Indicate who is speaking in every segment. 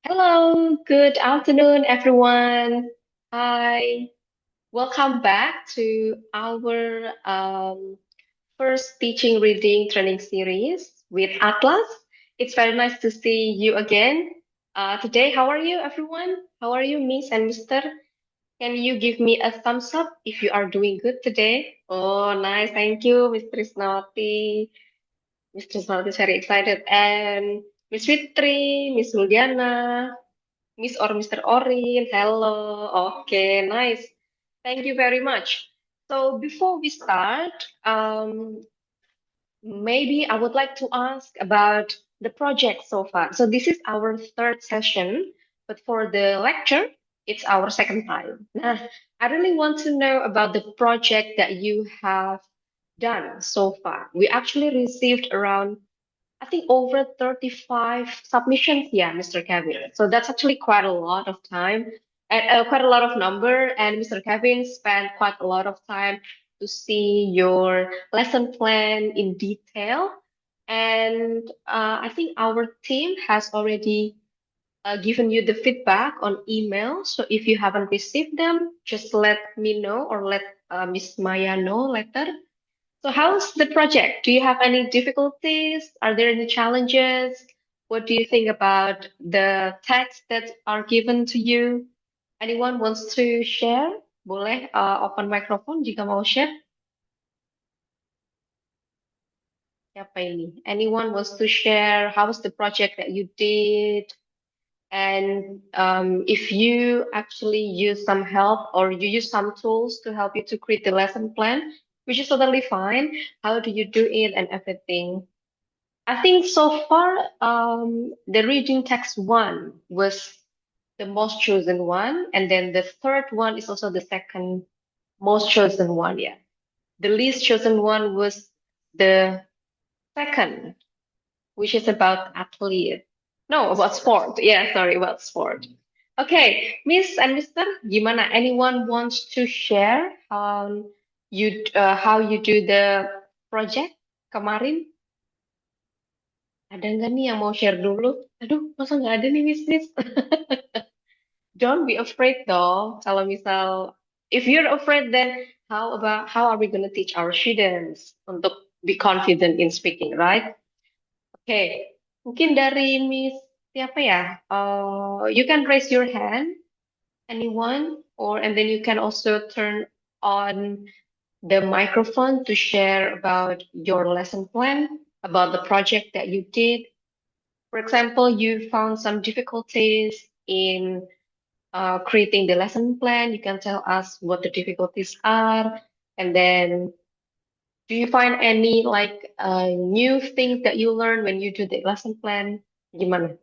Speaker 1: Hello, good afternoon, everyone. Hi, welcome back to our first teaching reading training series with Atlas. It's very nice to see you again. Today, how are you, everyone? How are you, Miss and Mister? Can you give me a thumbs up if you are doing good today? Oh, nice. Thank you, Mr. Isnoti. Mr. Isnoti is very excited. And Miss Fitri, Miss Juliana. Miss or Mr. Orin, hello. Okay, nice. Thank you very much. So before we start, maybe I would like to ask about the project so far. So this is our third session, but for the lecture, it's our second time. Nah, I really want to know about the project that you have done so far. We actually received around I think over 35 submissions. Yeah, Mr. Kevin. So that's actually quite a lot of time and quite a lot of number. And Mr. Kevin spent quite a lot of time to see your lesson plan in detail. And I think our team has already given you the feedback on email. So if you haven't received them, just let me know or let Miss Maya know later. So how's the project? Do you have any difficulties? Are there any challenges? What do you think about the texts that are given to you? Anyone wants to share? Boleh open microphone jika mau share. Siapa ini? Anyone wants to share? How was the project that you did? And if you actually use some help or you use some tools to help you to create the lesson plan, which is totally fine. How do you do it and everything? I think so far, the reading text one was the most chosen one, and then the third one is also the second most chosen one. Yeah, the least chosen one was the second, which is about athlete. No, about sport. Yeah, sorry, about sport. Okay, Miss and Mister, gimana? Anyone wants to share how you do the project kemarin? Ada nggak nih yang mau share dulu? Aduh, masa nggak ada nih, Miss? Don't be afraid dong. Kalau misal, if you're afraid, then how are we gonna teach our students untuk be confident in speaking, right? Okay, mungkin dari Miss siapa ya? You can raise your hand, anyone, or and then you can also turn on the microphone to share about your lesson plan, about the project that you did. For example, you found some difficulties in creating the lesson plan. You can tell us what the difficulties are. And then, do you find any like new things that you learn when you do the lesson plan? Gimana?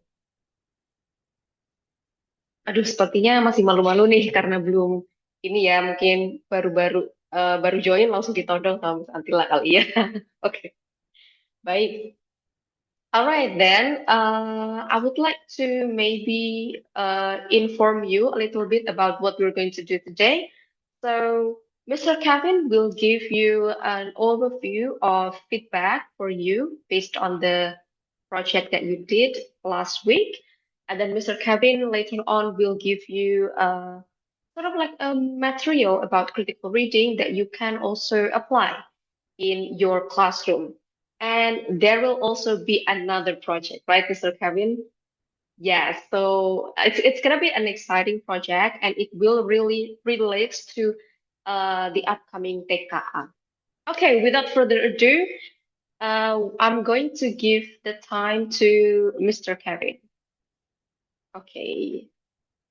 Speaker 1: Aduh, sepertinya masih malu-malu nih karena belum ini ya, mungkin baru-baru baru join langsung ditodong sama Miss Antila kali ya. Oke, baik. All right, then. I would like to maybe inform you a little bit about what we're going to do today. So, Mr. Kevin will give you an overview of feedback for you based on the project that you did last week. And then Mr. Kevin later on will give you sort of like a material about critical reading that you can also apply in your classroom. And there will also be another project, right, Mr. Kevin? Yeah, so it's gonna be an exciting project and it will really relate to the upcoming TKA. Okay, without further ado, I'm going to give the time to Mr. Kevin. Okay,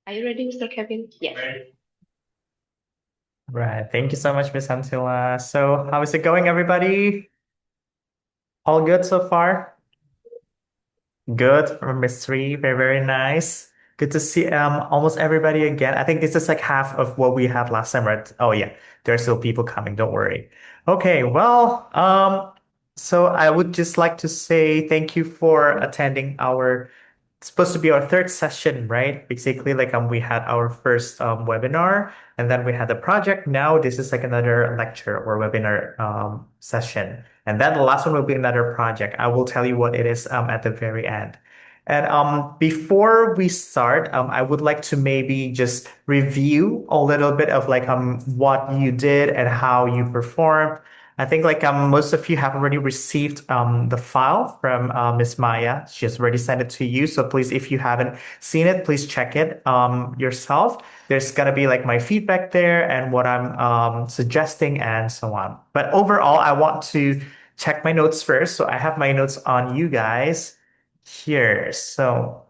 Speaker 1: are you ready, Mr. Kevin? Yes.
Speaker 2: Right. Thank you so much, Miss Antilla. So, how is it going, everybody? All good so far? Good from Miss Three. Very, very nice. Good to see almost everybody again. I think this is like half of what we had last time, right? Oh yeah, there are still people coming, don't worry. Okay, well, so I would just like to say thank you for attending our it's supposed to be our third session, right? Basically, like we had our first webinar, and then we had the project. Now this is like another lecture or webinar session, and then the last one will be another project. I will tell you what it is at the very end. And before we start, I would like to maybe just review a little bit of like what you did and how you performed. I think like most of you have already received the file from Miss Maya. She has already sent it to you. So please, if you haven't seen it, please check it yourself. There's gonna be like my feedback there and what I'm suggesting and so on. But overall, I want to check my notes first. So I have my notes on you guys here. So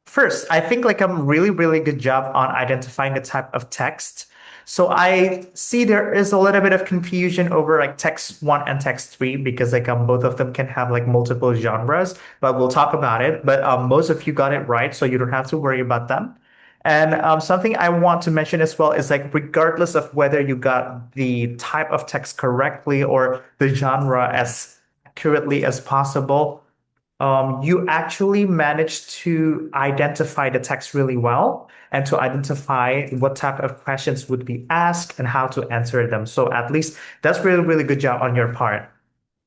Speaker 2: first, I think like a really, really good job on identifying the type of text. So I see there is a little bit of confusion over like text one and text three because like both of them can have like multiple genres, but we'll talk about it. But most of you got it right, so you don't have to worry about them. And something I want to mention as well is like regardless of whether you got the type of text correctly or the genre as accurately as possible, you actually managed to identify the text really well and to identify what type of questions would be asked and how to answer them. So at least that's really, really good job on your part.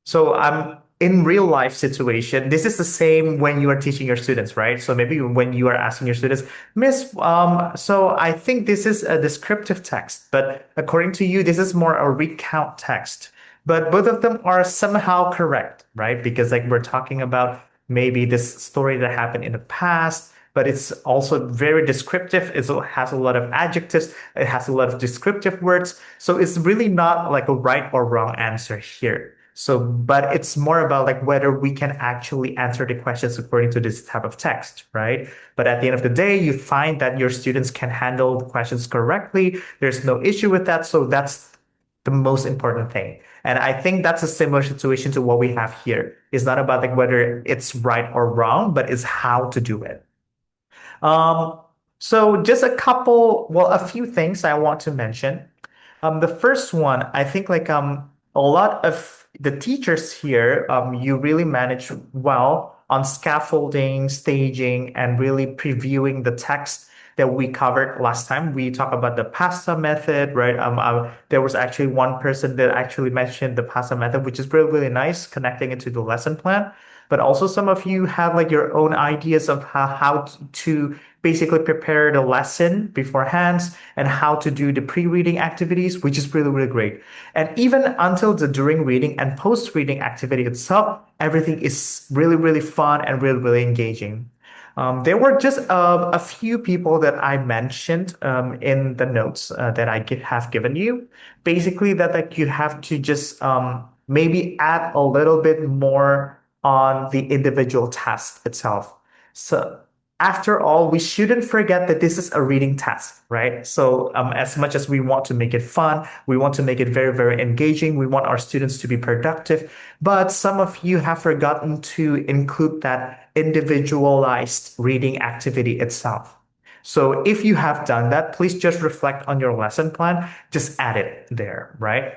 Speaker 2: So in real life situation, this is the same when you are teaching your students, right? So maybe when you are asking your students, Miss, so I think this is a descriptive text, but according to you, this is more a recount text. But both of them are somehow correct, right? Because like we're talking about maybe this story that happened in the past, but it's also very descriptive. It has a lot of adjectives. It has a lot of descriptive words. So it's really not like a right or wrong answer here. So, but it's more about like whether we can actually answer the questions according to this type of text, right? But at the end of the day, you find that your students can handle the questions correctly. There's no issue with that. So that's the most important thing. And I think that's a similar situation to what we have here. It's not about like whether it's right or wrong, but it's how to do it. Um, so just a few things I want to mention. The first one, I think like a lot of the teachers here, you really manage well on scaffolding, staging, and really previewing the text that we covered last time. We talked about the pasta method, right? There was actually one person that actually mentioned the pasta method, which is really, really nice, connecting it to the lesson plan. But also some of you have like your own ideas of how to basically prepare the lesson beforehand and how to do the pre-reading activities, which is really, really great. And even until the during reading and post-reading activity itself, everything is really, really fun and really, really engaging. There were just a few people that I mentioned in the notes that have given you. Basically, that like you have to just maybe add a little bit more on the individual task itself. So after all, we shouldn't forget that this is a reading task, right? So as much as we want to make it fun, we want to make it very, very engaging. We want our students to be productive, but some of you have forgotten to include that individualized reading activity itself. So if you have done that, please just reflect on your lesson plan, just add it there, right?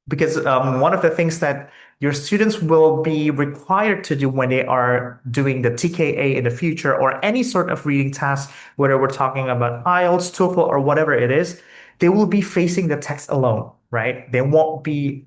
Speaker 2: Because one of the things that your students will be required to do when they are doing the TKA in the future or any sort of reading task, whether we're talking about IELTS, TOEFL, or whatever it is, they will be facing the text alone, right? They won't be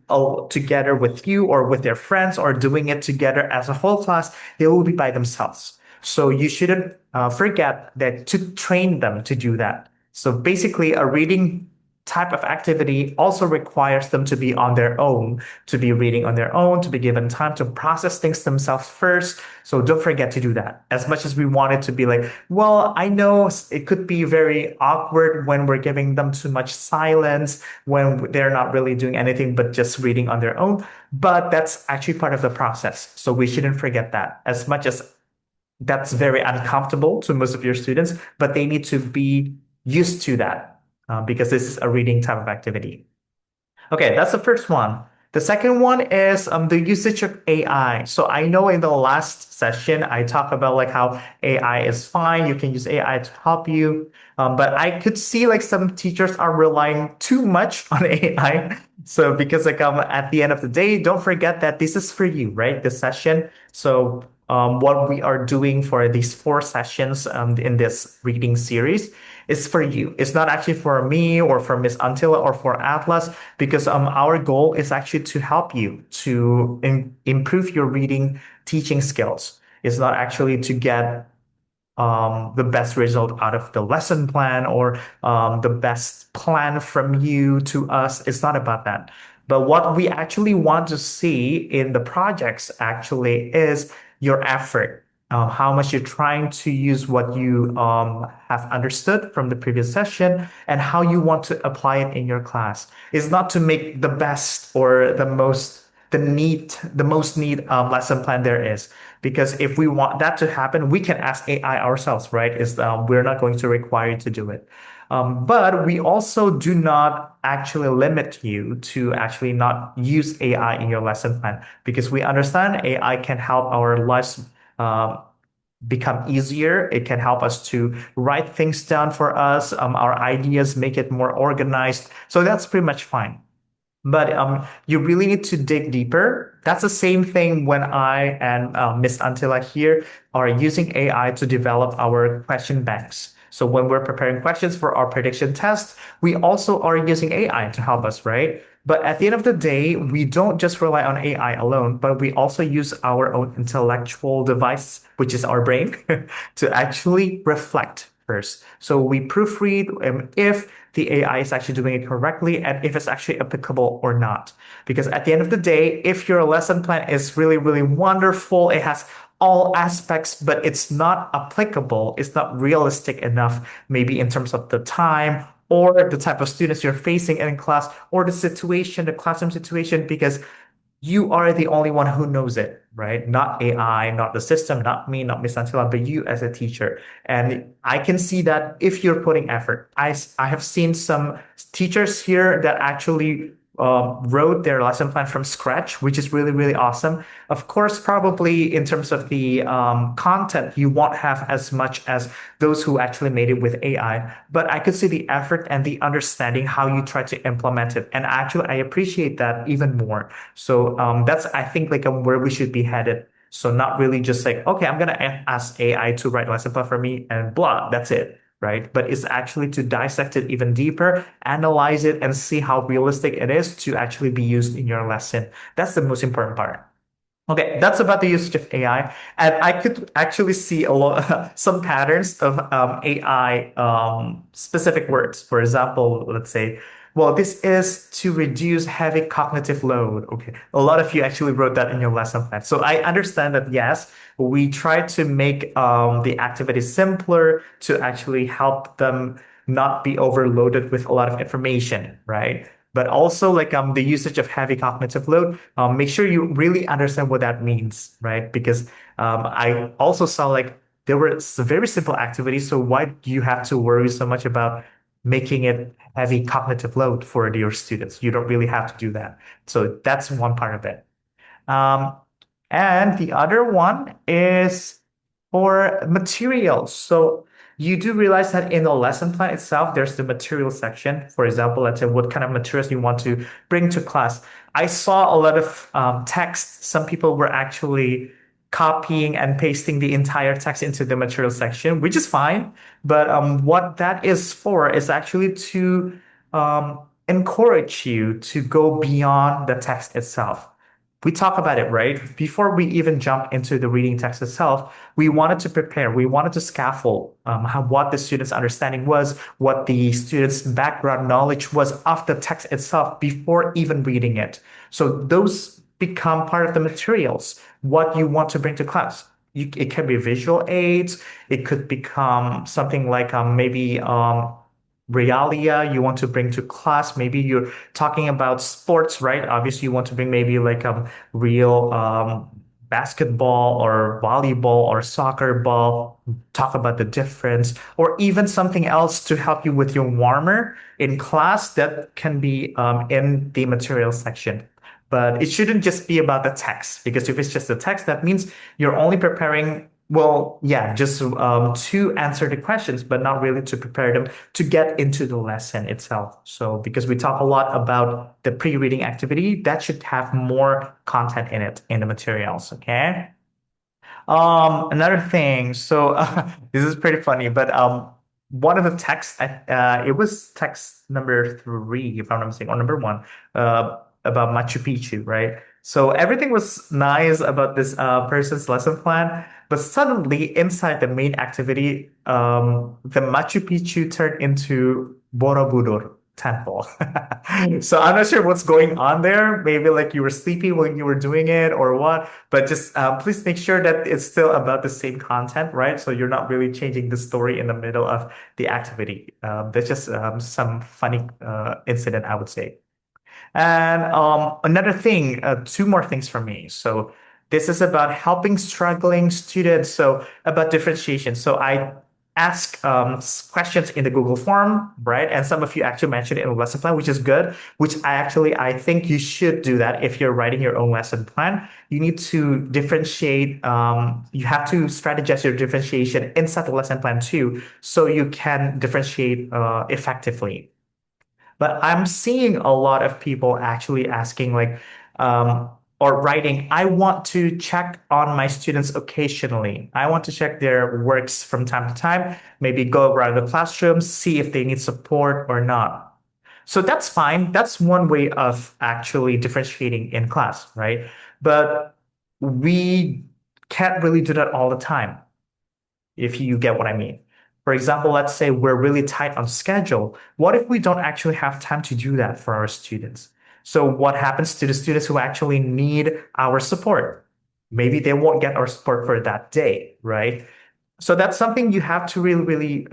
Speaker 2: together with you or with their friends or doing it together as a whole class. They will be by themselves. So you shouldn't forget that to train them to do that. So basically, a reading type of activity also requires them to be on their own, to be reading on their own, to be given time to process things themselves first. So don't forget to do that. As much as we want it to be like, well, I know it could be very awkward when we're giving them too much silence, when they're not really doing anything but just reading on their own. But that's actually part of the process. So we shouldn't forget that. As much as that's very uncomfortable to most of your students, but they need to be used to that because this is a reading type of activity. Okay, that's the first one. The second one is the usage of AI. So I know in the last session, I talked about like how AI is fine. You can use AI to help you. But I could see like some teachers are relying too much on AI. So because like at the end of the day, don't forget that this is for you, right? This session. So what we are doing for these 4 sessions in this reading series is for you. It's not actually for me or for Miss Antilla or for Atlas because our goal is actually to help you to improve your reading teaching skills. It's not actually to get the best result out of the lesson plan or the best plan from you to us. It's not about that. But what we actually want to see in the projects actually is your effort, how much you're trying to use what you have understood from the previous session and how you want to apply it in your class. It's not to make the best or the most neat lesson plan there is. Because if we want that to happen, we can ask AI ourselves, right? We're not going to require you to do it. But we also do not actually limit you to actually not use AI in your lesson plan because we understand AI can help our lives uh, become easier. It can help us to write things down for us, our ideas, make it more organized. So that's pretty much fine. But you really need to dig deeper. That's the same thing when I and Miss Antilla here are using AI to develop our question banks. So when we're preparing questions for our prediction test, we also are using AI to help us, right? But at the end of the day, we don't just rely on AI alone, but we also use our own intellectual device, which is our brain, to actually reflect first. So we proofread if the AI is actually doing it correctly and if it's actually applicable or not. Because at the end of the day, if your lesson plan is really, really wonderful, it has all aspects, but it's not applicable, it's not realistic enough, maybe in terms of the time or the type of students you're facing in class or the situation, the classroom situation, because you are the only one who knows it, right? Not AI, not the system, not me, not Miss Antilla, but you as a teacher. And I can see that if you're putting effort. I have seen some teachers here that actually wrote their lesson plan from scratch, which is really, really awesome. Of course, probably in terms of the content, you won't have as much as those who actually made it with AI, but I could see the effort and the understanding how you try to implement it. And actually, I appreciate that even more. So that's, I think, like where we should be headed. So not really just like, okay, I'm gonna ask AI to write a lesson plan for me and blah, that's it, right? But it's actually to dissect it even deeper, analyze it, and see how realistic it is to actually be used in your lesson. That's the most important part. Okay, that's about the usage of AI, and I could actually see a lot, some patterns of AI specific words. For example, let's say, well, this is to reduce heavy cognitive load. Okay, a lot of you actually wrote that in your lesson plan, so I understand that. Yes, we try to make the activity simpler to actually help them not be overloaded with a lot of information, right? But also like the usage of heavy cognitive load, make sure you really understand what that means, right? Because I also saw like there were very simple activities, so why do you have to worry so much about making it heavy cognitive load for your students? You don't really have to do that. So that's one part of it. Um, and the other one is for materials. So you do realize that in the lesson plan itself, there's the material section. For example, let's say what kind of materials you want to bring to class. I saw a lot of text. Some people were actually copying and pasting the entire text into the material section, which is fine. But what that is for is actually to encourage you to go beyond the text itself. We talk about it, right? Before we even jump into the reading text itself, we wanted to prepare, we wanted to scaffold what the student's understanding was, what the student's background knowledge was of the text itself before even reading it. So those become part of the materials, what you want to bring to class. It can be visual aids. It could become something like maybe realia you want to bring to class. Maybe you're talking about sports, right? Obviously, you want to bring maybe like real basketball or volleyball or soccer ball, talk about the difference, or even something else to help you with your warmer in class that can be in the material section. But it shouldn't just be about the text, because if it's just the text, that means you're only preparing, well, yeah, just to answer the questions, but not really to prepare them to get into the lesson itself. So, because we talk a lot about the pre-reading activity, that should have more content in it in the materials, okay? Another thing. So this is pretty funny, but one of the texts, it was text number 3, if I'm not mistaken, or number 1, about Machu Picchu, right? So everything was nice about this person's lesson plan, but suddenly inside the main activity, the Machu Picchu turned into Borobudur temple. So I'm not sure what's going on there. Maybe like you were sleeping when you were doing it or what, but just please make sure that it's still about the same content, right? So you're not really changing the story in the middle of the activity. That's just some funny incident, I would say. And another thing, two more things for me. So this is about helping struggling students. So about differentiation. So I ask questions in the Google form, right? And some of you actually mentioned it in the lesson plan, which is good. Which I think you should do that if you're writing your own lesson plan. You need to differentiate. You have to strategize your differentiation inside the lesson plan too, so you can differentiate effectively. But I'm seeing a lot of people actually asking um, or writing, I want to check on my students occasionally. I want to check their works from time to time, maybe go around the classroom, see if they need support or not. So that's fine. That's one way of actually differentiating in class, right? But we can't really do that all the time, if you get what I mean. For example, let's say we're really tight on schedule. What if we don't actually have time to do that for our students? So what happens to the students who actually need our support? Maybe they won't get our support for that day, right? So that's something you have to really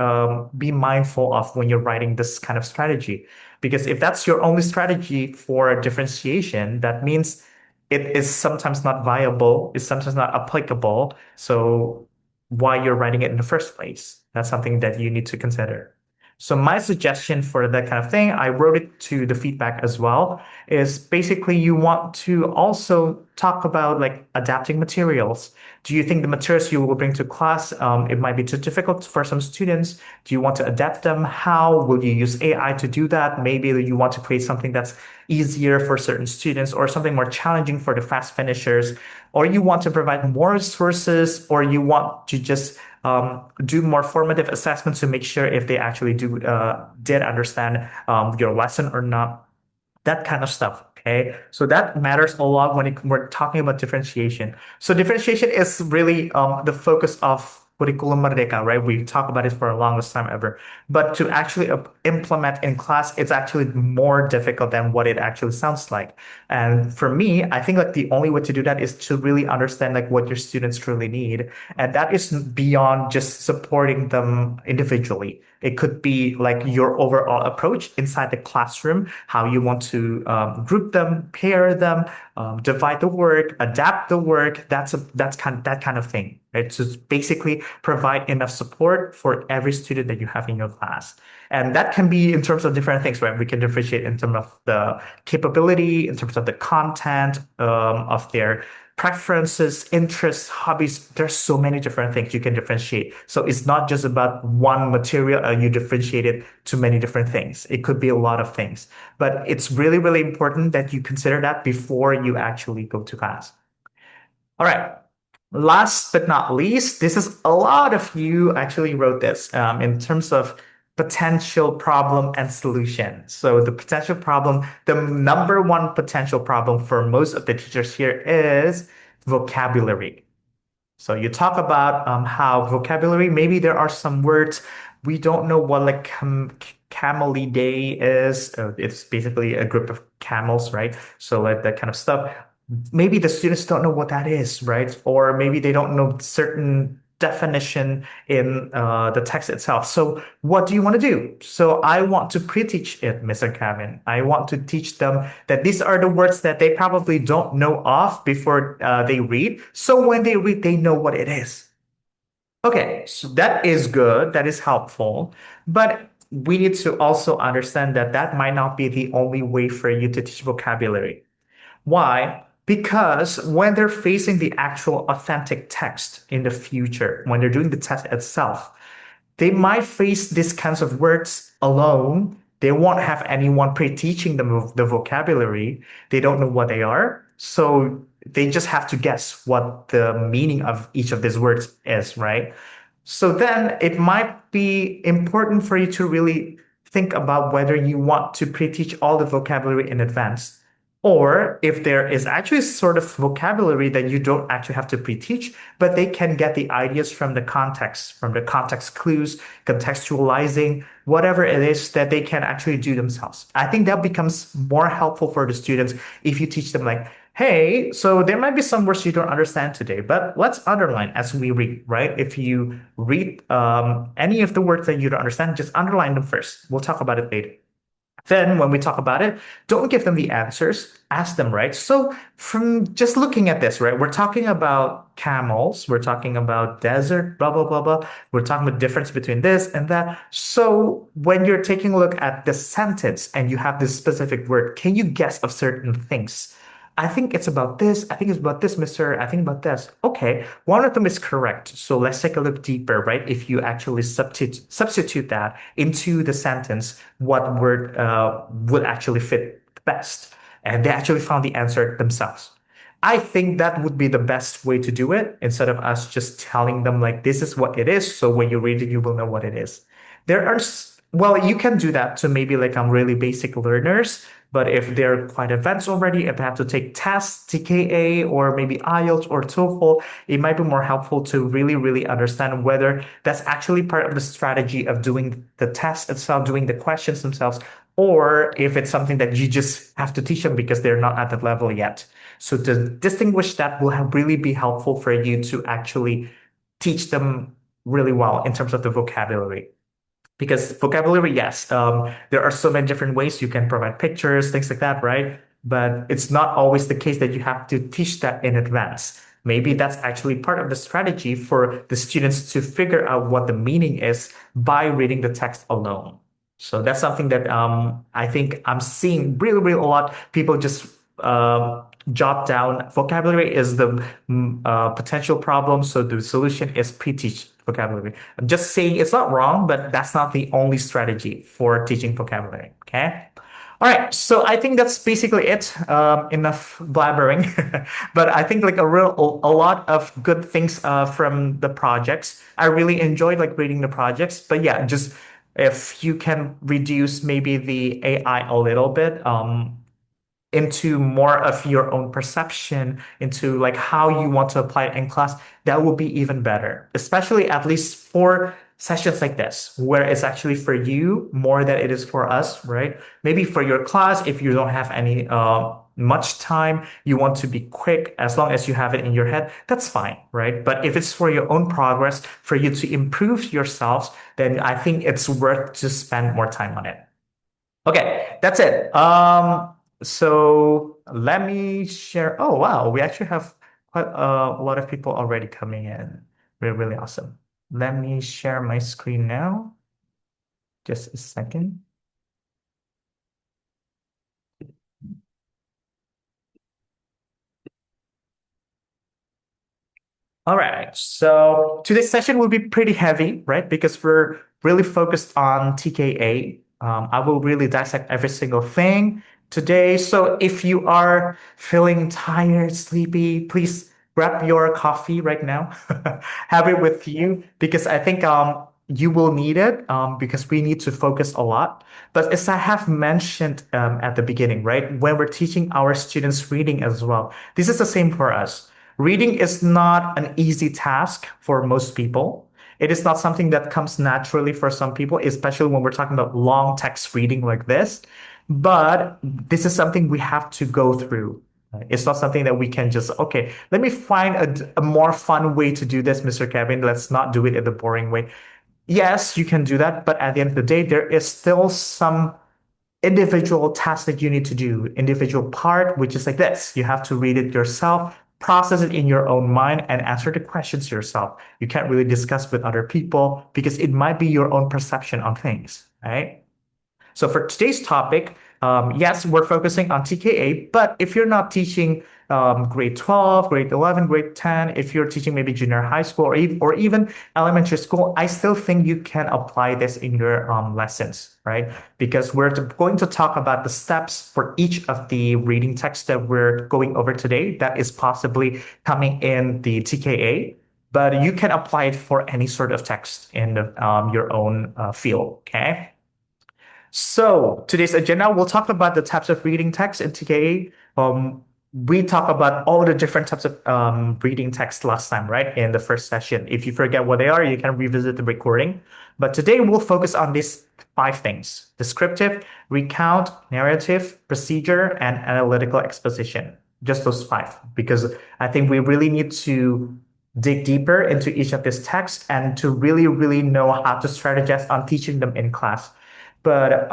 Speaker 2: be mindful of when you're writing this kind of strategy. Because if that's your only strategy for differentiation, that means it is sometimes not viable, it's sometimes not applicable. So why you're writing it in the first place? That's something that you need to consider. So my suggestion for that kind of thing, I wrote it to the feedback as well, is basically you want to also talk about like adapting materials. Do you think the materials you will bring to class, it might be too difficult for some students? Do you want to adapt them? How will you use AI to do that? Maybe you want to create something that's easier for certain students or something more challenging for the fast finishers, or you want to provide more resources, or you want to just do more formative assessments to make sure if they actually did understand your lesson or not, that kind of stuff. Okay, so that matters a lot when we're talking about differentiation. So differentiation is really the focus of curriculum merdeka, right? We talk about it for the longest time ever, but to actually implement in class, it's actually more difficult than what it actually sounds like. And for me, I think like the only way to do that is to really understand like what your students truly need, and that is beyond just supporting them individually. It could be like your overall approach inside the classroom, how you want to group them, pair them, divide the work, adapt the work. That kind of thing. Right? To basically provide enough support for every student that you have in your class. And that can be in terms of different things, right? We can differentiate in terms of the capability, in terms of the content, of their preferences, interests, hobbies. There's so many different things you can differentiate. So it's not just about one material and you differentiate it to many different things. It could be a lot of things. But it's really important that you consider that before you actually go to class. All right. Last but not least, this is a lot of you actually wrote this in terms of potential problem and solution. So the potential problem, the number one potential problem for most of the teachers here is vocabulary. So you talk about how vocabulary, maybe there are some words we don't know what like camelidae is. It's basically a group of camels, right? So like that kind of stuff. Maybe the students don't know what that is, right? Or maybe they don't know certain definition in the text itself. So what do you want to do? So I want to pre-teach it, Mr. Kevin. I want to teach them that these are the words that they probably don't know of before they read. So when they read, they know what it is. Okay, so that is good. That is helpful. But we need to also understand that that might not be the only way for you to teach vocabulary. Why? Because when they're facing the actual authentic text in the future, when they're doing the test itself, they might face these kinds of words alone. They won't have anyone pre-teaching them the vocabulary. They don't know what they are. So they just have to guess what the meaning of each of these words is, right? So then it might be important for you to really think about whether you want to pre-teach all the vocabulary in advance Or if there is actually sort of vocabulary that you don't actually have to pre-teach, but they can get the ideas from the context clues, contextualizing, whatever it is that they can actually do themselves. I think that becomes more helpful for the students if you teach them like, hey, so there might be some words you don't understand today, but let's underline as we read, right? If you read any of the words that you don't understand, just underline them first. We'll talk about it later. Then, when we talk about it, don't give them the answers, ask them, right? So, from just looking at this, right, we're talking about camels, we're talking about desert, blah, blah, blah, blah. We're talking about difference between this and that. So, when you're taking a look at the sentence and you have this specific word, can you guess of certain things? I think it's about this. I think it's about this, mister. I think about this. Okay, one of them is correct. So let's take a look deeper, right? If you actually substitute that into the sentence, what word would actually fit the best? And they actually found the answer themselves. I think that would be the best way to do it instead of us just telling them like this is what it is. So when you read it, you will know what it is. There are well, you can do that to maybe like really basic learners, but if they're quite advanced already, if they have to take tests, TKA, or maybe IELTS or TOEFL, it might be more helpful to really, really understand whether that's actually part of the strategy of doing the test itself, doing the questions themselves, or if it's something that you just have to teach them because they're not at that level yet. So to distinguish that will really be helpful for you to actually teach them really well in terms of the vocabulary. Because vocabulary, yes, there are so many different ways you can provide pictures, things like that, right? But it's not always the case that you have to teach that in advance. Maybe that's actually part of the strategy for the students to figure out what the meaning is by reading the text alone. So that's something that I think I'm seeing really, really a lot. People just jot down vocabulary is the potential problem. So the solution is pre-teach vocabulary. I'm just saying it's not wrong, but that's not the only strategy for teaching vocabulary. Okay. All right, so I think that's basically it. Enough blabbering, but I think like a lot of good things from the projects. I really enjoyed like reading the projects, but yeah, just if you can reduce maybe the AI a little bit, into more of your own perception, into like how you want to apply it in class, that will be even better. Especially at least for sessions like this, where it's actually for you more than it is for us, right? Maybe for your class, if you don't have any much time, you want to be quick, as long as you have it in your head, that's fine, right? But if it's for your own progress, for you to improve yourselves, then I think it's worth to spend more time on it. Okay, that's it. So let me share. Oh, wow, we actually have quite a lot of people already coming in. Really, really awesome. Let me share my screen now. Just a second. All right. So today's session will be pretty heavy, right? Because we're really focused on TKA. I will really dissect every single thing today. So if you are feeling tired, sleepy, please grab your coffee right now. Have it with you because I think you will need it because we need to focus a lot. But as I have mentioned at the beginning, right, when we're teaching our students reading as well, this is the same for us. Reading is not an easy task for most people. It is not something that comes naturally for some people, especially when we're talking about long text reading like this. But this is something we have to go through. It's not something that we can just, okay, let me find a more fun way to do this, Mr. Kevin. Let's not do it in the boring way. Yes, you can do that, but at the end of the day, there is still some individual task that you need to do, individual part, which is like this. You have to read it yourself, process it in your own mind, and answer the questions yourself. You can't really discuss with other people because it might be your own perception on things, right? So for today's topic, yes, we're focusing on TKA, but if you're not teaching grade 12, grade 11, grade 10, if you're teaching maybe junior high school or even elementary school, I still think you can apply this in your lessons, right? Because we're going to talk about the steps for each of the reading texts that we're going over today that is possibly coming in the TKA, but you can apply it for any sort of text in your own field, okay? So today's agenda, we'll talk about the types of reading text in TKA. We talked about all the different types of reading text last time, right? In the first session. If you forget what they are, you can revisit the recording. But today we'll focus on these five things: descriptive, recount, narrative, procedure, and analytical exposition. Just those five, because I think we really need to dig deeper into each of these texts and to really, really know how to strategize on teaching them in class. But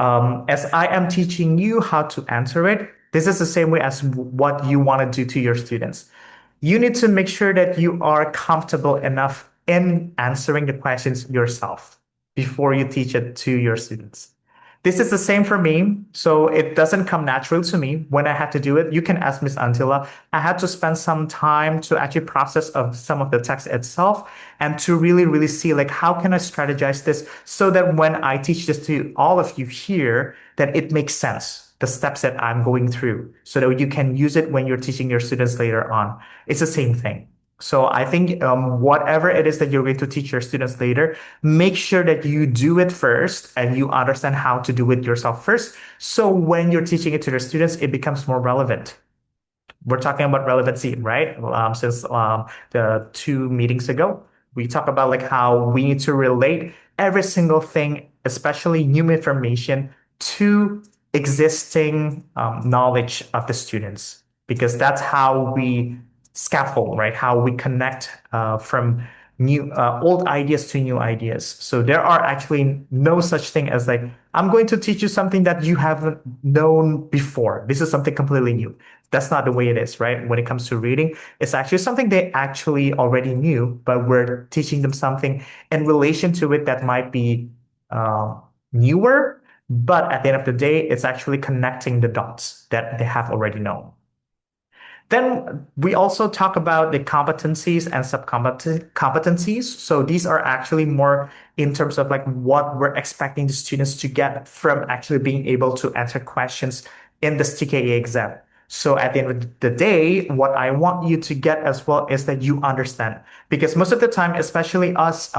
Speaker 2: as I am teaching you how to answer it, this is the same way as what you want to do to your students. You need to make sure that you are comfortable enough in answering the questions yourself before you teach it to your students. This is the same for me. So it doesn't come natural to me when I had to do it. You can ask Miss Antilla. I had to spend some time to actually process of some of the text itself and to really, really see like how can I strategize this so that when I teach this to all of you here, that it makes sense, the steps that I'm going through, so that you can use it when you're teaching your students later on. It's the same thing. So I think whatever it is that you're going to teach your students later, make sure that you do it first and you understand how to do it yourself first. So when you're teaching it to the students, it becomes more relevant. We're talking about relevancy, right? Since the two meetings ago, we talk about like how we need to relate every single thing, especially new information, to existing knowledge of the students, because that's how we scaffold, right? How we connect from new old ideas to new ideas. So there are actually no such thing as like I'm going to teach you something that you haven't known before. This is something completely new. That's not the way it is, right? When it comes to reading, it's actually something they actually already knew, but we're teaching them something in relation to it that might be uh, newer. But at the end of the day, it's actually connecting the dots that they have already known. Then we also talk about the competencies and competencies. So these are actually more in terms of like what we're expecting the students to get from actually being able to answer questions in this TKA exam. So at the end of the day, what I want you to get as well is that you understand. Because most of the time, especially us,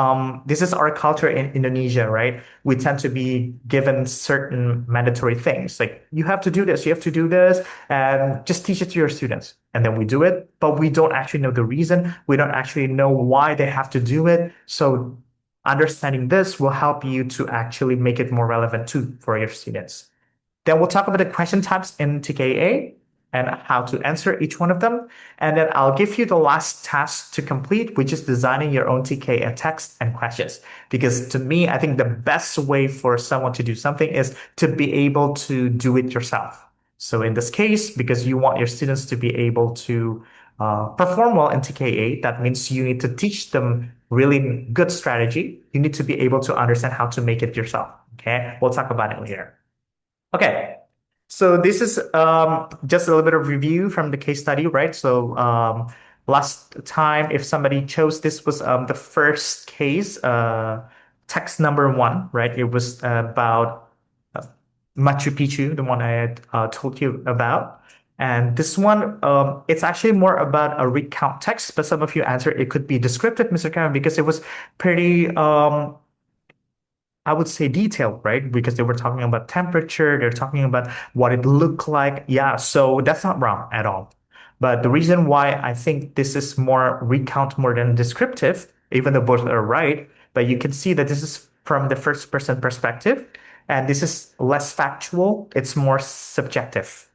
Speaker 2: this is our culture in Indonesia, right? We tend to be given certain mandatory things like you have to do this, you have to do this, and just teach it to your students. And then we do it, but we don't actually know the reason. We don't actually know why they have to do it. So understanding this will help you to actually make it more relevant too for your students. Then we'll talk about the question types in TKA and how to answer each one of them. And then I'll give you the last task to complete, which is designing your own TKA text and questions. Because to me, I think the best way for someone to do something is to be able to do it yourself. So in this case, because you want your students to be able to perform well in TKA, that means you need to teach them really good strategy. You need to be able to understand how to make it yourself. Okay, we'll talk about it later. Okay, so this is just a little bit of review from the case study, right? So last time, if somebody chose, this was the first case, text number one, right? It was about uh, Machu Picchu, the one I had told you about. And this one, it's actually more about a recount text, but some of you answered it could be descriptive, Mr. Karen, because it was pretty I would say detailed, right? Because they were talking about temperature, they're talking about what it looked like. Yeah, so that's not wrong at all. But the reason why I think this is more recount more than descriptive, even though both are right, but you can see that this is from the first person perspective, and this is less factual, it's more subjective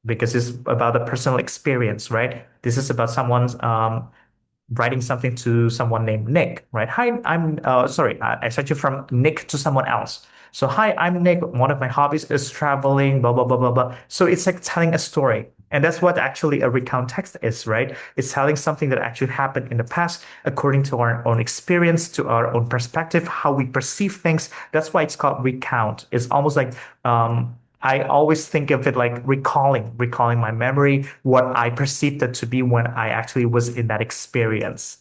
Speaker 2: because it's about a personal experience, right? This is about someone's writing something to someone named Nick, right? Hi, I'm sorry, I sent you from Nick to someone else. So, hi, I'm Nick. One of my hobbies is traveling, blah, blah, blah, blah, blah. So it's like telling a story. And that's what actually a recount text is, right? It's telling something that actually happened in the past according to our own experience, to our own perspective, how we perceive things. That's why it's called recount. It's almost like I always think of it like recalling my memory, what I perceived it to be when I actually was in that experience.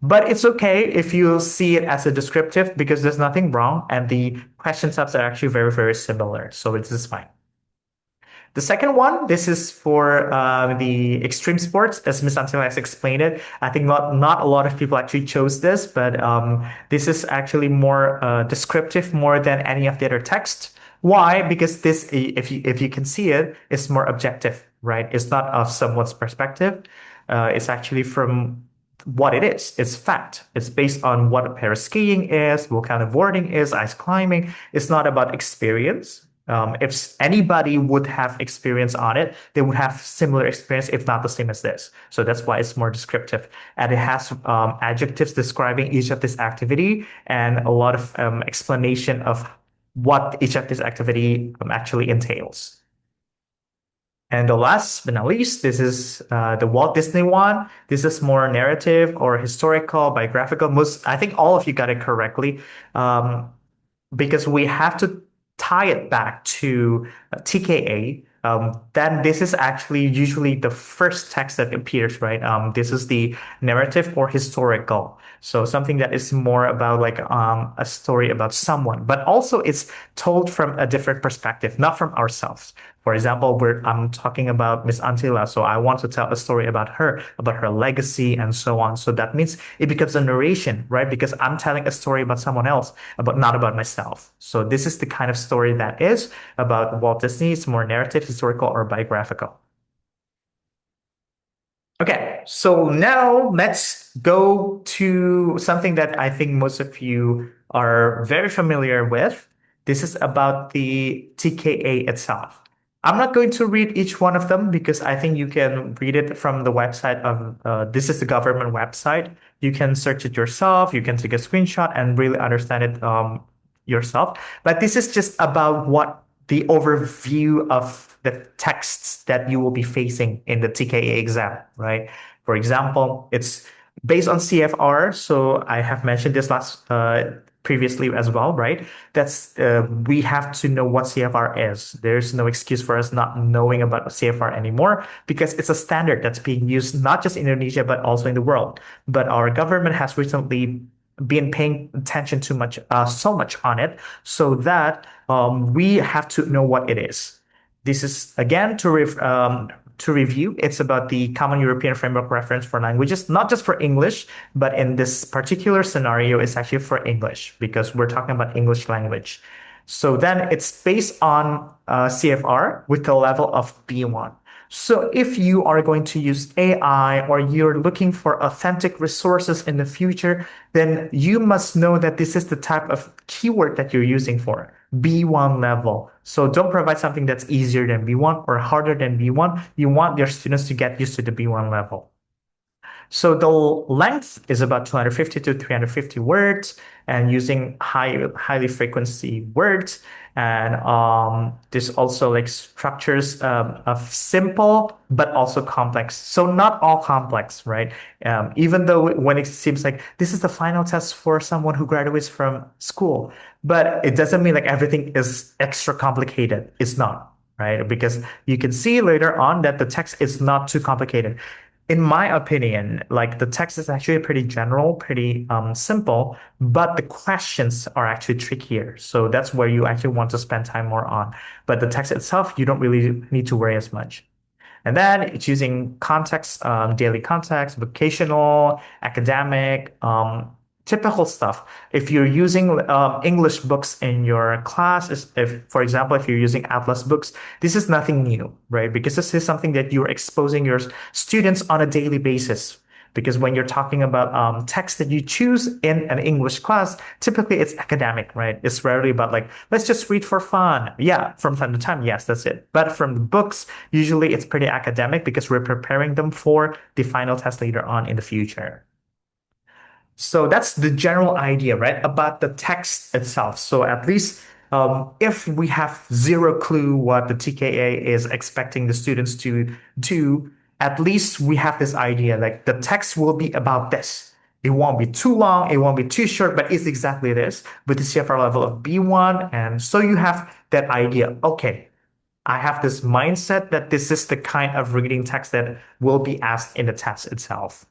Speaker 2: But it's okay if you see it as a descriptive because there's nothing wrong and the question types are actually very, very similar. So it is fine. The second one, this is for the extreme sports, as Ms. Antilla has explained it. I think not a lot of people actually chose this, but this is actually more descriptive more than any of the other text. Why? Because this, if you can see it, it's more objective, right? It's not of someone's perspective. It's actually from what it is. It's fact. It's based on what paraskiing is, what kind of boarding is, ice climbing. It's not about experience. If anybody would have experience on it, they would have similar experience, if not the same as this. So that's why it's more descriptive. And it has adjectives describing each of this activity and a lot of explanation of what each of this activity actually entails. And the last but not least, this is the Walt Disney one. This is more narrative or historical, biographical. Most, I think all of you got it correctly. Um, because we have to tie it back to TKA, then this is actually usually the first text that appears, right? This is the narrative or historical. So something that is more about like a story about someone, but also it's told from a different perspective, not from ourselves. For example, I'm talking about Miss Antilla, so I want to tell a story about her legacy, and so on. So that means it becomes a narration, right? Because I'm telling a story about someone else, about not about myself. So this is the kind of story that is about Walt Disney. It's more narrative, historical, or biographical. Okay, so now let's go to something that I think most of you are very familiar with. This is about the TKA itself. I'm not going to read each one of them because I think you can read it from the website of this is the government website. You can search it yourself. You can take a screenshot and really understand it yourself. But this is just about what the overview of the texts that you will be facing in the TKA exam, right? For example, it's based on CFR. So I have mentioned this last previously as well, right? That's we have to know what CFR is. There's no excuse for us not knowing about CFR anymore because it's a standard that's being used not just in Indonesia but also in the world. But our government has recently been paying attention too much, so much on it, so that we have to know what it is. This is again to review. It's about the Common European Framework Reference for Languages, not just for English, but in this particular scenario, it's actually for English because we're talking about English language. So then it's based on CFR with the level of B1. So if you are going to use AI or you're looking for authentic resources in the future, then you must know that this is the type of keyword that you're using for B1 level. So don't provide something that's easier than B1 or harder than B1. You want your students to get used to the B1 level. So the length is about 250 to 350 words and using highly frequency words. And there's also like structures of simple but also complex. So not all complex, right? Even though when it seems like this is the final test for someone who graduates from school, but it doesn't mean like everything is extra complicated. It's not, right? Because you can see later on that the text is not too complicated. In my opinion, like the text is actually pretty general, pretty simple, but the questions are actually trickier. So that's where you actually want to spend time more on. But the text itself, you don't really need to worry as much. And then it's using context, daily context, vocational, academic, typical stuff. If you're using English books in your class, if, for example, if you're using Atlas books, this is nothing new, right? Because this is something that you're exposing your students on a daily basis. Because when you're talking about text that you choose in an English class, typically it's academic, right? It's rarely about like, let's just read for fun. Yeah, from time to time, yes, that's it. But from the books, usually it's pretty academic because we're preparing them for the final test later on in the future. So that's the general idea, right? About the text itself. So at least if we have zero clue what the TKA is expecting the students to do, at least we have this idea like the text will be about this. It won't be too long, it won't be too short, but it's exactly this with the CFR level of B1. And so you have that idea. Okay, I have this mindset that this is the kind of reading text that will be asked in the test itself.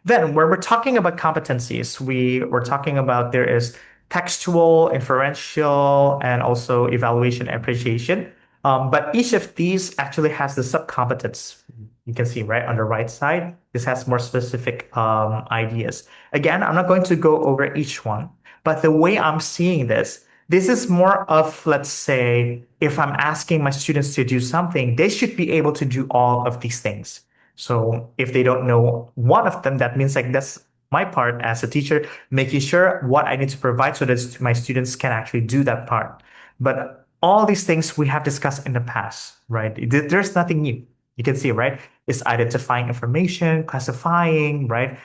Speaker 2: Then, when we're talking about competencies, we're talking about there is textual, inferential, and also evaluation and appreciation. But each of these actually has the subcompetence. You can see right on the right side. This has more specific ideas. Again, I'm not going to go over each one, but the way I'm seeing this, This is more of, let's say, if I'm asking my students to do something, they should be able to do all of these things. So if they don't know one of them, that means like that's my part as a teacher, making sure what I need to provide so that my students can actually do that part. But all these things we have discussed in the past, right? There's nothing new. You can see, right? It's identifying information, classifying, right?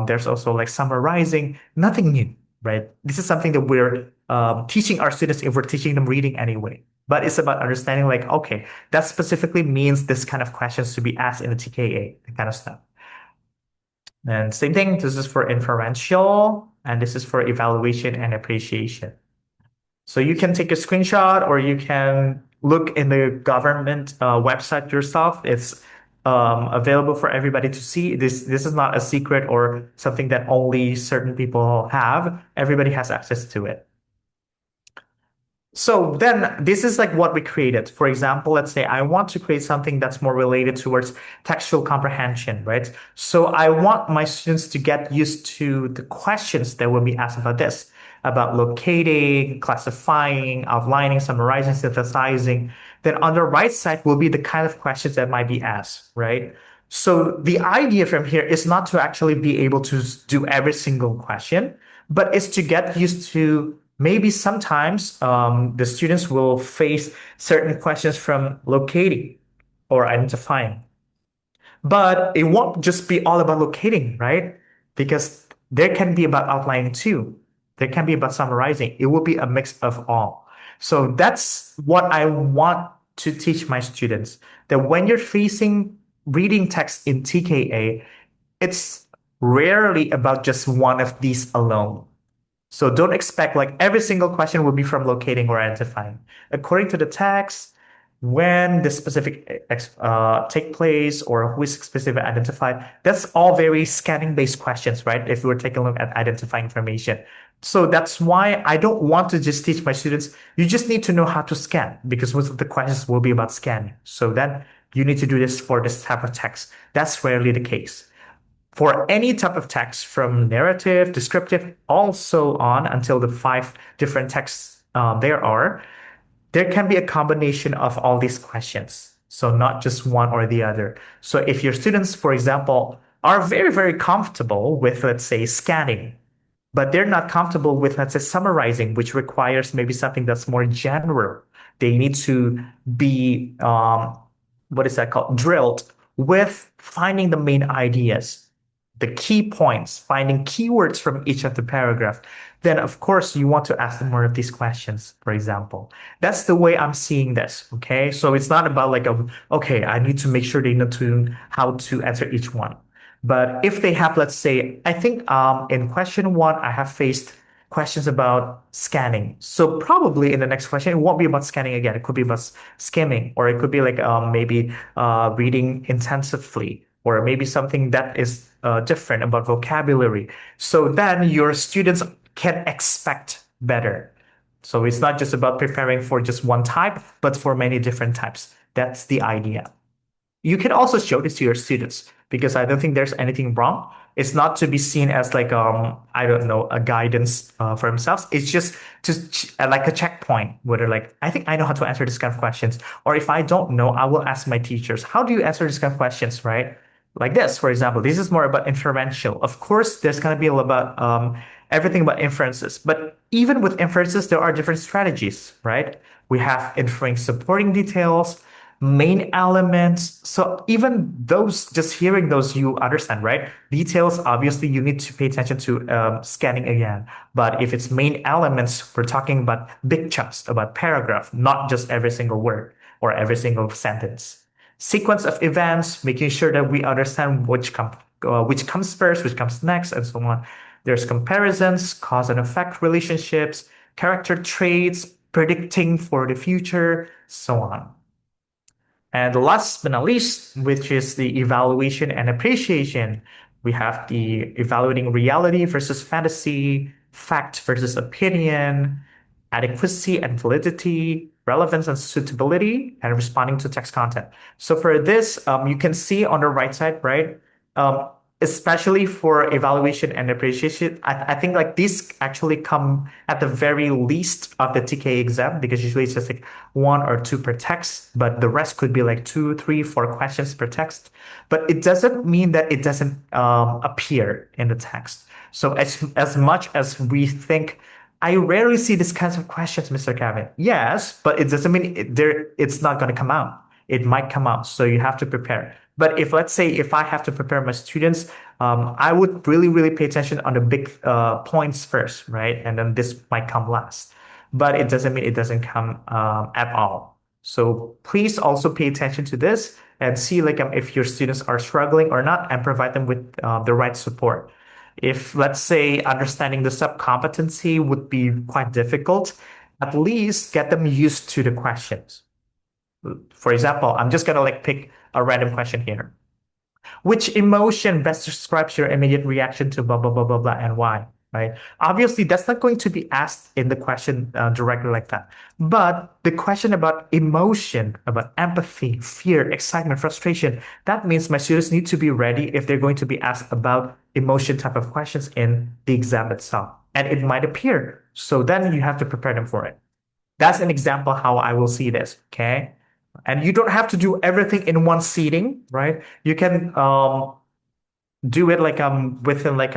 Speaker 2: There's also like summarizing, nothing new, right? This is something that we're teaching our students if we're teaching them reading anyway. But it's about understanding, like, okay, that specifically means this kind of questions to be asked in the TKA, that kind of stuff. And same thing, this is for inferential, and this is for evaluation and appreciation. So you can take a screenshot or you can look in the government website yourself. It's available for everybody to see. This is not a secret or something that only certain people have. Everybody has access to it. So then this is like what we created. For example, let's say I want to create something that's more related towards textual comprehension, right? So I want my students to get used to the questions that will be asked about this, about locating, classifying, outlining, summarizing, synthesizing. Then on the right side will be the kind of questions that might be asked, right? So the idea from here is not to actually be able to do every single question, but it's to get used to maybe sometimes the students will face certain questions from locating or identifying. But it won't just be all about locating, right? Because there can be about outlining too. There can be about summarizing. It will be a mix of all. So that's what I want to teach my students, that when you're facing reading text in TKA, it's rarely about just one of these alone. So don't expect like every single question will be from locating or identifying. According to the text, when the specific take place or who is specific identified, that's all very scanning based questions, right? If we were taking a look at identifying information. So that's why I don't want to just teach my students, you just need to know how to scan because most of the questions will be about scanning. So then you need to do this for this type of text. That's rarely the case for any type of text from narrative, descriptive, also on until the five different texts there can be a combination of all these questions. So not just one or the other. So if your students, for example, are very, very comfortable with, let's say, scanning, but they're not comfortable with, let's say, summarizing, which requires maybe something that's more general. They need to be, what is that called? Drilled with finding the main ideas, the key points, finding keywords from each of the paragraph. Then, of course, you want to ask them more of these questions, for example. That's the way I'm seeing this. Okay. So it's not about like, okay, I need to make sure they know how to answer each one. But if they have, let's say, I think in question one, I have faced questions about scanning. So probably in the next question, it won't be about scanning again. It could be about skimming, or it could be like maybe reading intensively, or maybe something that is different about vocabulary. So then your students can expect better. So it's not just about preparing for just one type, but for many different types. That's the idea. You can also show this to your students because I don't think there's anything wrong. It's not to be seen as like I don't know, a guidance for themselves. It's just like a checkpoint where they're like, I think I know how to answer this kind of questions. Or if I don't know, I will ask my teachers, how do you answer this kind of questions, right? Like this, for example, this is more about inferential. Of course, there's going to be a lot about everything about inferences, but even with inferences, there are different strategies, right? We have inferring supporting details, main elements. So even those, just hearing those, you understand, right? Details, obviously, you need to pay attention to scanning again. But if it's main elements, we're talking about big chunks, about paragraph, not just every single word or every single sentence. Sequence of events, making sure that we understand which comes first, which comes next, and so on. There's comparisons, cause and effect relationships, character traits, predicting for the future, so on. And last but not least, which is the evaluation and appreciation, we have the evaluating reality versus fantasy, fact versus opinion, adequacy and validity, relevance and suitability, and responding to text content. So for this, you can see on the right side, right? Um, especially for evaluation and appreciation, I think like these actually come at the very least of the TK exam because usually it's just like one or two per text, but the rest could be like two, three, four questions per text. But it doesn't mean that it doesn't appear in the text. So as much as we think, I rarely see these kinds of questions, Mr. Kevin. Yes, but it doesn't mean it's not going to come out. It might come out, so you have to prepare. But if let's say if I have to prepare my students, I would really, really pay attention on the big points first, right? And then this might come last. But it doesn't mean it doesn't come at all. So please also pay attention to this and see like if your students are struggling or not, and provide them with the right support. If let's say understanding the sub-competency would be quite difficult, at least get them used to the questions. For example, I'm just gonna like pick a random question here. Which emotion best describes your immediate reaction to blah, blah, blah, blah, blah, and why, right? Obviously, that's not going to be asked in the question directly like that. But the question about emotion, about empathy, fear, excitement, frustration, that means my students need to be ready if they're going to be asked about emotion type of questions in the exam itself. And it might appear. So then you have to prepare them for it. That's an example how I will see this, okay? And you don't have to do everything in one seating, right? You can do it like within like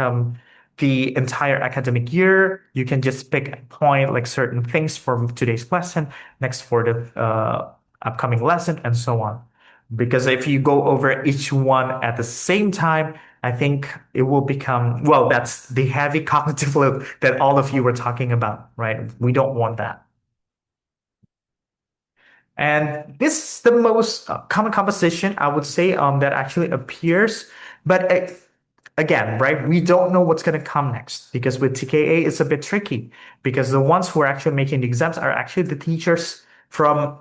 Speaker 2: the entire academic year. You can just pick a point like certain things from today's lesson, next for the upcoming lesson, and so on. Because if you go over each one at the same time, I think it will become, well, that's the heavy cognitive load that all of you were talking about, right? We don't want that. And this is the most common composition, I would say, that actually appears. But again, right, we don't know what's going to come next because with TKA, it's a bit tricky because the ones who are actually making the exams are actually the teachers from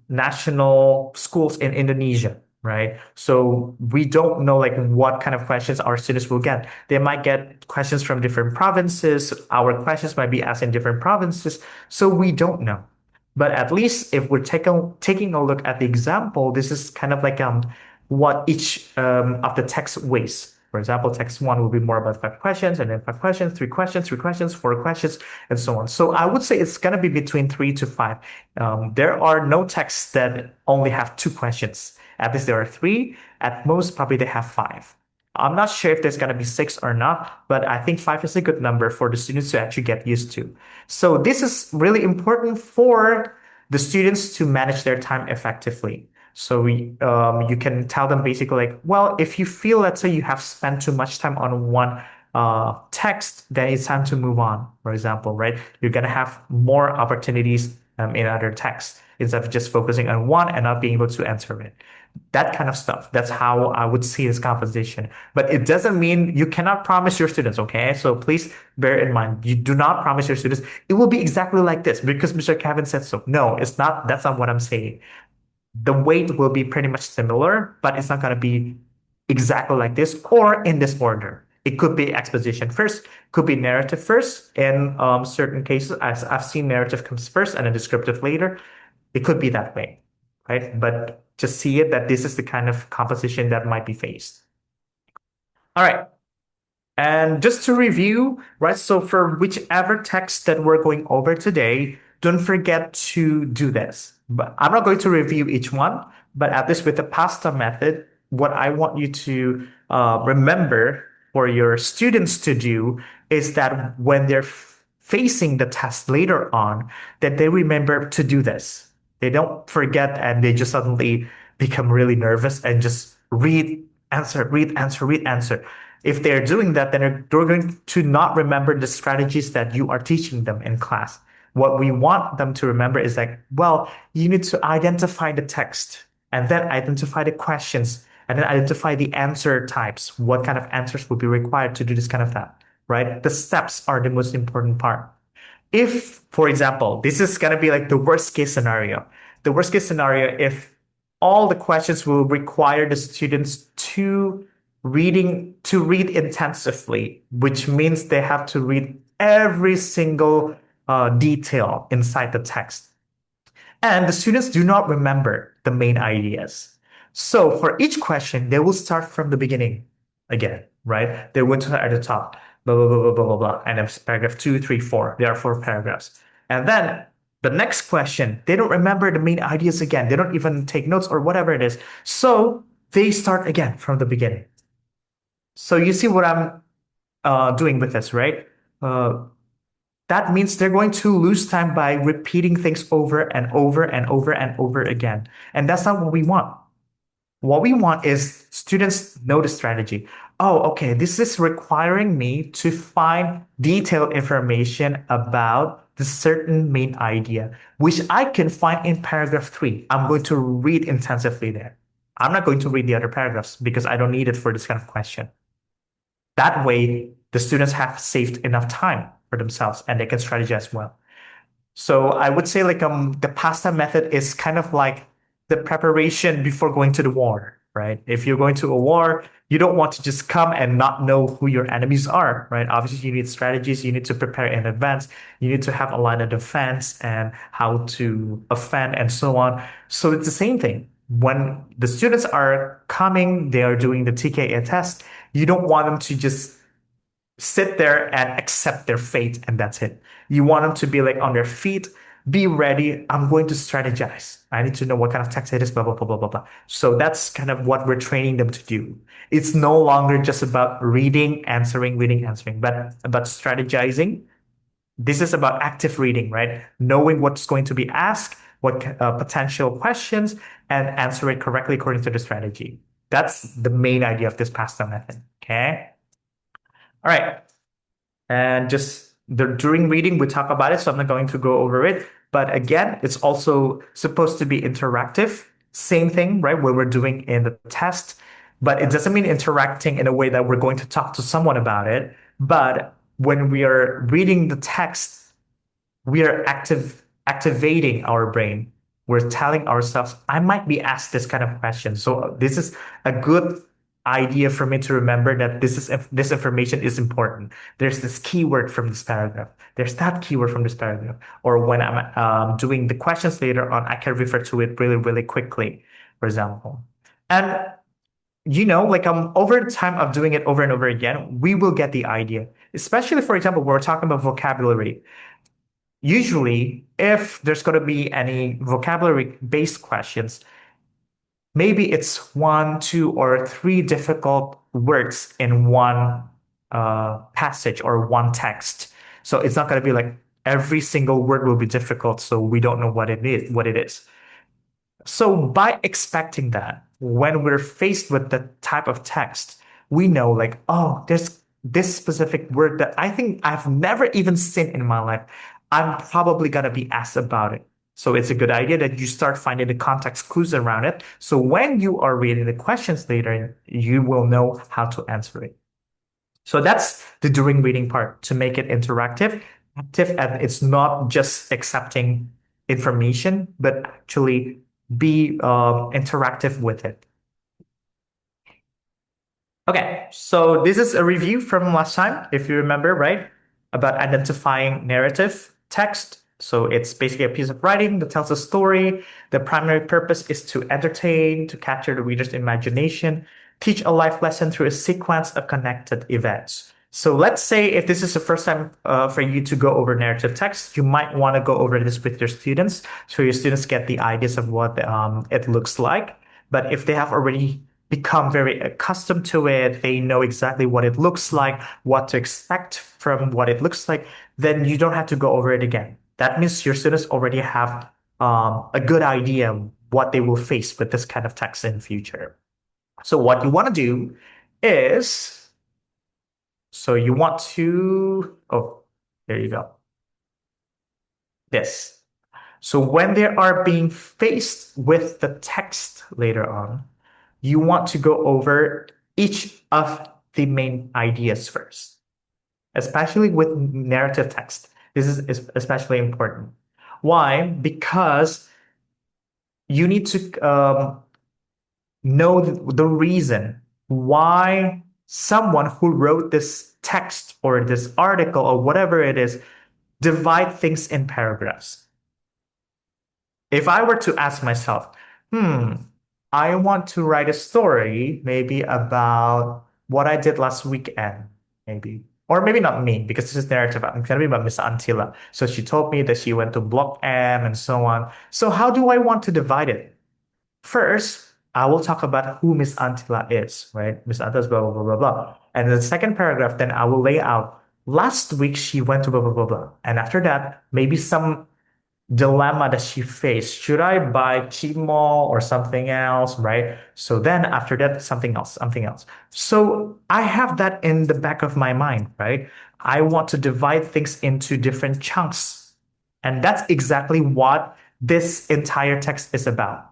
Speaker 2: national schools in Indonesia, right? So we don't know like what kind of questions our students will get. They might get questions from different provinces. Our questions might be asked in different provinces. So we don't know. But at least if we're taking a look at the example, this is kind of like what each of the text weighs. For example, text one will be more about five questions, and then five questions, three questions, four questions, and so on. So I would say it's going to be between three to five. There are no texts that only have two questions. At least there are three. At most, probably they have five. I'm not sure if there's going to be six or not, but I think five is a good number for the students to actually get used to. So this is really important for the students to manage their time effectively. So you can tell them basically like, well, if you feel, let's say you have spent too much time on one text, then it's time to move on, for example, right? You're going to have more opportunities in other texts instead of just focusing on one and not being able to answer it. That kind of stuff. That's how I would see this composition. But it doesn't mean you cannot promise your students, okay? So please bear in mind, you do not promise your students it will be exactly like this because Mr. Kevin said so. No, it's not. That's not what I'm saying. The weight will be pretty much similar, but it's not going to be exactly like this or in this order. It could be exposition first, could be narrative first. In certain cases, as I've seen narrative comes first and a descriptive later. It could be that way, right? But just see it that this is the kind of composition that might be faced. All right. And just to review, right? So for whichever text that we're going over today, don't forget to do this. But I'm not going to review each one, but at least with the pasta method, what I want you to remember for your students to do is that when they're facing the test later on, that they remember to do this. They don't forget and they just suddenly become really nervous and just read, answer, read, answer, read, answer. If they're doing that, then they're going to not remember the strategies that you are teaching them in class. What we want them to remember is like, well, you need to identify the text and then identify the questions and then identify the answer types. What kind of answers will be required to do this kind of that, right? The steps are the most important part. If, for example, this is going to be like the worst case scenario, the worst case scenario, if all the questions will require the students to read intensively, which means they have to read every single detail inside the text. And the students do not remember the main ideas. So for each question, they will start from the beginning. again, right? They went to at the top, blah, blah, blah, blah, blah, blah, blah. And then paragraph two, three, four. There are four paragraphs. And then the next question, they don't remember the main ideas again. They don't even take notes or whatever it is. So they start again from the beginning. So you see what I'm doing with this, right? Uh, that means they're going to lose time by repeating things over and over and over and over again. And that's not what we want. What we want is students know the strategy. Oh, okay, this is requiring me to find detailed information about the certain main idea, which I can find in paragraph three. I'm going to read intensively there. I'm not going to read the other paragraphs because I don't need it for this kind of question. That way, the students have saved enough time for themselves and they can strategize well. So I would say like the pasta method is kind of like the preparation before going to the war, right? If you're going to a war, you don't want to just come and not know who your enemies are, right? Obviously, you need strategies, you need to prepare in advance, you need to have a line of defense and how to offend and so on. So it's the same thing. When the students are coming, they are doing the TKA test, you don't want them to just sit there and accept their fate and that's it. You want them to be like on their feet, be ready. I'm going to strategize. I need to know what kind of text it is, blah, blah, blah, blah, blah, blah. So that's kind of what we're training them to do. It's no longer just about reading, answering, but about strategizing. This is about active reading, right? Knowing what's going to be asked, what potential questions, and answer it correctly according to the strategy. That's the main idea of this pasta method. Okay. All right. And just during reading, we talk about it, so I'm not going to go over it. But again, it's also supposed to be interactive. Same thing, right? What we're doing in the test, but it doesn't mean interacting in a way that we're going to talk to someone about it. But when we are reading the text, we are activating our brain. We're telling ourselves, I might be asked this kind of question. So this is a good idea for me to remember that this information is important. There's this keyword from this paragraph. There's that keyword from this paragraph. Or when I'm doing the questions later on, I can refer to it really, really quickly, for example. And like over the time of doing it over and over again, we will get the idea. Especially, for example, when we're talking about vocabulary. Usually, if there's going to be any vocabulary-based questions, maybe it's one, two, or three difficult words in one passage or one text. So it's not going to be like every single word will be difficult, so we don't know what it is. So by expecting that, when we're faced with the type of text, we know like, oh, there's this specific word that I think I've never even seen in my life. I'm probably gonna be asked about it. So it's a good idea that you start finding the context clues around it. So when you are reading the questions later, you will know how to answer it. So that's the during reading part to make it active, and it's not just accepting information, but actually be interactive with it. Okay, so this is a review from last time, if you remember, right? About identifying narrative text. So it's basically a piece of writing that tells a story. The primary purpose is to entertain, to capture the reader's imagination, teach a life lesson through a sequence of connected events. So let's say if this is the first time for you to go over narrative text, you might want to go over this with your students so your students get the ideas of what it looks like. But if they have already become very accustomed to it, they know exactly what it looks like, what to expect from what it looks like, then you don't have to go over it again. That means your students already have a good idea what they will face with this kind of text in the future. So what you want to do is, so you want to, oh, there you go. This. So when they are being faced with the text later on, you want to go over each of the main ideas first, especially with narrative text. This is especially important. Why? Because you need to know the reason why someone who wrote this text or this article or whatever it is divide things in paragraphs. If I were to ask myself, I want to write a story maybe about what I did last weekend, maybe. Or maybe not me, because this is narrative. I'm gonna be about Miss Antila. So she told me that she went to Block M and so on. So how do I want to divide it? First, I will talk about who Miss Antila is, right? Miss Antila is blah, blah, blah, blah, blah. And in the second paragraph, then I will lay out last week she went to blah, blah, blah, blah. And after that, maybe some dilemma that she faced. Should I buy cheap mall or something else, right? So then after that, something else, something else. So I have that in the back of my mind, right? I want to divide things into different chunks. And that's exactly what this entire text is about.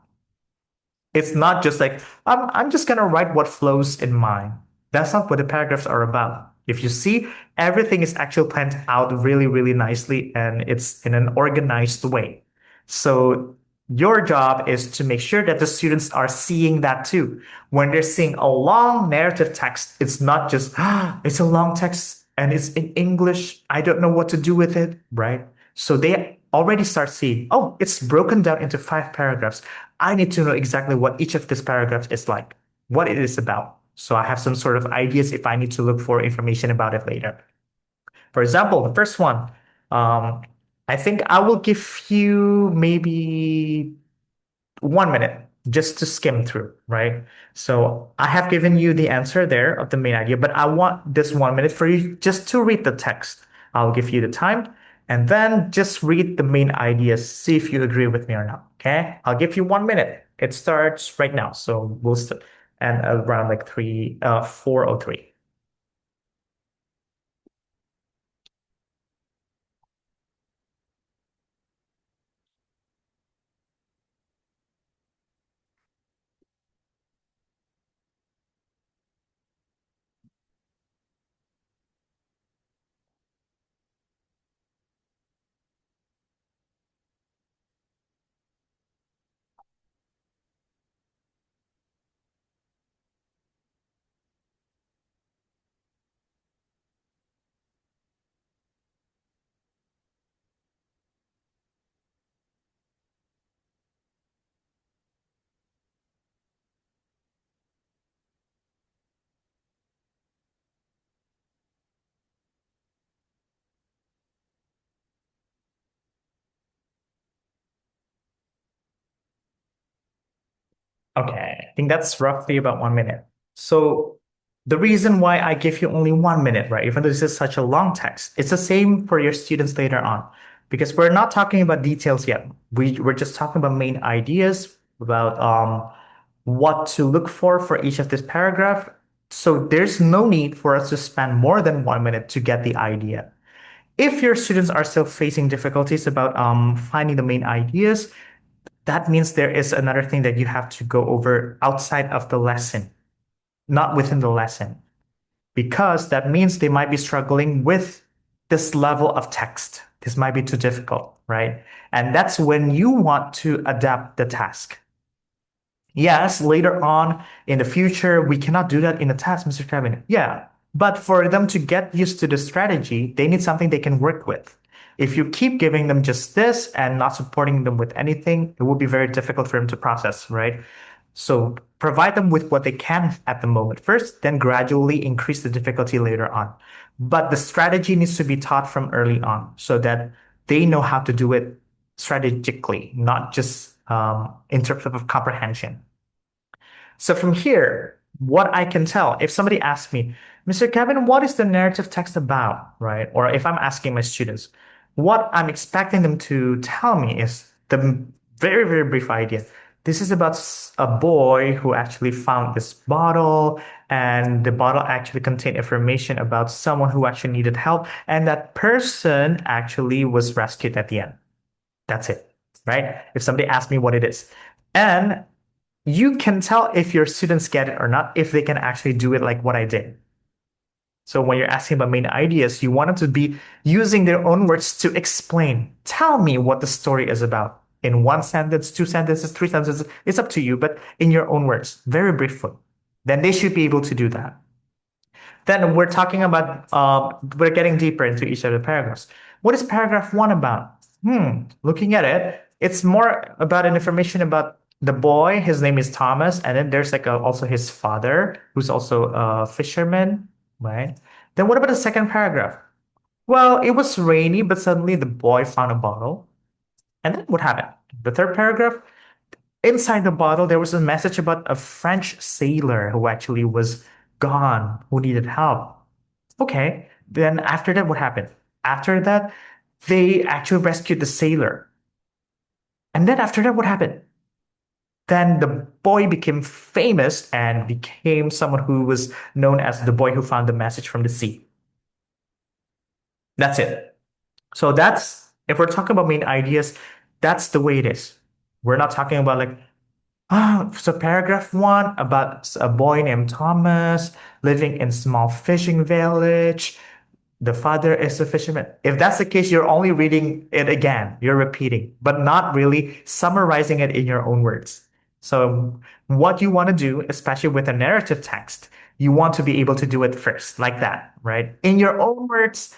Speaker 2: It's not just like I'm just gonna write what flows in mind. That's not what the paragraphs are about. If you see, everything is actually planned out really, really nicely and it's in an organized way. So your job is to make sure that the students are seeing that too. When they're seeing a long narrative text, it's not just, it's a long text and it's in English. I don't know what to do with it, right? So they already start seeing, oh, it's broken down into 5 paragraphs. I need to know exactly what each of these paragraphs is like, what it is about. So I have some sort of ideas if I need to look for information about it later. For example, the first one, um, I think I will give you maybe 1 minute just to skim through, right? So I have given you the answer there of the main idea, but I want this 1 minute for you just to read the text. I'll give you the time and then just read the main ideas, see if you agree with me or not. Okay? I'll give you 1 minute. It starts right now. So we'll start and around like 4:03. Okay, I think that's roughly about 1 minute. So the reason why I give you only 1 minute, right, even though this is such a long text, it's the same for your students later on, because we're not talking about details yet. We're just talking about main ideas, about what to look for each of this paragraph. So there's no need for us to spend more than 1 minute to get the idea. If your students are still facing difficulties about finding the main ideas, that means there is another thing that you have to go over outside of the lesson, not within the lesson, because that means they might be struggling with this level of text. This might be too difficult, right? And that's when you want to adapt the task. Yes, later on in the future, we cannot do that in a task, Mr. Kevin. Yeah, but for them to get used to the strategy, they need something they can work with. If you keep giving them just this and not supporting them with anything, it will be very difficult for them to process, right? So provide them with what they can at the moment first, then gradually increase the difficulty later on. But the strategy needs to be taught from early on so that they know how to do it strategically, not just in terms of comprehension. So from here, what I can tell, if somebody asks me, Mr. Kevin, what is the narrative text about, right? Or if I'm asking my students, what I'm expecting them to tell me is the very, very brief idea. This is about a boy who actually found this bottle, and the bottle actually contained information about someone who actually needed help, and that person actually was rescued at the end. That's it, right? If somebody asks me what it is. And you can tell if your students get it or not if they can actually do it like what I did. So when you're asking about main ideas, you want them to be using their own words to explain. Tell me what the story is about in 1 sentence, 2 sentences, 3 sentences. It's up to you, but in your own words, very briefly. Then they should be able to do that. Then we're talking about, we're getting deeper into each of the paragraphs. What is paragraph 1 about? Looking at it, it's more about an information about The boy, his name is Thomas, and then there's like also his father, who's also a fisherman, right? Then what about the second paragraph? Well, it was rainy, but suddenly the boy found a bottle. And then what happened? The third paragraph, inside the bottle, there was a message about a French sailor who actually was gone, who needed help. Okay. Then after that, what happened? After that, they actually rescued the sailor. And then after that, what happened? Then the boy became famous and became someone who was known as the boy who found the message from the sea. That's it. So that's, if we're talking about main ideas, that's the way it is. We're not talking about like, so paragraph one about a boy named Thomas living in small fishing village. The father is a fisherman. If that's the case, you're only reading it again. You're repeating, but not really summarizing it in your own words. So, what you want to do, especially with a narrative text, you want to be able to do it first, like that, right? In your own words,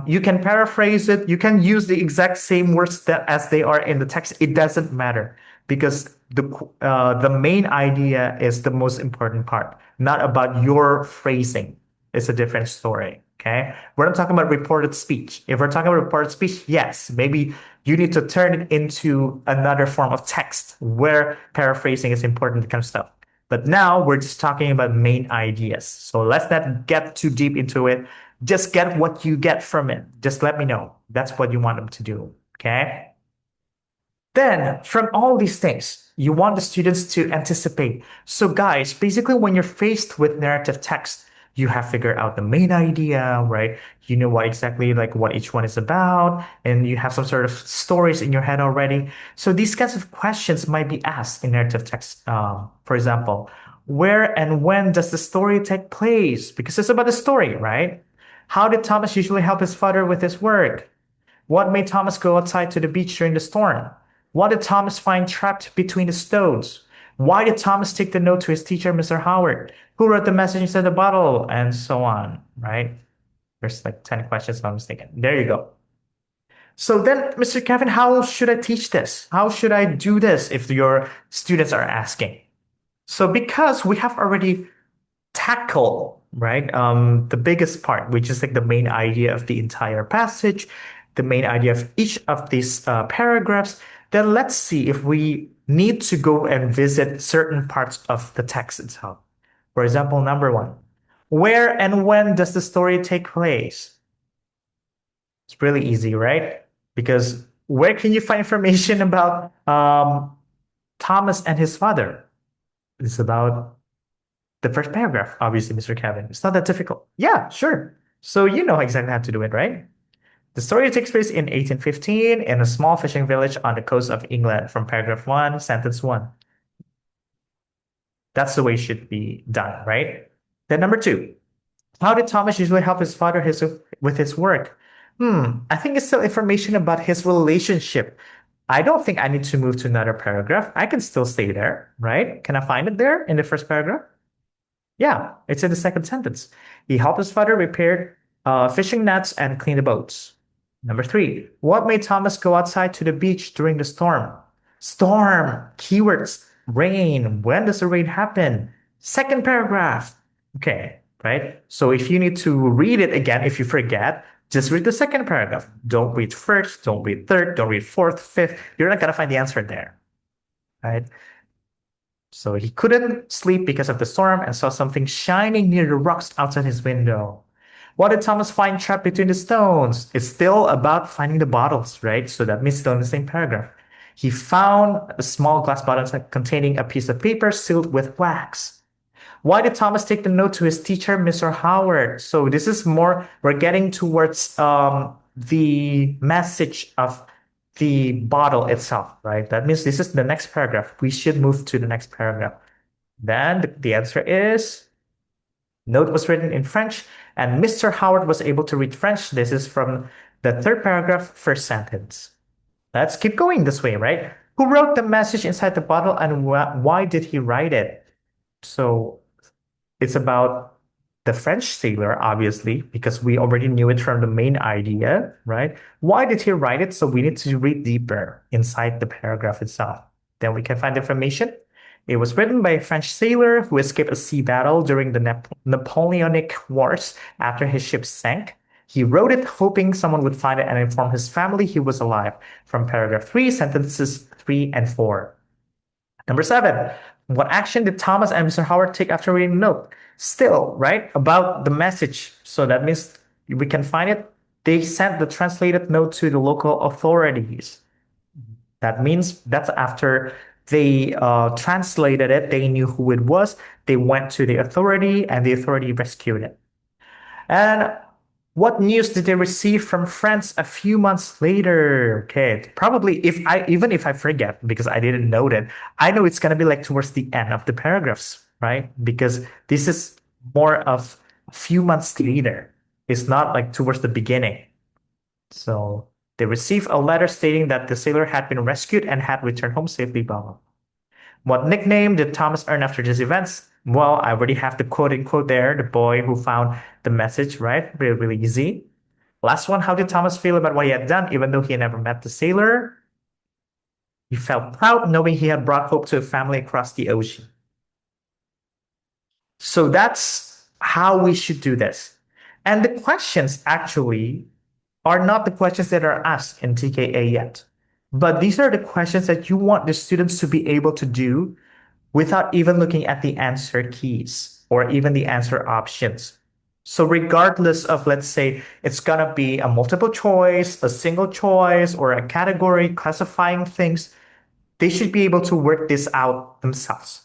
Speaker 2: you can paraphrase it. You can use the exact same words that as they are in the text. It doesn't matter because the main idea is the most important part, not about your phrasing. It's a different story. Okay, we're not talking about reported speech. If we're talking about reported speech, yes, maybe you need to turn it into another form of text where paraphrasing is important, that kind of stuff. But now we're just talking about main ideas. So let's not get too deep into it. Just get what you get from it. Just let me know. That's what you want them to do. Okay. Then, from all these things, you want the students to anticipate. So, guys, basically, when you're faced with narrative text, you have figured out the main idea, right? You know what exactly like what each one is about, and you have some sort of stories in your head already. So these kinds of questions might be asked in narrative text. For example, where and when does the story take place? Because it's about the story, right? How did Thomas usually help his father with his work? What made Thomas go outside to the beach during the storm? What did Thomas find trapped between the stones? Why did Thomas take the note to his teacher, Mr. Howard? Who wrote the message inside the bottle? And so on, right? There's like 10 questions, if I'm mistaken. There you go. So then, Mr. Kevin, how should I teach this? How should I do this if your students are asking? So because we have already tackle, right? The biggest part, which is like the main idea of the entire passage, the main idea of each of these paragraphs. Then let's see if we need to go and visit certain parts of the text itself. For example, number one, where and when does the story take place? It's really easy, right? Because where can you find information about Thomas and his father? It's about the first paragraph, obviously, Mr. Kevin. It's not that difficult. Yeah, sure. So you know exactly how to do it, right? The story takes place in 1815 in a small fishing village on the coast of England from paragraph 1, sentence 1. That's the way it should be done, right? Then number 2, how did Thomas usually help his father with his work? I think it's still information about his relationship. I don't think I need to move to another paragraph. I can still stay there, right? Can I find it there in the first paragraph? Yeah, it's in the second sentence. He helped his father repair fishing nets and clean the boats. Number 3, what made Thomas go outside to the beach during the storm? Storm, keywords, rain. When does the rain happen? Second paragraph. Okay, right? So if you need to read it again, if you forget, just read the second paragraph. Don't read first, don't read third, don't read fourth, fifth. You're not going to find the answer there, right? So he couldn't sleep because of the storm and saw something shining near the rocks outside his window. What did Thomas find trapped between the stones? It's still about finding the bottles, right? So that means still in the same paragraph. He found a small glass bottle containing a piece of paper sealed with wax. Why did Thomas take the note to his teacher, Mr. Howard? So this is more, we're getting towards the message of the bottle itself, right? That means this is the next paragraph. We should move to the next paragraph. Then the answer is note was written in French, and Mr. Howard was able to read French. This is from the third paragraph, first sentence. Let's keep going this way, right? Who wrote the message inside the bottle and why did he write it? So it's about the French sailor, obviously, because we already knew it from the main idea, right? Why did he write it? So we need to read deeper inside the paragraph itself. Then we can find the information. It was written by a French sailor who escaped a sea battle during the Napoleonic Wars after his ship sank. He wrote it hoping someone would find it and inform his family he was alive. From paragraph 3, sentences 3 and 4. Number 7, what action did Thomas and Mr. Howard take after reading the note? Still, right, about the message. So that means we can find it. They sent the translated note to the local authorities. That means that's after they translated it, they knew who it was, they went to the authority, and the authority rescued it. And what news did they receive from France a few months later? Okay, probably if I forget because I didn't note it, I know it's gonna be like towards the end of the paragraphs, right? Because this is more of a few months later. It's not like towards the beginning. So they received a letter stating that the sailor had been rescued and had returned home safely, blah, blah. What nickname did Thomas earn after these events? Well, I already have the quote unquote there, the boy who found the message, right? Really, really easy. Last one, how did Thomas feel about what he had done, even though he had never met the sailor? He felt proud knowing he had brought hope to a family across the ocean. So that's how we should do this. And the questions actually are not the questions that are asked in TKA yet. But these are the questions that you want the students to be able to do without even looking at the answer keys or even the answer options. So regardless of, let's say, it's gonna be a multiple choice, a single choice, or a category classifying things, they should be able to work this out themselves.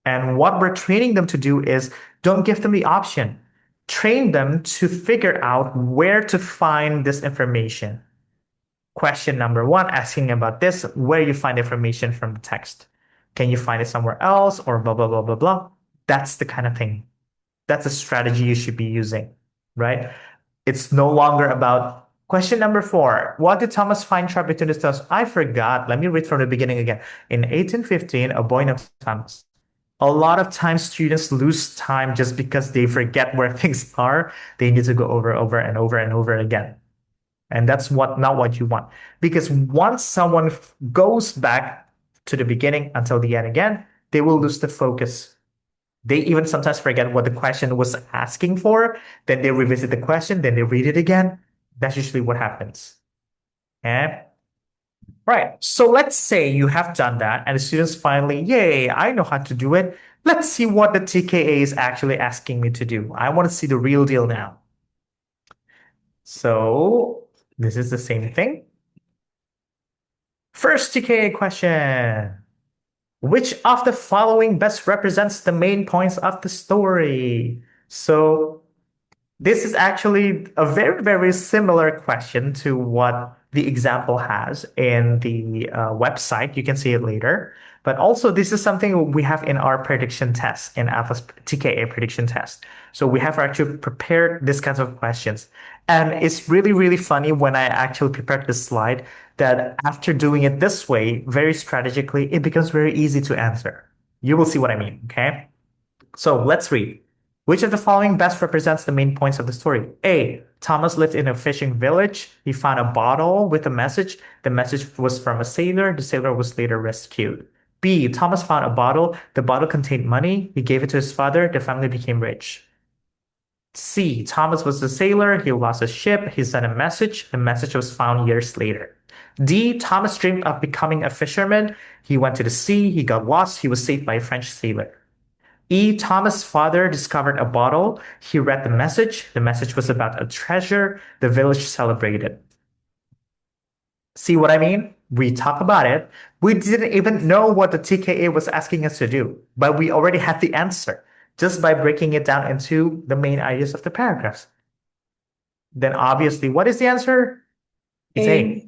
Speaker 2: And what we're training them to do is don't give them the option. Train them to figure out where to find this information. Question number 1, asking about this, where you find information from the text. Can you find it somewhere else or blah, blah, blah, blah, blah? That's the kind of thing. That's a strategy you should be using, right? It's no longer about question number 4. What did Thomas find sharp between the stones? I forgot. Let me read from the beginning again. In 1815, a boy named Thomas. A lot of times students lose time just because they forget where things are. They need to go over and over and over again. And that's not what you want. Because once someone goes back to the beginning until the end again, they will lose the focus. They even sometimes forget what the question was asking for. Then they revisit the question, then they read it again. That's usually what happens. Okay? Right. So let's say you have done that and the students finally, yay, I know how to do it. Let's see what the TKA is actually asking me to do. I want to see the real deal now. So this is the same thing. First TKA question. Which of the following best represents the main points of the story? So this is actually a very, very similar question to what the example has in the website. You can see it later. But also, this is something we have in our prediction test, in Atlas TKA prediction test. So we have actually prepared these kinds of questions. And it's really, really funny when I actually prepared this slide that after doing it this way, very strategically, it becomes very easy to answer. You will see what I mean, okay? So let's read. Which of the following best represents the main points of the story? A. Thomas lived in a fishing village. He found a bottle with a message. The message was from a sailor. The sailor was later rescued. B. Thomas found a bottle. The bottle contained money. He gave it to his father. The family became rich. C. Thomas was a sailor. He lost his ship. He sent a message. The message was found years later. D. Thomas dreamed of becoming a fisherman. He went to the sea. He got lost. He was saved by a French sailor. E. Thomas' father discovered a bottle. He read the message. The message was about a treasure. The village celebrated. See what I mean? We talk about it. We didn't even know what the TKA was asking us to do, but we already had the answer just by breaking it down into the main ideas of the paragraphs. Then obviously, what is the answer? It's A.
Speaker 1: A.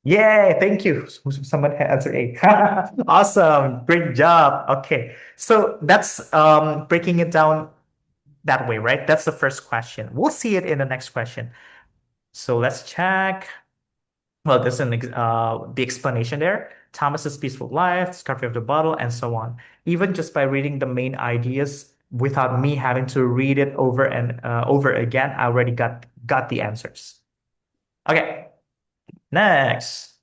Speaker 2: Yay, thank you. Someone had answered A. Awesome. Great job. Okay. So that's breaking it down that way, right? That's the first question. We'll see it in the next question. So let's check. Well, there's the explanation there. Thomas's peaceful life, discovery of the bottle, and so on. Even just by reading the main ideas without me having to read it over and over again, I already got the answers. Okay, next.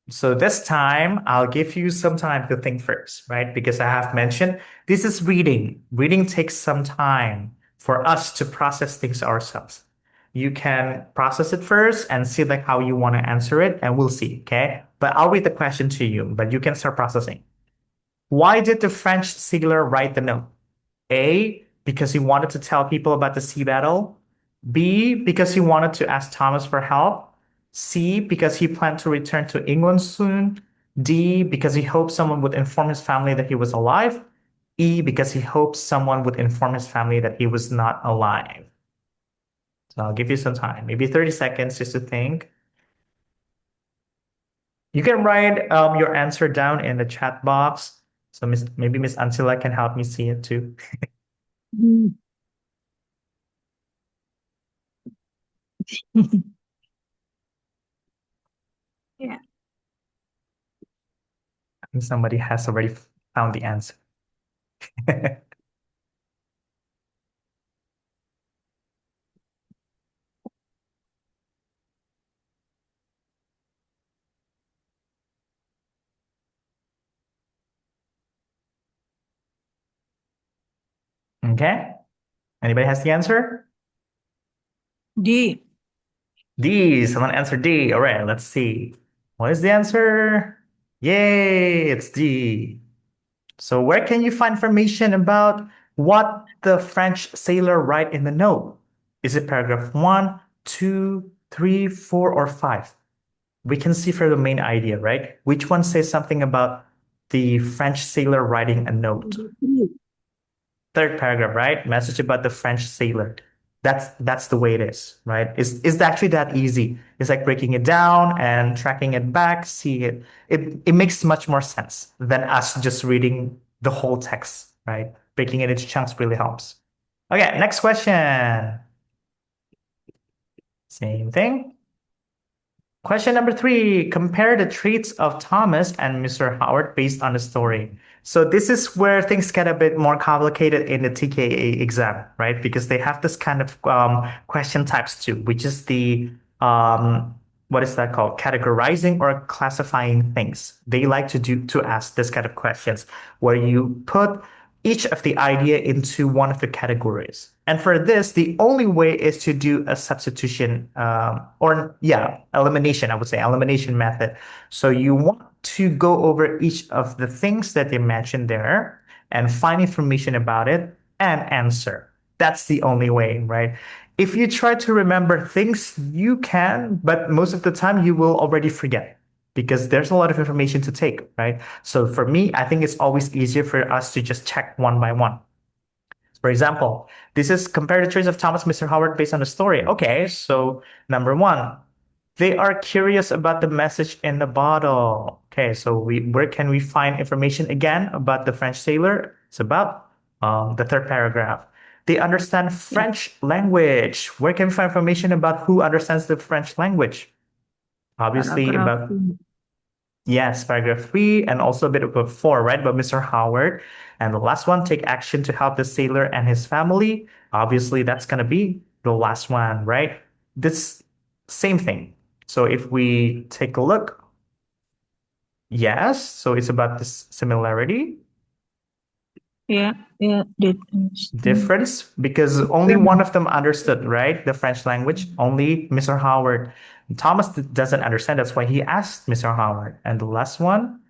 Speaker 2: So this time, I'll give you some time to think first, right? Because I have mentioned this is reading. Reading takes some time for us to process things ourselves. You can process it first and see like how you want to answer it, and we'll see, okay? But I'll read the question to you, but you can start processing. Why did the French sailor write the note? A, because he wanted to tell people about the sea battle. B, because he wanted to ask Thomas for help. C, because he planned to return to England soon. D, because he hoped someone would inform his family that he was alive. E, because he hoped someone would inform his family that he was not alive. So I'll give you some time, maybe 30 seconds just to think. You can write your answer down in the chat box. So maybe Miss Antilla can help me see it too.
Speaker 3: Mm. Yeah.
Speaker 2: I think somebody has already found the answer. Okay. Anybody has the answer?
Speaker 3: D.
Speaker 2: D. Someone answered D. All right, let's see. What is the answer? Yay, it's D. So where can you find information about what the French sailor write in the note? Is it paragraph one, two, three, four, or five? We can see for the main idea, right? Which one says something about the French sailor writing a note? Third paragraph, right? Message about the French sailor. That's the way it is, right? Is actually that easy. It's like breaking it down and tracking it back, see it. It makes much more sense than us just reading the whole text, right? Breaking it into chunks really helps. Okay, next question. Same thing. Question number three, compare the traits of Thomas and Mr. Howard based on the story. So this is where things get a bit more complicated in the TKA exam, right? Because they have this kind of question types too, which is the what is that called? Categorizing or classifying things. They like to ask this kind of questions where you put each of the idea into one of the categories. And for this, the only way is to do a substitution or yeah, elimination, I would say, elimination method. So you want to go over each of the things that they mentioned there and find information about it and answer. That's the only way, right? If you try to remember things, you can, but most of the time you will already forget because there's a lot of information to take, right? So for me, I think it's always easier for us to just check one by one. For example, this is compare the traits of Thomas Mr. Howard based on the story. Okay, so number one, they are curious about the message in the bottle. Okay, so where can we find information again about the French sailor? It's about the third paragraph. They understand
Speaker 3: Yeah.
Speaker 2: French language. Where can we find information about who understands the French language? Obviously,
Speaker 3: Paragraph
Speaker 2: about
Speaker 3: two.
Speaker 2: yes, paragraph three, and also a bit about four, right? But Mr. Howard. And the last one, take action to help the sailor and his family. Obviously, that's going to be the last one, right? This same thing. So if we take a look, yes, so it's about this similarity,
Speaker 3: Yeah. Yeah. That understand.
Speaker 2: difference, because only one of them understood, right? The French language, only Mr. Howard. Thomas doesn't understand. That's why he asked Mr. Howard. And the last one,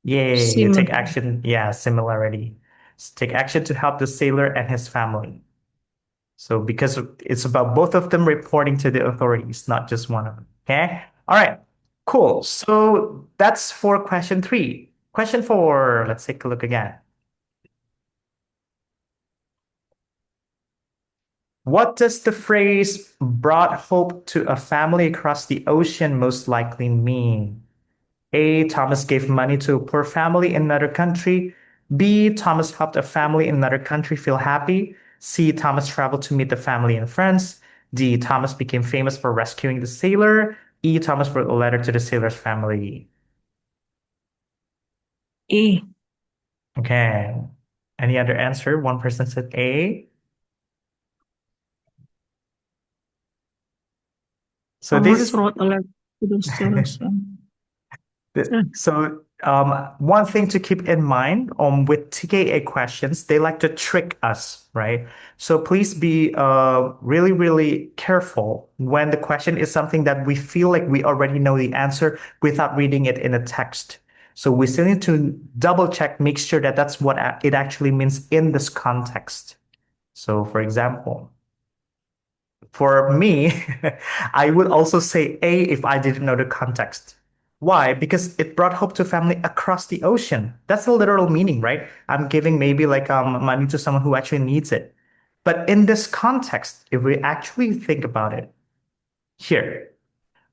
Speaker 2: yay, you
Speaker 3: Similar.
Speaker 2: take action. Yeah, similarity. Take action to help the sailor and his family. So because it's about both of them reporting to the authorities, not just one of them. Okay. All right. Cool. So that's for question three. Question four, let's take a look again. What does the phrase brought hope to a family across the ocean most likely mean? A. Thomas gave money to a poor family in another country. B. Thomas helped a family in another country feel happy. C. Thomas traveled to meet the family in France. D. Thomas became famous for rescuing the sailor. E. Thomas wrote a letter to the sailor's family.
Speaker 3: A.
Speaker 2: Okay. Any other answer? One person said A. So this
Speaker 3: Thomas
Speaker 2: is
Speaker 3: wrote a letter. terus.
Speaker 2: So, one thing to keep in mind with TKA questions, they like to trick us, right? So please be really, really careful when the question is something that we feel like we already know the answer without reading it in a text. So we still need to double check, make sure that that's what it actually means in this context. So, for example, for me, I would also say A if I didn't know the context. Why? Because it brought hope to family across the ocean. That's the literal meaning, right? I'm giving maybe like money to someone who actually needs it. But in this context, if we actually think about it, here,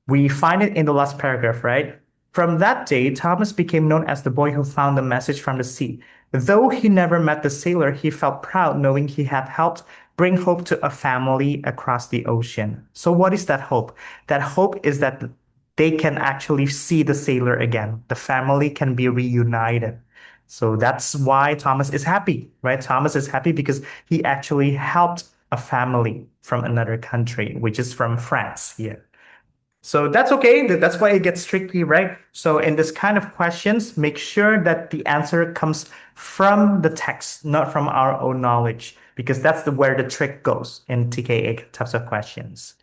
Speaker 2: we find it in the last paragraph, right? From that day, Thomas became known as the boy who found the message from the sea. Though he never met the sailor, he felt proud knowing he had helped bring hope to a family across the ocean. So, what is that hope? That hope is that they can actually see the sailor again. The family can be reunited. So, that's why Thomas is happy, right? Thomas is happy because he actually helped a family from another country, which is from France here. So that's okay. That's why it gets tricky, right? So in this kind of questions, make sure that the answer comes from the text, not from our own knowledge, because that's where the trick goes in TKA types of questions.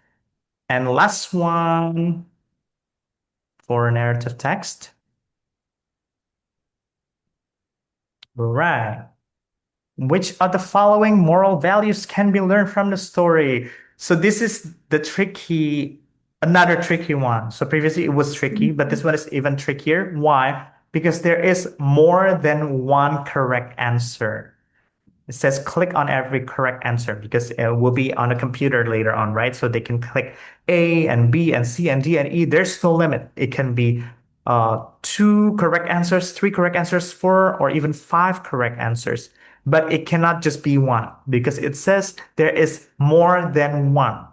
Speaker 2: And last one for narrative text. Right. Which of the following moral values can be learned from the story? So this is another tricky one. So previously it was tricky, but this one is even trickier. Why? Because there is more than one correct answer. It says click on every correct answer because it will be on a computer later on, right? So they can click A and B and C and D and E. There's no limit. It can be two correct answers, three correct answers, four, or even five correct answers. But it cannot just be one because it says there is more than one.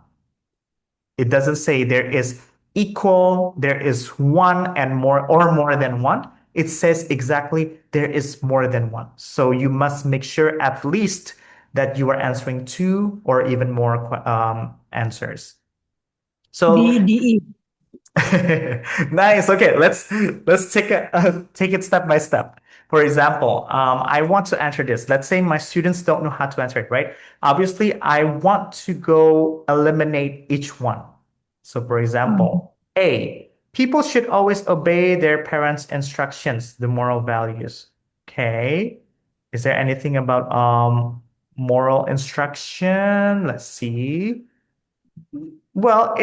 Speaker 2: It doesn't say there is equal, there is one and more or more than one. It says exactly there is more than one. So you must make sure at least that you are answering two or even more answers. So
Speaker 3: D.
Speaker 2: nice. Okay, let's take it step by step. For example, I want to answer this. Let's say my students don't know how to answer it, right? Obviously, I want to go eliminate each one. So, for example, A, people should always obey their parents' instructions, the moral values. Okay. Is there anything about moral instruction? Let's see. Well,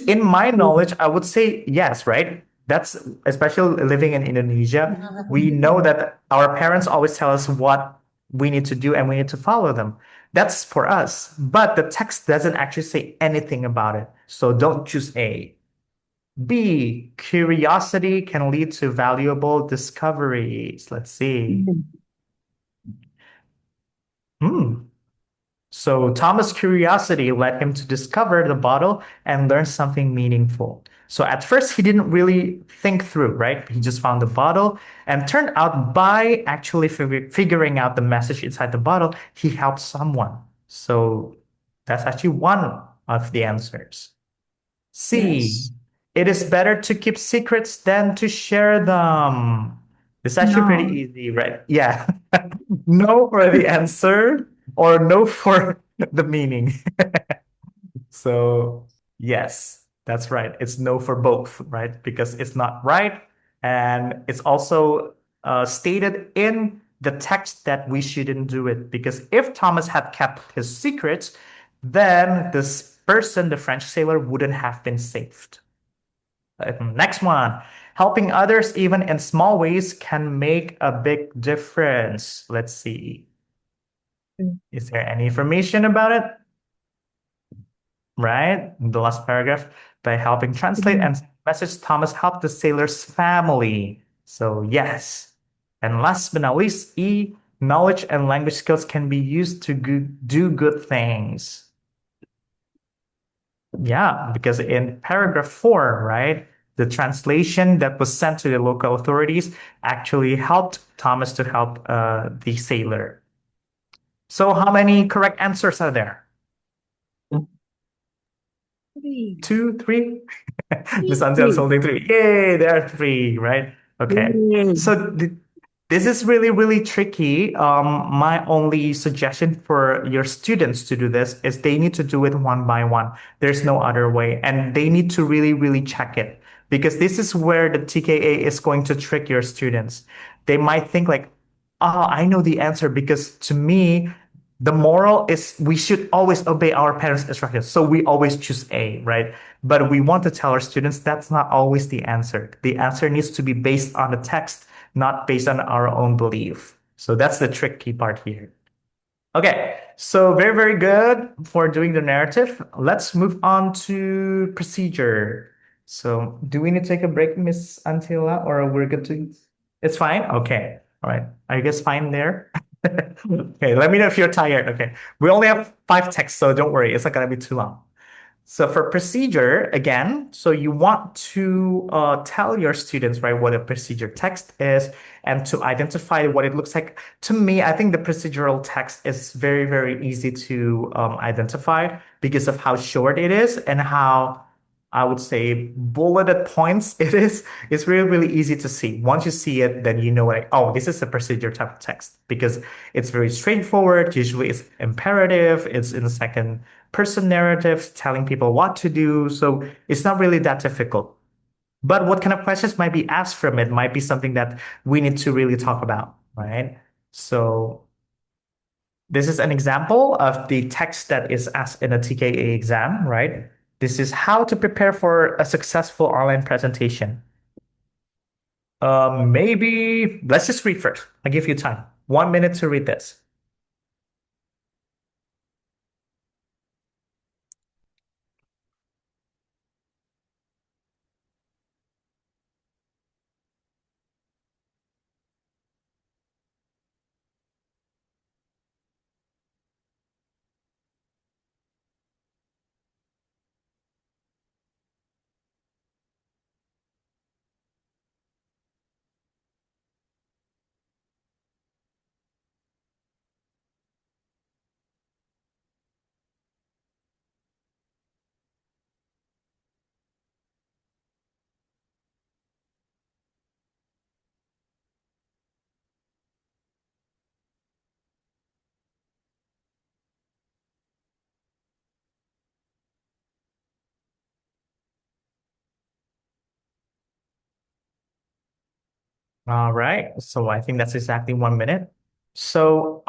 Speaker 2: in my knowledge, I would say yes, right? That's especially living in Indonesia. We know that our parents always tell us what we need to do and we need to follow them. That's for us. But the text doesn't actually say anything about it. So don't choose A. B, curiosity can lead to valuable discoveries. Let's see. Hmm. So Thomas' curiosity led him to discover the bottle and learn something meaningful. So at first he didn't really think through, right? He just found the bottle and turned out by actually figuring out the message inside the bottle, he helped someone. So that's actually one of the answers. C,
Speaker 3: Yes.
Speaker 2: it is better to keep secrets than to share them. It's actually pretty
Speaker 3: No.
Speaker 2: easy, right? Yeah. No for the answer or no for the meaning. So, yes, that's right. It's no for both, right? Because it's not right. And it's also stated in the text that we shouldn't do it. Because if Thomas had kept his secrets, then this person, the French sailor, wouldn't have been saved. Next one. Helping others, even in small ways, can make a big difference. Let's see. Is there any information about it? Right? In the last paragraph, by helping translate and message, Thomas helped the sailor's family. So, yes. And last but not least, E, knowledge and language skills can be used to do good things. Yeah, because in paragraph 4, right, the translation that was sent to the local authorities actually helped Thomas to help the sailor. So, how many correct answers are there?
Speaker 3: Three.
Speaker 2: Two, three? Miss
Speaker 3: Three.
Speaker 2: Ansel's
Speaker 3: Three.
Speaker 2: holding three. Yay, there are three, right? Okay.
Speaker 3: Yay.
Speaker 2: So this is really, really tricky. My only suggestion for your students to do this is they need to do it one by one. There's no other way. And they need to really, really check it because this is where the TKA is going to trick your students. They might think like, oh, I know the answer because to me, the moral is we should always obey our parents' instructions. So we always choose A, right? But we want to tell our students that's not always the answer. The answer needs to be based on the text, not based on our own belief. So that's the tricky part here. Okay, so very, very good for doing the narrative. Let's move on to procedure. So do we need to take a break, Miss Antila, or we're good to? It's fine? Okay. All right. Are you guys fine there? Okay, let me know if you're tired. Okay. We only have five texts, so don't worry. It's not gonna be too long. So for procedure, again, so you want to tell your students, right, what a procedure text is and to identify what it looks like. To me, I think the procedural text is very, very easy to identify because of how short it is and how I would say bulleted points it is. It's really, really easy to see. Once you see it, then you know like, oh, this is a procedure type of text because it's very straightforward. Usually it's imperative, it's in the second person narrative, telling people what to do. So it's not really that difficult. But what kind of questions might be asked from it might be something that we need to really talk about, right? So this is an example of the text that is asked in a TKA exam, right? This is how to prepare for a successful online presentation. Maybe let's just read first. I'll give you time. 1 minute to read this. All right. So I think that's exactly 1 minute. So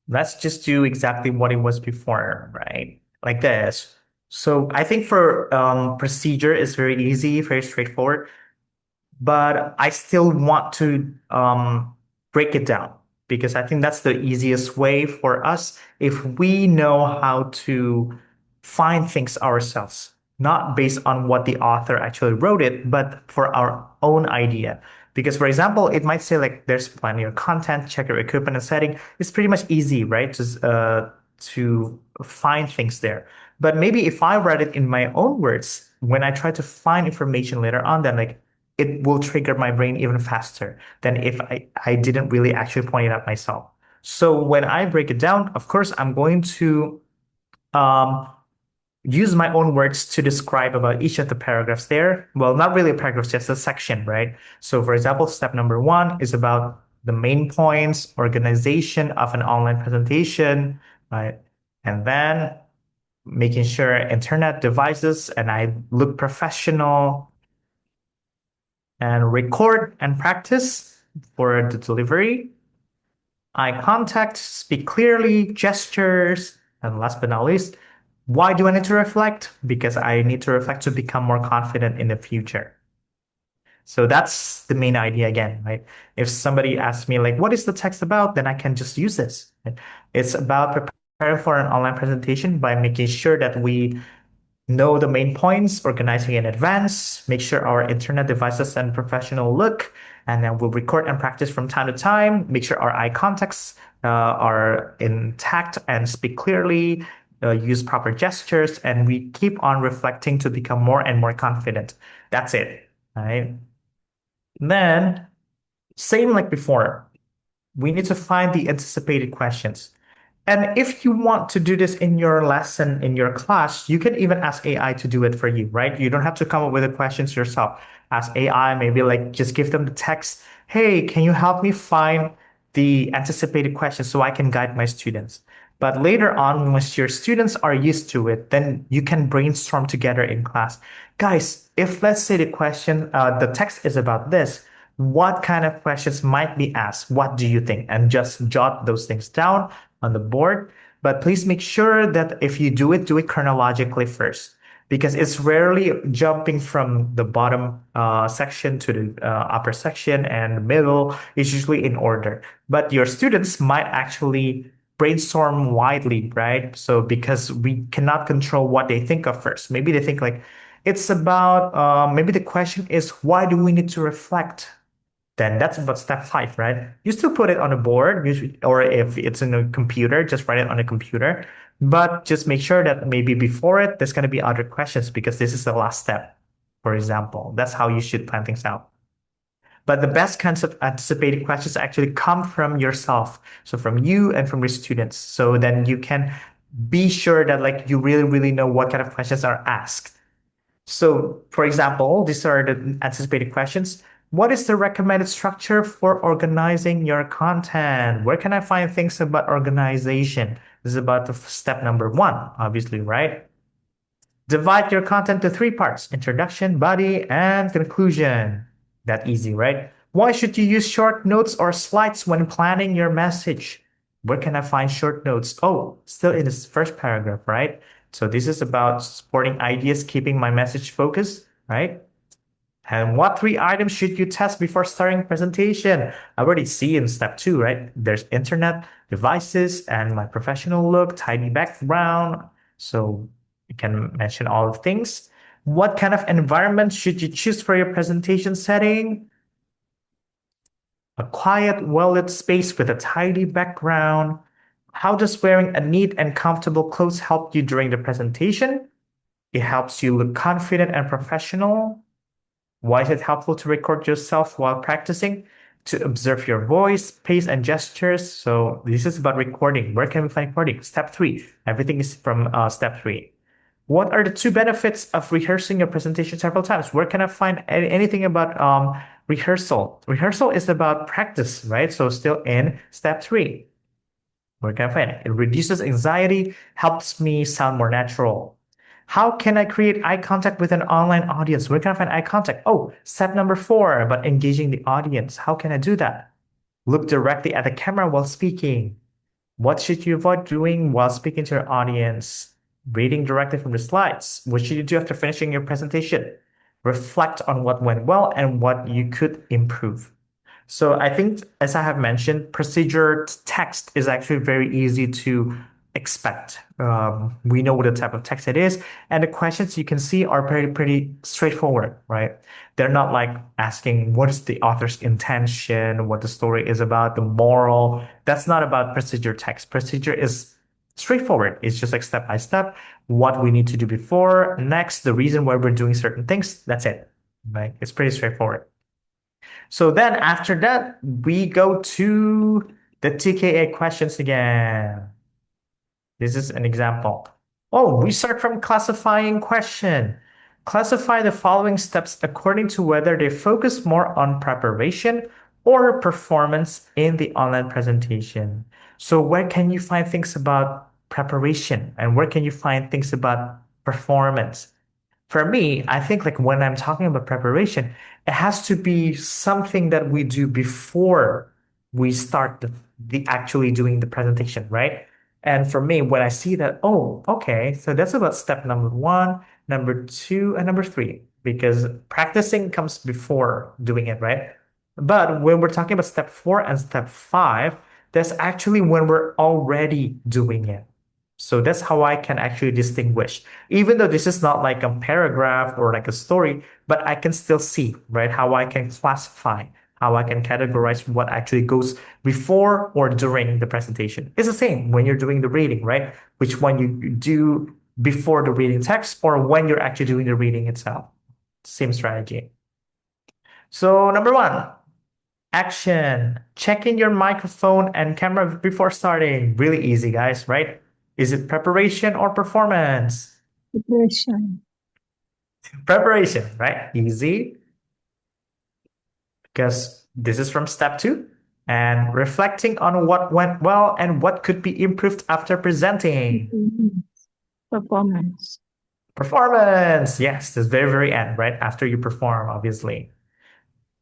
Speaker 2: let's just do exactly what it was before, right? Like this. So I think for procedure is very easy, very straightforward, but I still want to break it down because I think that's the easiest way for us if we know how to find things ourselves, not based on what the author actually wrote it, but for our own idea. Because, for example, it might say like there's plenty of content, check your equipment and setting. It's pretty much easy, right? To find things there. But maybe if I write it in my own words, when I try to find information later on, then like it will trigger my brain even faster than if I didn't really actually point it out myself. So when I break it down, of course, I'm going to um, use my own words to describe about each of the paragraphs there. Well, not really a paragraph, just a section, right? So for example, step number one is about the main points, organization of an online presentation, right? And then making sure internet devices and I look professional and record and practice for the delivery. Eye contact, speak clearly, gestures, and last but not least, why do I need to reflect? Because I need to reflect to become more confident in the future. So that's the main idea again, right? If somebody asks me like, what is the text about? Then I can just use this. Right? It's about preparing for an online presentation by making sure that we know the main points, organizing in advance, make sure our internet devices and professional look, and then we'll record and practice from time to time, make sure our eye contacts are intact and speak clearly, use proper gestures, and we keep on reflecting to become more and more confident. That's it, right? Then, same like before, we need to find the anticipated questions. And if you want to do this in your lesson, in your class, you can even ask AI to do it for you, right? You don't have to come up with the questions yourself. Ask AI, maybe like just give them the text. Hey, can you help me find the anticipated questions so I can guide my students? But later on, once your students are used to it, then you can brainstorm together in class. Guys, if let's say the text is about this, what kind of questions might be asked? What do you think? And just jot those things down on the board. But please make sure that if you do it chronologically first, because it's rarely jumping from the bottom section to the upper section and the middle. It's usually in order. But your students might actually brainstorm widely, right? So because we cannot control what they think of first. Maybe they think like, it's about, maybe the question is, why do we need to reflect? Then that's about step 5, right? You still put it on a board, or if it's in a computer, just write it on a computer. But just make sure that maybe before it, there's going to be other questions because this is the last step, for example. That's how you should plan things out. But the best kinds of anticipated questions actually come from yourself. So from you and from your students. So then you can be sure that like you really, really know what kind of questions are asked. So, for example, these are the anticipated questions. What is the recommended structure for organizing your content? Where can I find things about organization? This is about the step number 1, obviously, right? Divide your content to 3 parts: introduction, body, and conclusion. That easy, right? Why should you use short notes or slides when planning your message? Where can I find short notes? Oh, still in this first paragraph, right? So this is about supporting ideas, keeping my message focused, right? And what 3 items should you test before starting presentation? I already see in step 2, right? There's internet, devices, and my professional look, tidy background. So you can mention all the things. What kind of environment should you choose for your presentation setting? A quiet, well-lit space with a tidy background. How does wearing a neat and comfortable clothes help you during the presentation? It helps you look confident and professional. Why is it helpful to record yourself while practicing? To observe your voice, pace, and gestures. So this is about recording. Where can we find recording? Step 3. Everything is from step 3. What are the 2 benefits of rehearsing your presentation several times? Where can I find anything about rehearsal? Rehearsal is about practice, right? So still in step 3. Where can I find it? It reduces anxiety, helps me sound more natural. How can I create eye contact with an online audience? Where can I find eye contact? Oh, step number 4 about engaging the audience. How can I do that? Look directly at the camera while speaking. What should you avoid doing while speaking to your audience? Reading directly from the slides. What should you do after finishing your presentation? Reflect on what went well and what you could improve. So I think, as I have mentioned, procedure text is actually very easy to expect. We know what the type of text it is, and the questions you can see are pretty straightforward, right? They're not like asking what is the author's intention, what the story is about, the moral. That's not about procedure text. Procedure is straightforward. It's just like step by step, what we need to do before, next, the reason why we're doing certain things. That's it, right? It's pretty straightforward. So then after that, we go to the TKA questions again. This is an example. Oh, we start from classifying question. Classify the following steps according to whether they focus more on preparation or performance in the online presentation. So where can you find things about preparation and where can you find things about performance? For me, I think like when I'm talking about preparation, it has to be something that we do before we start the actually doing the presentation, right? And for me, when I see that, oh, okay, so that's about step number 1, number 2, and number 3, because practicing comes before doing it, right? But when we're talking about step 4 and step 5, that's actually when we're already doing it. So that's how I can actually distinguish. Even though this is not like a paragraph or like a story, but I can still see, right, how I can classify, how I can categorize what actually goes before or during the presentation. It's the same when you're doing the reading, right? Which one you do before the reading text or when you're actually doing the reading itself. Same strategy. So number 1, Action. Checking your microphone and camera before starting. Really easy, guys, right? Is it preparation or performance?
Speaker 3: Preparation.
Speaker 2: Preparation, right? Easy. Because this is from step 2. And reflecting on what went well and what could be improved after presenting.
Speaker 3: Performance.
Speaker 2: Performance. Yes, this very, very end, right? After you perform, obviously.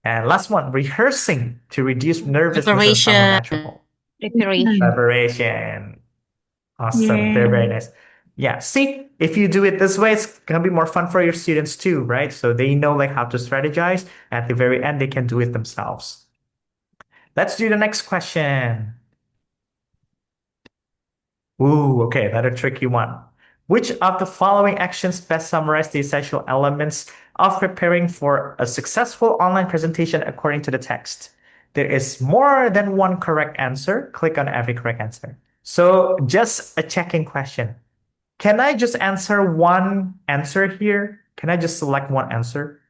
Speaker 2: And last one, rehearsing to reduce nervousness and sound more
Speaker 4: Preparation.
Speaker 2: natural.
Speaker 1: Preparation.
Speaker 2: Preparation. Awesome. Very,
Speaker 3: Yeah.
Speaker 2: very nice. Yeah. See, if you do it this way, it's gonna be more fun for your students too, right? So they know like how to strategize. At the very end, they can do it themselves. Let's do the next question. Ooh, okay, another tricky one. Which of the following actions best summarize the essential elements of preparing for a successful online presentation according to the text? There is more than one correct answer. Click on every correct answer. So just a checking question. Can I just answer one answer here? Can I just select one answer?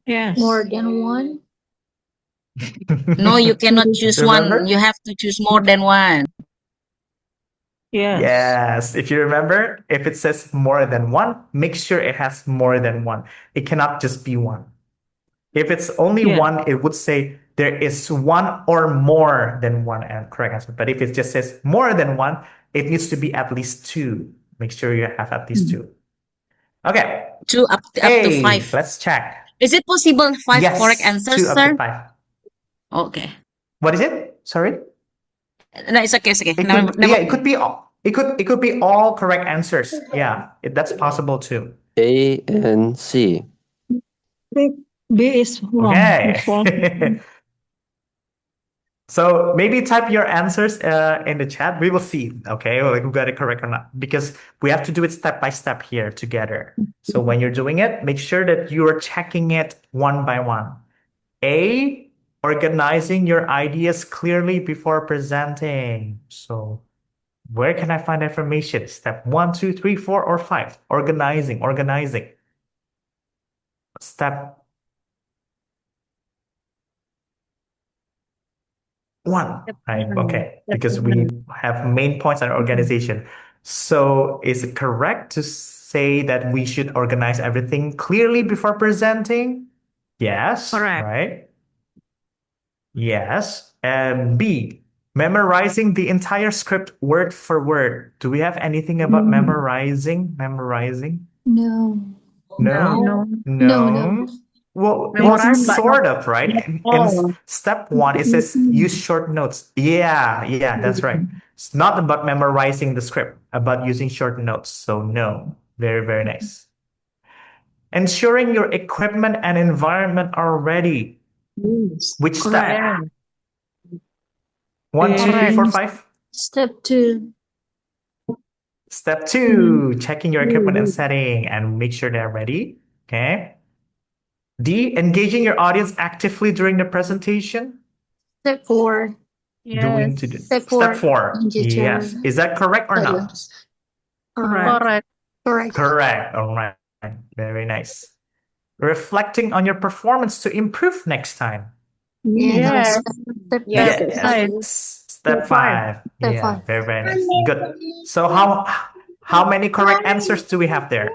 Speaker 3: Yes.
Speaker 5: More than one?
Speaker 4: No, you cannot choose one.
Speaker 2: Remember?
Speaker 4: You have to choose more than one.
Speaker 3: Yes.
Speaker 2: Yes. If you remember, if it says more than one, make sure it has more than one. It cannot just be one. If it's only
Speaker 3: Yeah.
Speaker 2: one, it would say there is one or more than one and correct answer. But if it just says more than one, it needs to be at least two. Make sure you have at least two. Okay.
Speaker 4: Two up to
Speaker 2: A,
Speaker 4: five.
Speaker 2: let's check.
Speaker 4: Is it possible five correct
Speaker 2: Yes,
Speaker 4: answers,
Speaker 2: 2 up
Speaker 4: sir?
Speaker 2: to 5.
Speaker 4: Okay.
Speaker 2: What is it? Sorry?
Speaker 4: No, it's okay. It's okay.
Speaker 2: It
Speaker 4: Never,
Speaker 2: could,
Speaker 4: never
Speaker 2: yeah, it
Speaker 4: mind.
Speaker 2: could be all. It could be all correct answers. Yeah, that's possible too.
Speaker 6: A and C.
Speaker 3: B is wrong. It's wrong.
Speaker 2: Okay. So maybe type your answers in the chat. We will see, okay, like who got it correct or not, because we have to do it step by step here together. So when you're doing it, make sure that you are checking it one by one. A, organizing your ideas clearly before presenting. So where can I find information? Step 1, 2, 3, 4, or 5. Organizing. Step 1, right? Okay, because we have main points on organization. So is it correct to say that we should organize everything clearly before presenting? Yes,
Speaker 3: Correct.
Speaker 2: right? Yes. And B, memorizing the entire script word for word. Do we have anything about memorizing?
Speaker 5: No.
Speaker 2: No?
Speaker 3: No.
Speaker 5: No.
Speaker 2: Well,
Speaker 3: Memorize,
Speaker 2: it's
Speaker 3: but
Speaker 2: sort of, right? In step 1, it says use short notes. Yeah, that's right. It's not about memorizing the script, about using short notes. So no, very, very nice. Ensuring your equipment and environment are ready.
Speaker 3: Yes.
Speaker 2: Which step?
Speaker 3: Correct.
Speaker 2: 1, 2, 3, 4,
Speaker 3: Yes.
Speaker 2: 5.
Speaker 5: Step 2.
Speaker 2: Step 2, checking your equipment and setting and make sure they're ready. Okay. D, engaging your audience actively during the presentation.
Speaker 5: Step 4.
Speaker 2: Doing to do.
Speaker 5: Step
Speaker 2: Step
Speaker 5: 4.
Speaker 2: 4.
Speaker 5: Engage your
Speaker 2: Yes. Is that correct or not?
Speaker 5: audience.
Speaker 3: Correct.
Speaker 5: Correct.
Speaker 2: Correct. All right. Very nice. Reflecting on your performance to improve next time.
Speaker 3: Yes.
Speaker 5: Step
Speaker 1: Yes.
Speaker 5: five.
Speaker 2: Yes. Step 5.
Speaker 5: Step
Speaker 2: Yeah,
Speaker 5: 5.
Speaker 2: very, very nice. Good. So how many correct answers do we have there?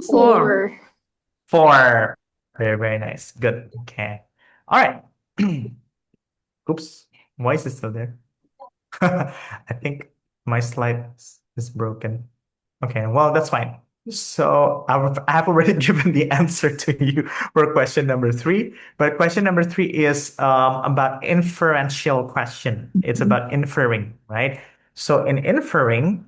Speaker 5: 4.
Speaker 2: 4. Very, very nice. Good. Okay. All right. Oops. Why is it still there? I think my slide is broken. Okay, well, that's fine. So I have already given the answer to you for question number 3. But question number 3 is about inferential question. It's about inferring, right? So in inferring,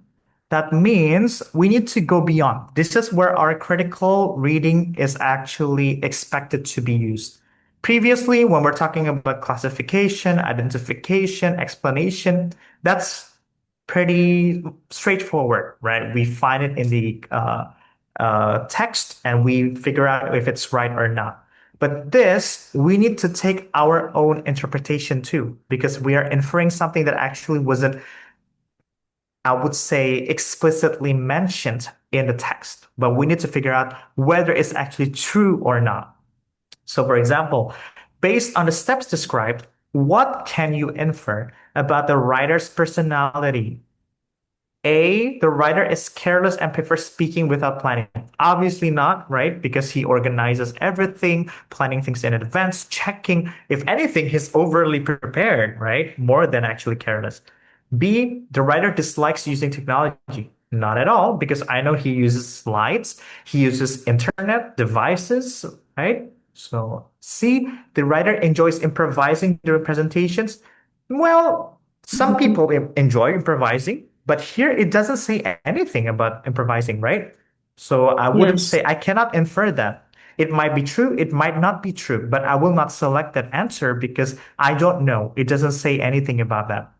Speaker 2: that means we need to go beyond. This is where our critical reading is actually expected to be used. Previously, when we're talking about classification, identification, explanation, that's pretty straightforward, right? We find it in the text and we figure out if it's right or not. But this, we need to take our own interpretation too, because we are inferring something that actually wasn't I would say, explicitly mentioned in the text, but we need to figure out whether it's actually true or not. So, for example, based on the steps described, what can you infer about the writer's personality? A, the writer is careless and prefers speaking without planning. Obviously not, right? Because he organizes everything, planning things in advance, checking. If anything, he's overly prepared, right? More than actually careless. B, the writer dislikes using technology. Not at all, because I know he uses slides, he uses internet devices, right? So C, the writer enjoys improvising during presentations. Well, some people enjoy improvising, but here it doesn't say anything about improvising, right? So I wouldn't
Speaker 3: Yes.
Speaker 2: say, I cannot infer that. It might be true, it might not be true, but I will not select that answer because I don't know. It doesn't say anything about that.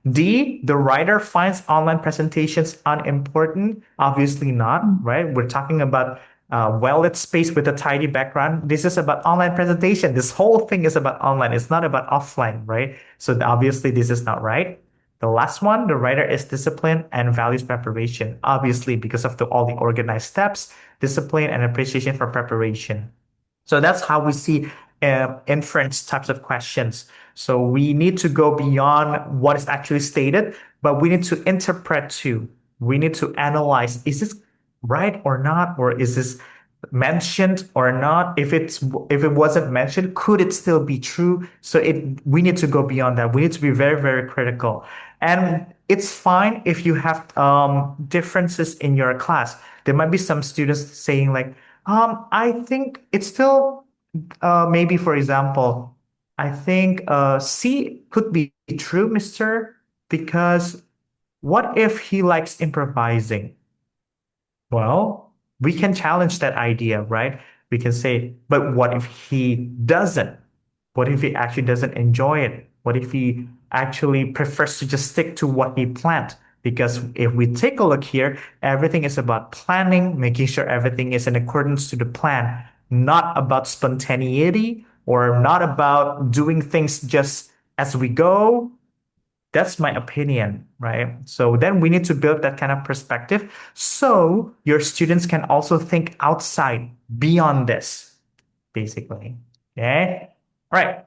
Speaker 2: D, the writer finds online presentations unimportant. Obviously not, right? We're talking about well-lit space with a tidy background. This is about online presentation. This whole thing is about online. It's not about offline, right? So obviously this is not right. The last one, the writer is disciplined and values preparation. Obviously, because of all the organized steps, discipline and appreciation for preparation. So that's how we see inference types of questions. So we need to go beyond what is actually stated, but we need to interpret too. We need to analyze, is this right or not? Or is this mentioned or not? If it wasn't mentioned, could it still be true? So we need to go beyond that. We need to be very, very critical. And it's fine if you have differences in your class. There might be some students saying like, I think it's still maybe, for example, I think C could be true, Mister, because what if he likes improvising? Well, we can challenge that idea, right? We can say, but what if he doesn't? What if he actually doesn't enjoy it? What if he actually prefers to just stick to what he planned? Because if we take a look here, everything is about planning, making sure everything is in accordance to the plan, not about spontaneity or not about doing things just as we go. That's my opinion, right? So then we need to build that kind of perspective so your students can also think outside beyond this, basically. Okay. All right.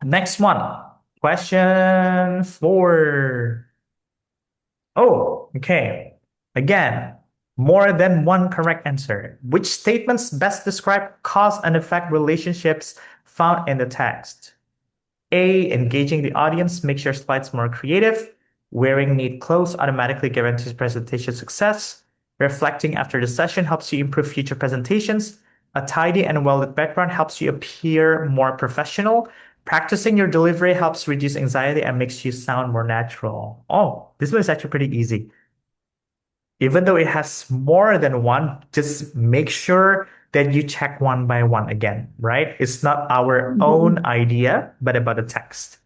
Speaker 2: Next one. Question 4. Oh, okay. Again, more than one correct answer. Which statements best describe cause and effect relationships found in the text? A, engaging the audience makes your slides more creative. Wearing neat clothes automatically guarantees presentation success. Reflecting after the session helps you improve future presentations. A tidy and well-lit background helps you appear more professional. Practicing your delivery helps reduce anxiety and makes you sound more natural. Oh, this one is actually pretty easy. Even though it has more than one, just make sure that you check one by one again, right? It's not our own idea, but about the text.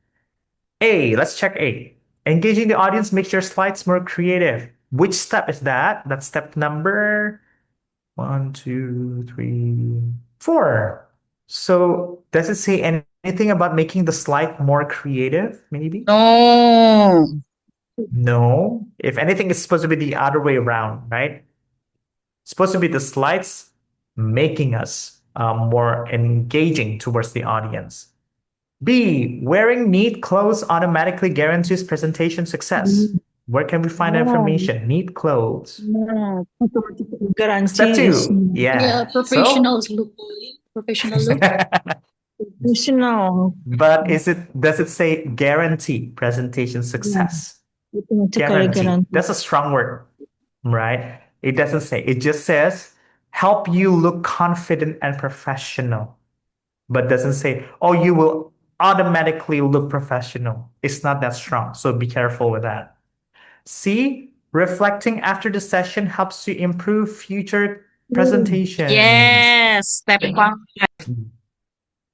Speaker 2: A, let's check A. Engaging the audience makes your slides more creative. Which step is that? That's step number 1, 2, 3, 4. So does it say anything about making the slide more creative, maybe?
Speaker 4: No.
Speaker 2: No. If anything, it's supposed to be the other way around, right? It's supposed to be the slides making us more engaging towards the audience. B, wearing neat clothes automatically guarantees presentation success. Where can we find information? Neat clothes.
Speaker 3: No. Automatic
Speaker 2: Step
Speaker 3: guarantee is
Speaker 2: 2, yeah.
Speaker 5: Professional look. Professional look.
Speaker 3: professional.
Speaker 2: But does it say guarantee presentation success?
Speaker 3: Automatically
Speaker 2: Guarantee.
Speaker 3: guarantee.
Speaker 2: That's a strong word, right? It doesn't say. It just says help you look confident and professional, but doesn't say, oh, you will automatically look professional. It's not that strong. So be careful with that. C, reflecting after the session helps you improve future presentations.
Speaker 4: Yes. Step 5.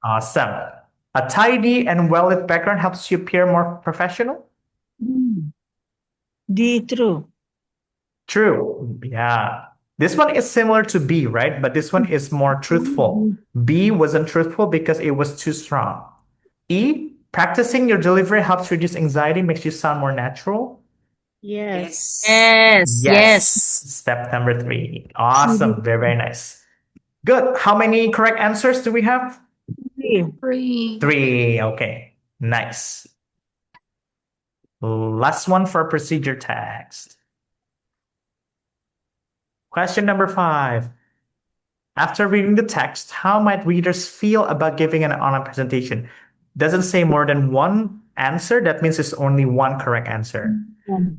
Speaker 2: Awesome. A tidy and well-lit background helps you appear more professional.
Speaker 3: D, true.
Speaker 2: True. Yeah. This one is similar to B, right? But this one is more truthful. B wasn't truthful because it was too strong. E, practicing your delivery helps reduce anxiety, makes you sound more natural.
Speaker 5: Yes.
Speaker 4: Yes,
Speaker 2: Yes.
Speaker 4: yes.
Speaker 2: Step number 3. Awesome. Very, very nice. Good. How many correct answers do we have?
Speaker 3: C.
Speaker 5: 3.
Speaker 2: 3. Okay. Nice. Last one for procedure text. Question number 5. After reading the text, how might readers feel about giving an online presentation? Doesn't say more than one answer. That means it's only one correct answer.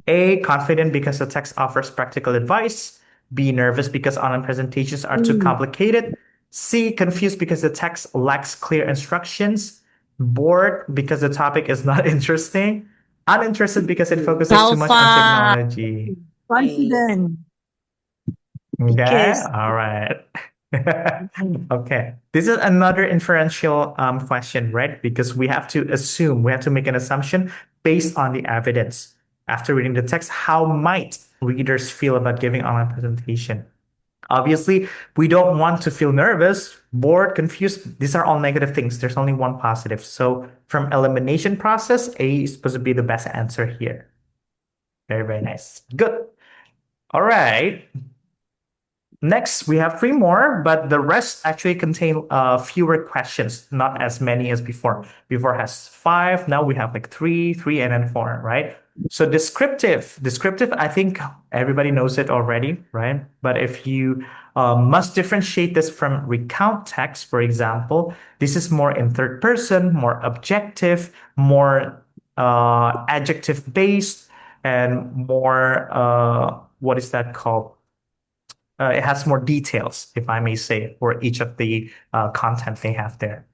Speaker 2: A, confident because the text offers practical advice. B, nervous because online presentations are too complicated. C, confused because the text lacks clear instructions. Bored because the topic is not interesting. Uninterested because it focuses
Speaker 4: How
Speaker 2: too much on
Speaker 4: far?
Speaker 2: technology.
Speaker 3: Confident.
Speaker 2: Okay,
Speaker 3: Because
Speaker 2: all right. Okay, this is another inferential question, right? Because we have to assume, we have to make an assumption based on the evidence. After reading the text, how might readers feel about giving online presentation? Obviously, we don't want to feel nervous, bored, confused. These are all negative things. There's only one positive. So from elimination process, A is supposed to be the best answer here. Very, very nice. Good. All right. Next, we have 3 more, but the rest actually contain fewer questions, not as many as before. Before has 5, now we have like 3, 3, and then 4, right? So descriptive, I think everybody knows it already, right? But if you must differentiate this from recount text, for example, this is more in third person, more objective, more adjective based, and more, what is that called? It has more details, if I may say, for each of the content they have there.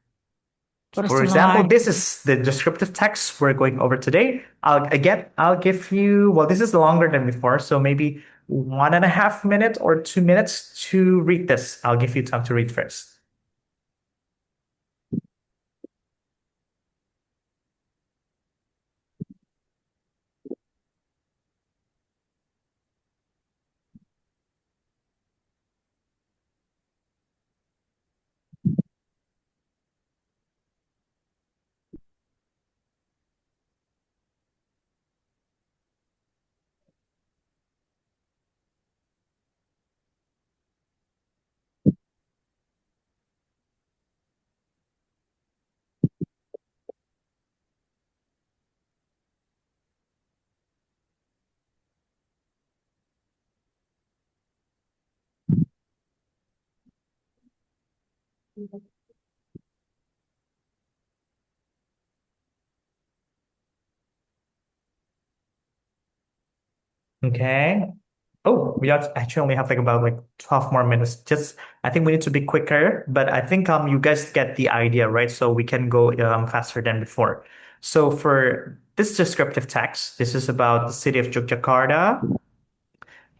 Speaker 2: For example,
Speaker 3: personalized.
Speaker 2: this is the descriptive text we're going over today. I'll give you, well, this is longer than before, so maybe 1.5 minutes or 2 minutes to read this. I'll give you time to read first. Okay. Oh, actually only have like about like 12 more minutes. Just I think we need to be quicker, but I think you guys get the idea, right? So we can go faster than before. So for this descriptive text, this is about the city of Yogyakarta.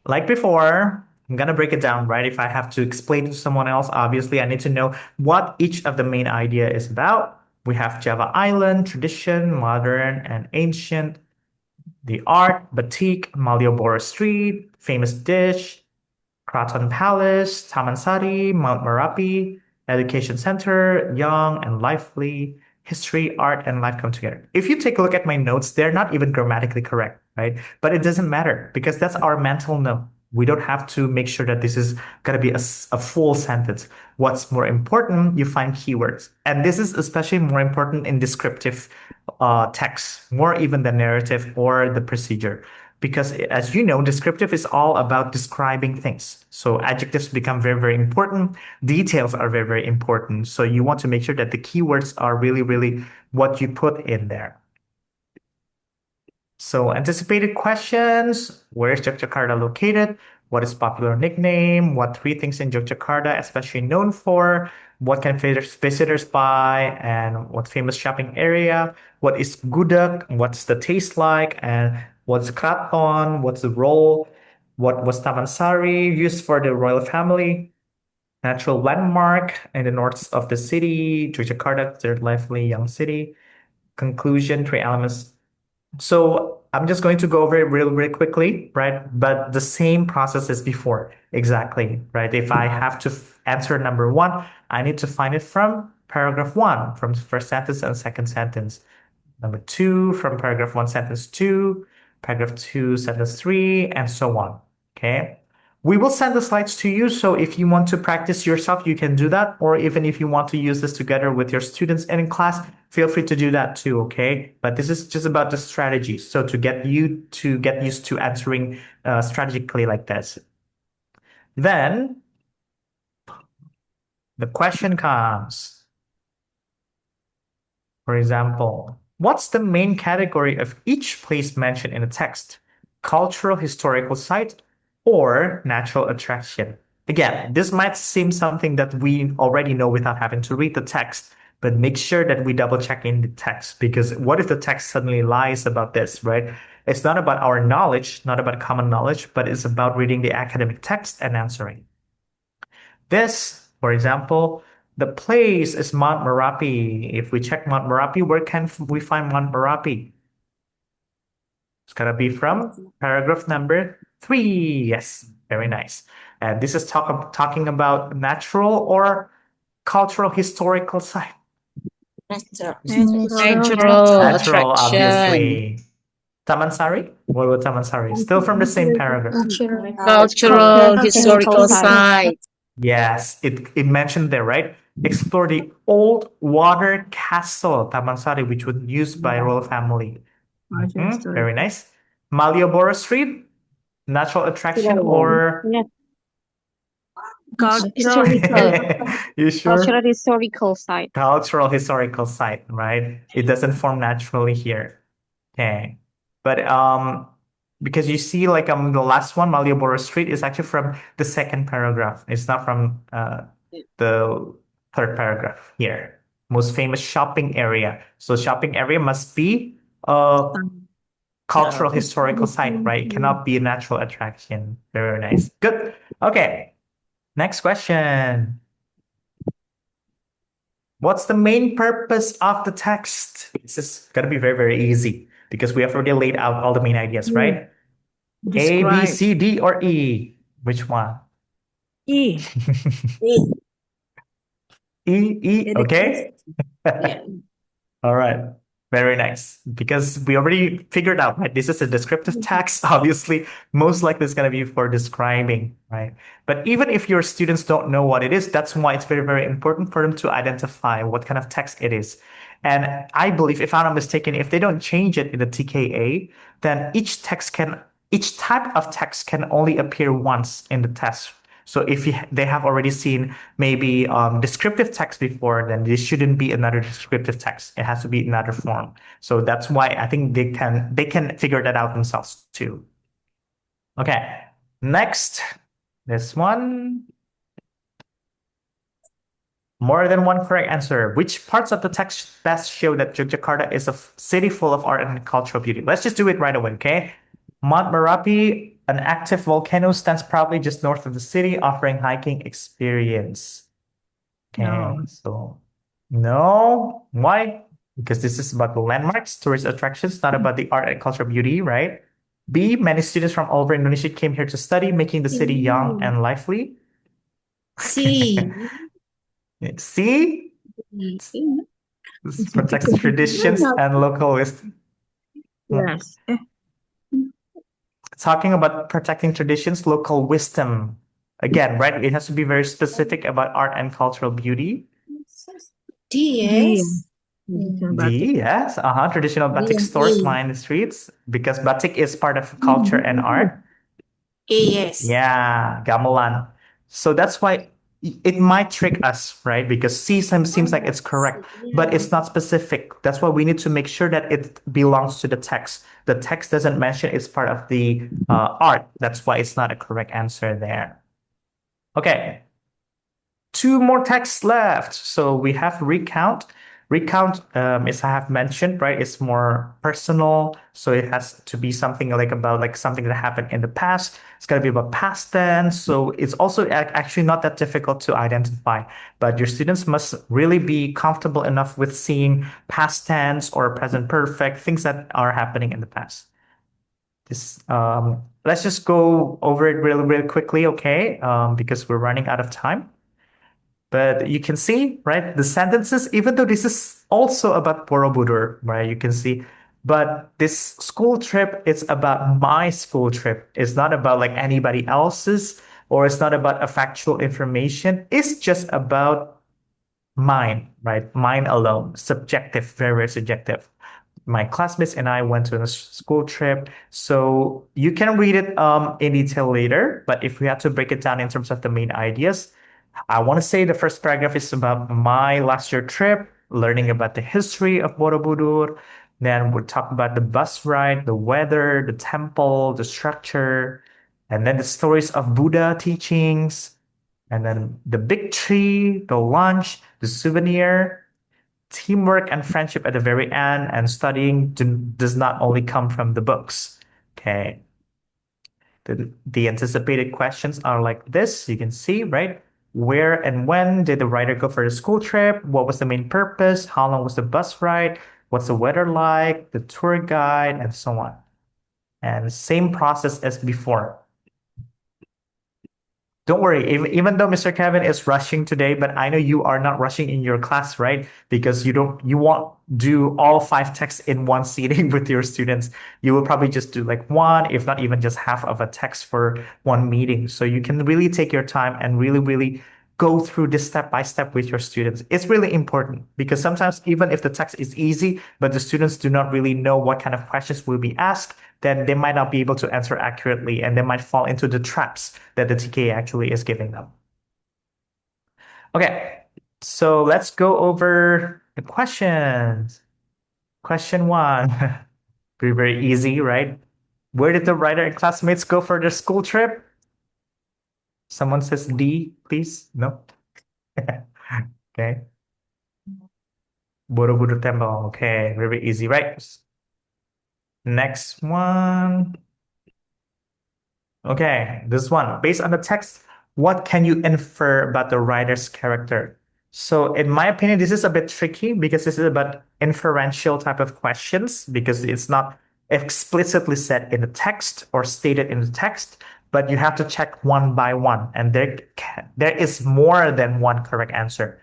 Speaker 2: Like before, I'm gonna break it down, right? If I have to explain to someone else, obviously I need to know what each of the main idea is about. We have Java Island, tradition, modern, and ancient. The art, batik, Malioboro Street, famous dish, Kraton Palace, Taman Sari, Mount Merapi, Education Center, young and lively, history, art, and life come together. If you take a look at my notes, they're not even grammatically correct, right? But it doesn't matter because that's our mental note. We don't have to make sure that this is going to be a full sentence. What's more important, you find keywords. And this is especially more important in descriptive text, more even than narrative or the procedure. Because as you know, descriptive is all about describing things. So adjectives become very, very important. Details are very, very important. So you want to make sure that the keywords are really, really what you put in there. So anticipated questions. Where is Yogyakarta located? What is popular nickname? What 3 things in Yogyakarta especially known for? What can visitors buy? And what famous shopping area? What is gudeg? What's the taste like? And what's kraton? What's the role? What was Taman Sari used for the royal family? Natural landmark in the north of the city. Yogyakarta, third lively young city. Conclusion, 3 elements. So I'm just going to go over it real quickly, right? But the same process as before, exactly, right? If I have to answer number 1, I need to find it from paragraph 1, from the first sentence and second sentence. Number 2, from paragraph 1, sentence 2, paragraph 2, sentence 3, and so on. Okay. We will send the slides to you. So if you want to practice yourself, you can do that. Or even if you want to use this together with your students in class, feel free to do that too. Okay. But this is just about the strategy. So to get you to get used to answering strategically like this. Then the question comes, for example, what's the main category of each place mentioned in the text? Cultural historical site or natural attraction? Again, this might seem something that we already know without having to read the text, but make sure that we double check in the text, because what if the text suddenly lies about this, right? It's not about our knowledge, not about common knowledge, but it's about reading the academic text and answering. This, for example, the place is Mount Merapi. If we check Mount Merapi, where can we find Mount Merapi? It's gonna be from paragraph number 3. Yes, very nice. And this is talking about natural or cultural historical site.
Speaker 4: Natural
Speaker 3: Natural
Speaker 2: Natural,
Speaker 4: attraction.
Speaker 2: obviously. Taman Sari? What about Taman Sari? Still from the same paragraph.
Speaker 5: Cultural.
Speaker 4: Cultural
Speaker 1: Historical
Speaker 4: historical
Speaker 1: site.
Speaker 4: site.
Speaker 2: Yes, it mentioned there, right? Explore the old water castle, Taman Sari, which was used by royal family. Very nice. Malioboro Street, natural attraction or
Speaker 1: Yeah,
Speaker 3: Cultural
Speaker 1: historical.
Speaker 2: you
Speaker 1: Cultural
Speaker 2: sure?
Speaker 1: historical site.
Speaker 2: Cultural historical site, right? It doesn't form naturally here. Okay. But because you see like the last one, Malioboro Street, is actually from the second paragraph. It's not from the third paragraph here. Most famous shopping area. So shopping area must be a cultural historical site, right? It cannot be a natural attraction. Very nice. Good. Okay. Next question. What's the main purpose of the text? This is gonna be very, very easy because we have already laid out all the main ideas, right? A, B,
Speaker 3: describe.
Speaker 2: C, D, or E? Which one?
Speaker 3: E.
Speaker 2: E, okay?
Speaker 4: Yeah.
Speaker 2: All right. Very nice. Because we already figured out, right? This is a descriptive text. Obviously, most likely it's going to be for describing, right? But even if your students don't know what it is, that's why it's very, very important for them to identify what kind of text it is. And I believe, if I'm not mistaken, if they don't change it in the TKA, then each type of text can only appear once in the test. So if they have already seen maybe descriptive text before, then this shouldn't be another descriptive text. It has to be another form. So that's why I think they can figure that out themselves too. Okay, next, this one. More than one correct answer. Which parts of the text best show that Yogyakarta is a city full of art and cultural beauty? Let's just do it right away, okay? Mount Merapi, an active volcano, stands proudly just north of the city, offering hiking experience. Okay,
Speaker 3: No.
Speaker 2: so no. Why? Because this is about the landmarks, tourist attractions, not about the art and cultural beauty, right? B, many students from all over Indonesia came here to study, making the city young and lively.
Speaker 4: C.
Speaker 2: C, this protects traditions and local wisdom.
Speaker 3: Yes.
Speaker 2: Talking about protecting traditions, local wisdom. Again, right? It has to be very specific about art and cultural beauty.
Speaker 4: D. Yes.
Speaker 2: D, yes. Traditional
Speaker 4: D
Speaker 2: batik
Speaker 4: and
Speaker 2: stores
Speaker 4: A.
Speaker 2: line the streets because batik is part of culture and art.
Speaker 4: A. Yes.
Speaker 2: Yeah, gamelan. So that's why it might trick us, right? Because C seems like it's correct, but it's not specific. That's why we need to make sure that it belongs to the text. The text doesn't mention it's part of the art. That's why it's not a correct answer there. Okay, two more texts left. So we have recount. Recount, as I have mentioned, right, it's more personal. So it has to be something like about like something that happened in the past. It's going to be about past tense. So it's also actually not that difficult to identify. But your students must really be comfortable enough with seeing past tense or present perfect, things that are happening in the past. This let's just go over it really quickly, okay? Because we're running out of time. But you can see, right, the sentences, even though this is also about Borobudur, right? You can see But this school trip is about my school trip. It's not about like anybody else's, or it's not about a factual information. It's just about mine, right? Mine alone. Subjective, very, very subjective. My classmates and I went on a school trip. So you can read it in detail later, but if we have to break it down in terms of the main ideas, I want to say the first paragraph is about my last year trip, learning about the history of Borobudur. Then we'll talk about the bus ride, the weather, the temple, the structure, and then the stories of Buddha teachings, and then the big tree, the lunch, the souvenir, teamwork and friendship at the very end, and studying does not only come from the books. Okay. The anticipated questions are like this. You can see, right? Where and when did the writer go for the school trip? What was the main purpose? How long was the bus ride? What's the weather like? The tour guide, and so on. And same process as before. Don't worry, even though Mr. Kevin is rushing today, but I know you are not rushing in your class, right? Because you won't do all 5 texts in one seating with your students. You will probably just do like one, if not even just half of a text for one meeting. So you can really take your time and really, really go through this step by step with your students. It's really important because sometimes even if the text is easy, but the students do not really know what kind of questions will be asked, then they might not be able to answer accurately and they might fall into the traps that the TK actually is giving them. Okay, so let's go over the questions. Question 1. Very, very easy, right? Where did the writer and classmates go for their school trip? Someone says D, please. No? Okay. Borobudur Temple. Okay, very easy, right? Next one. Okay, this one. Based on the text, what can you infer about the writer's character? So, in my opinion, this is a bit tricky because this is about inferential type of questions because it's not explicitly said in the text or stated in the text, but you have to check one by one, and there is more than one correct answer.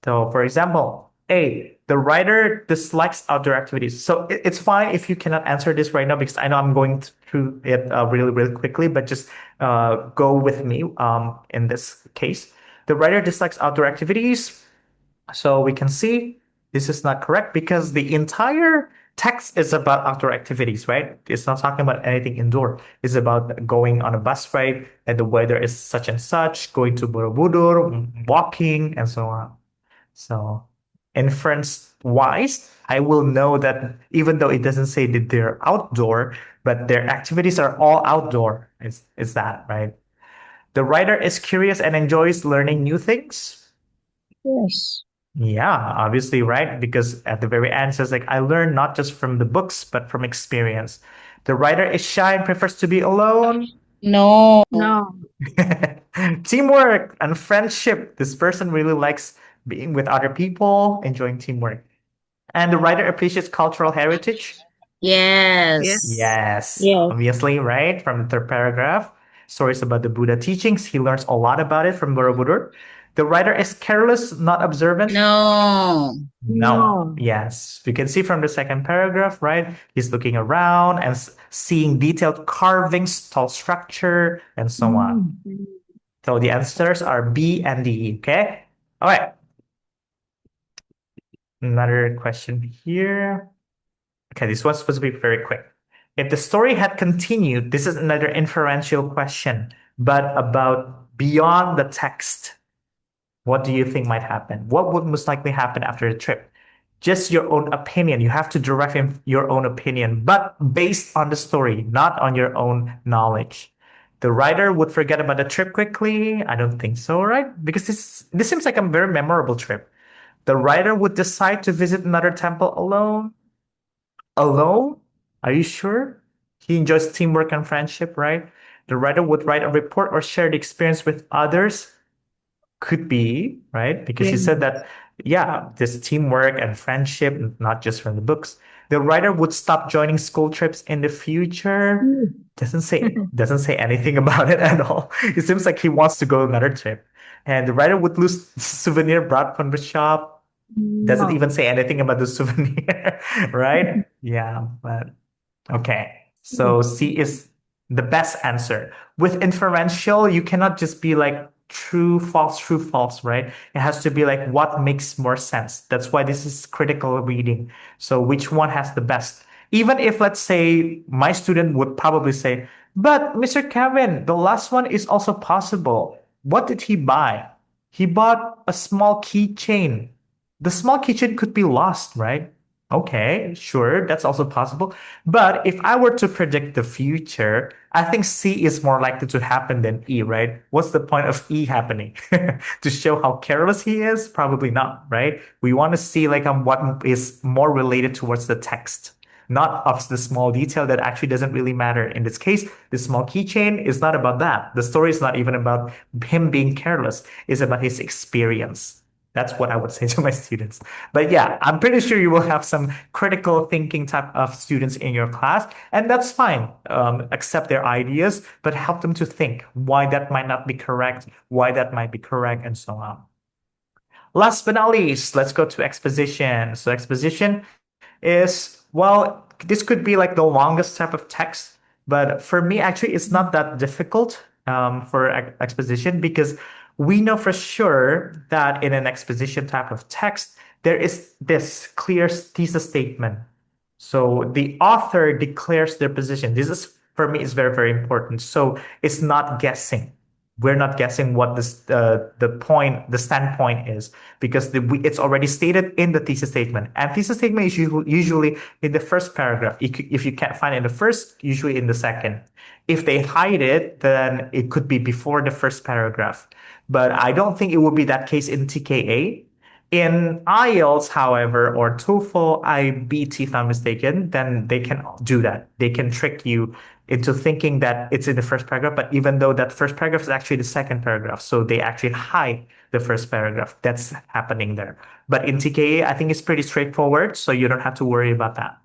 Speaker 2: So, for example, A, the writer dislikes outdoor activities. So it's fine if you cannot answer this right now because I know I'm going through it really, really quickly, but just go with me in this case. The writer dislikes outdoor activities. So we can see this is not correct because the entire text is about outdoor activities, right? It's not talking about anything indoor. It's about going on a bus ride and the weather is such and such, going to Borobudur, walking, and so on. So inference wise, I will know that even though it doesn't say that they're outdoor, but their activities are all outdoor. It's that, right? The writer is curious and enjoys learning new things.
Speaker 3: Yes.
Speaker 2: Yeah, obviously, right? Because at the very end, it says like, I learn not just from the books, but from experience. The writer is shy and prefers to be alone.
Speaker 4: No.
Speaker 3: No.
Speaker 2: Teamwork and friendship. This person really likes being with other people, enjoying teamwork. And the writer appreciates cultural heritage.
Speaker 4: Yes.
Speaker 2: Yes,
Speaker 3: Yes.
Speaker 2: obviously, right? From the third paragraph. Stories about the Buddha teachings. He learns a lot about it from Borobudur. The writer is careless, not observant.
Speaker 4: No.
Speaker 2: No. Yes. You can see from the second paragraph, right? He's looking around and seeing detailed carvings, tall structure, and so on. So the answers are B and D, okay? All right. Another question here. Okay, this one's supposed to be very quick. If the story had continued, this is another inferential question, but about beyond the text. What do you think might happen? What would most likely happen after the trip? Just your own opinion. You have to derive your own opinion, but based on the story, not on your own knowledge. The writer would forget about the trip quickly. I don't think so, right? Because this seems like a very memorable trip. The writer would decide to visit another temple alone. Alone? Are you sure? He enjoys teamwork and friendship, right? The writer would write a report or share the experience with others. Could be, right? Because she said that, yeah, this teamwork and friendship, not just from the books. The writer would stop joining school trips in the future. Doesn't say anything about it at all. It seems like he wants to go another trip. And the writer would lose souvenir brought from the shop. Doesn't
Speaker 3: No.
Speaker 2: even say anything about the souvenir, right? Yeah, but okay. So C is the best answer. With inferential, you cannot just be like true, false, right? It has to be like what makes more sense. That's why this is critical reading. So which one has the best? Even if, let's say, my student would probably say, but Mr. Kevin, the last one is also possible. What did he buy? He bought a small keychain. The small keychain could be lost, right? Okay, sure, that's also possible. But if I were to predict the future, I think C is more likely to happen than E, right? What's the point of E happening? To show how careless he is? Probably not, right? We want to see like what is more related towards the text, not of the small detail that actually doesn't really matter. In this case, the small keychain is not about that. The story is not even about him being careless. It's about his experience. That's what I would say to my students. But yeah, I'm pretty sure you will have some critical thinking type of students in your class, and that's fine. Accept their ideas, but help them to think why that might not be correct, why that might be correct, and so on. Last but not least, let's go to exposition. So exposition is, well, this could be like the longest type of text, but for me, actually, it's not that difficult for exposition because we know for sure that in an exposition type of text, there is this clear thesis statement. So the author declares their position. This is, for me, is very, very important. So it's not guessing. We're not guessing what the standpoint is because it's already stated in the thesis statement. And thesis statement is usually in the first paragraph. If you can't find it in the first, usually in the second. If they hide it, then it could be before the first paragraph. But I don't think it would be that case in TKA. In IELTS, however, or TOEFL, IBT, if I'm mistaken, then they can do that. They can trick you into thinking that it's in the first paragraph, but even though that first paragraph is actually the second paragraph, so they actually hide the first paragraph. That's happening there. But in TKA, I think it's pretty straightforward, so you don't have to worry about that.